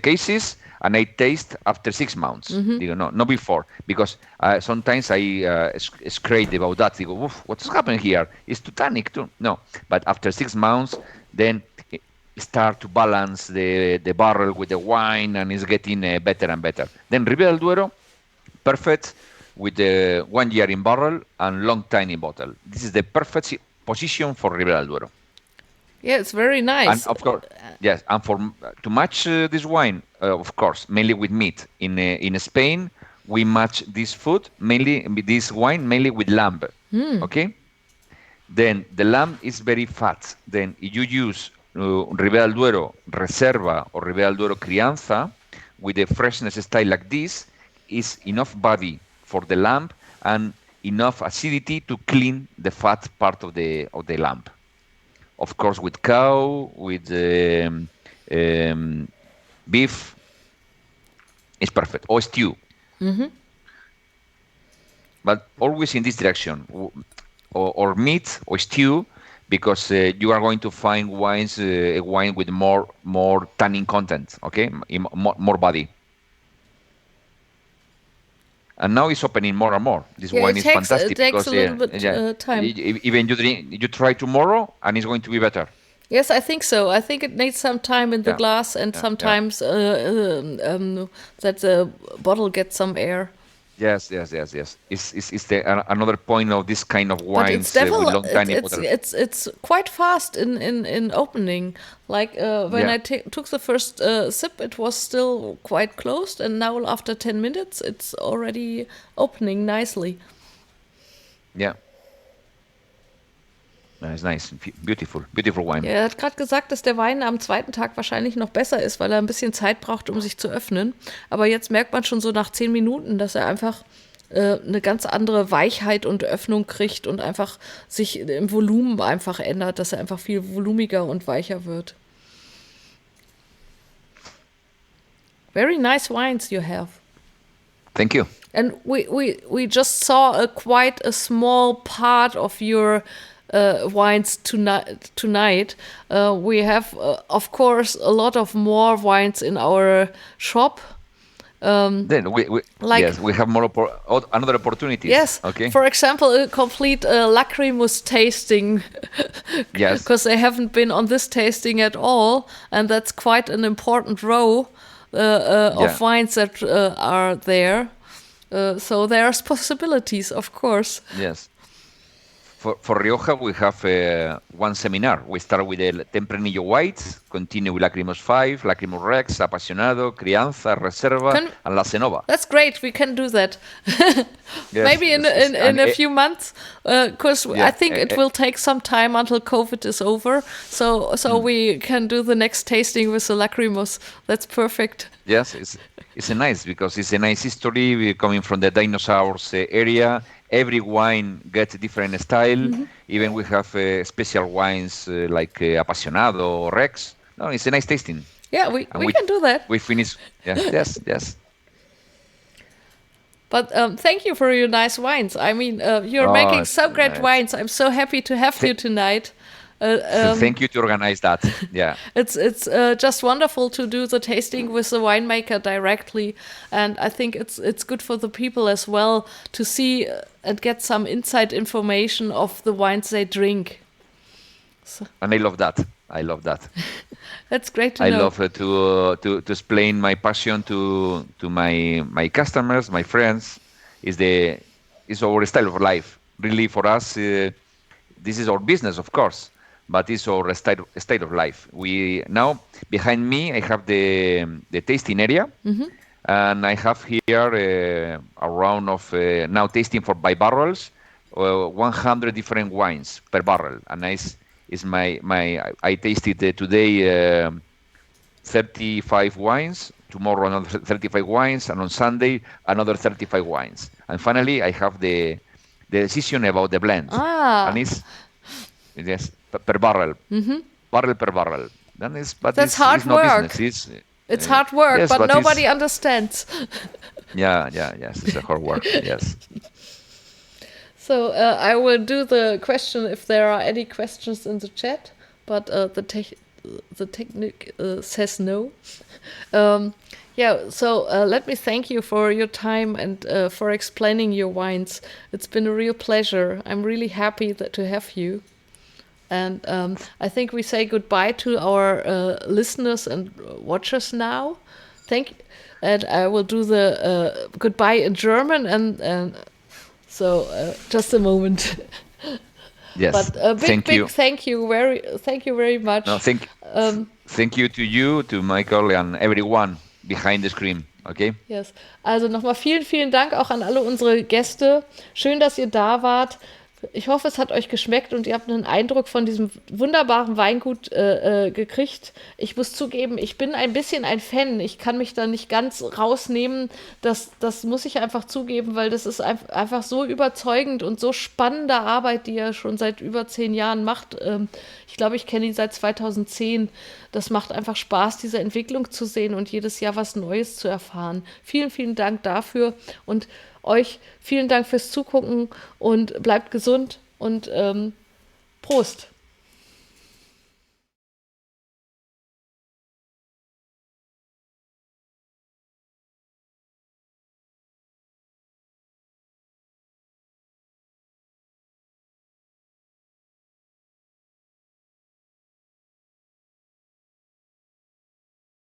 cases and I taste after 6 months. Not before, because sometimes I scrape about that. I go, what's happening here? It's too tannic too. No, but after 6 months, then it start to balance the barrel with the wine, and it's getting better and better. Then Ribera del Duero, perfect with the 1 year in barrel and long time in bottle. This is the perfect position for Ribera del Duero. Yeah, it's very nice. And of course, yes, and to match this wine, of course, mainly with meat. In Spain, we match this wine mainly with lamb. Okay, Then the lamb is very fat. Then if you use Ribera del Duero Reserva or Ribera del Duero Crianza with a freshness style like this, is enough body for the lamb and enough acidity to clean the fat part of the lamb. Of course, with cow, with beef, it's perfect. Or stew. But always in this direction, or meat or stew, because you are going to find wines, a wine with more tannin content, okay, more body. And now it's opening more and more. This wine is fantastic. It takes a little bit time. Even you try tomorrow, and it's going to be better. Yes, I think so. I think it needs some time in the glass, and sometimes that the bottle gets some air. Yes. It's another point of this kind of wines with long tannin. It's quite fast in opening. Like when I took the first sip, it was still quite closed, and now after 10 minutes, it's already opening nicely. Yeah. It's nice, beautiful wine. Ja, er hat gerade gesagt, dass der Wein am zweiten Tag wahrscheinlich noch besser ist, weil er ein bisschen Zeit braucht, um sich zu öffnen. Aber jetzt merkt man schon so nach 10 Minuten, dass er einfach eine ganz andere Weichheit und Öffnung kriegt und einfach sich im Volumen einfach ändert, dass er einfach viel volumiger und weicher wird. Very nice wines you have. Thank you. And we just saw quite a small part of your wines tonight. We have, of course, a lot of more wines in our shop. Then we have more another opportunities. Yes. Okay. For example, a complete Lacrimus tasting. Yes. Because they haven't been on this tasting at all, and that's quite an important row of wines that are there. So there's possibilities, of course. Yes. For Rioja, we have one seminar. We start with the Tempranillo Whites, continue with Lacrimus 5, Lacrimus Rex, Apasionado, Crianza, Reserva, and La Cenova. That's great. We can do that. Maybe in a few months, because I think it will take some time until COVID is over. So we can do the next tasting with the Lacrimus. That's perfect. Yes, it's nice because it's a nice history coming from the dinosaurs area. Every wine gets a different style. Even we have special wines like Apasionado or Rex. No, it's a nice tasting. Yeah, we can do that. We finish. Yeah, yes. But thank you for your nice wines. I mean, you're making so great wines. I'm so happy to have you tonight. Thank you to organize that. Yeah, it's just wonderful to do the tasting with the winemaker directly, and I think it's good for the people as well to see and get some inside information of the wines they drink. So. And I love that. That's great to know. I love to explain my passion to my customers, my friends. Is our style of life. Really, for us, this is our business, of course. But it's our state of life. We now behind me I have the tasting area, and I have here a round of now tasting by barrels, 100 different wines per barrel. And is my I tasted today 35 wines. Tomorrow another 35 wines, and on Sunday another 35 wines. And finally I have the decision about the blend. And it's per barrel, barrel per barrel. That's hard work. It's hard work, yes, but nobody understands. Yes, it's a hard work. Yes. So I will do the question if there are any questions in the chat, but the technique says no. So let me thank you for your time and for explaining your wines. It's been a real pleasure. I'm really happy to have you. And I think we say goodbye to our listeners and watchers now. Thank you. And I will do the goodbye in German. And so just a moment. Yes. But a big thank you very much. No, thank you to you, to Michael, and everyone behind the screen. Okay? Yes. Also nochmal vielen Dank auch an alle unsere Gäste. Schön, dass ihr da wart. Ich hoffe, es hat euch geschmeckt und ihr habt einen Eindruck von diesem wunderbaren Weingut gekriegt. Ich muss zugeben, ich bin ein bisschen ein Fan. Ich kann mich da nicht ganz rausnehmen. Das muss ich einfach zugeben, weil das ist einfach so überzeugend und so spannende Arbeit, die er schon seit über 10 Jahren macht. Ich glaube, ich kenne ihn seit 2010. Das macht einfach Spaß, diese Entwicklung zu sehen und jedes Jahr was Neues zu erfahren. Vielen, vielen Dank dafür und euch vielen Dank fürs Zugucken und bleibt gesund und Prost!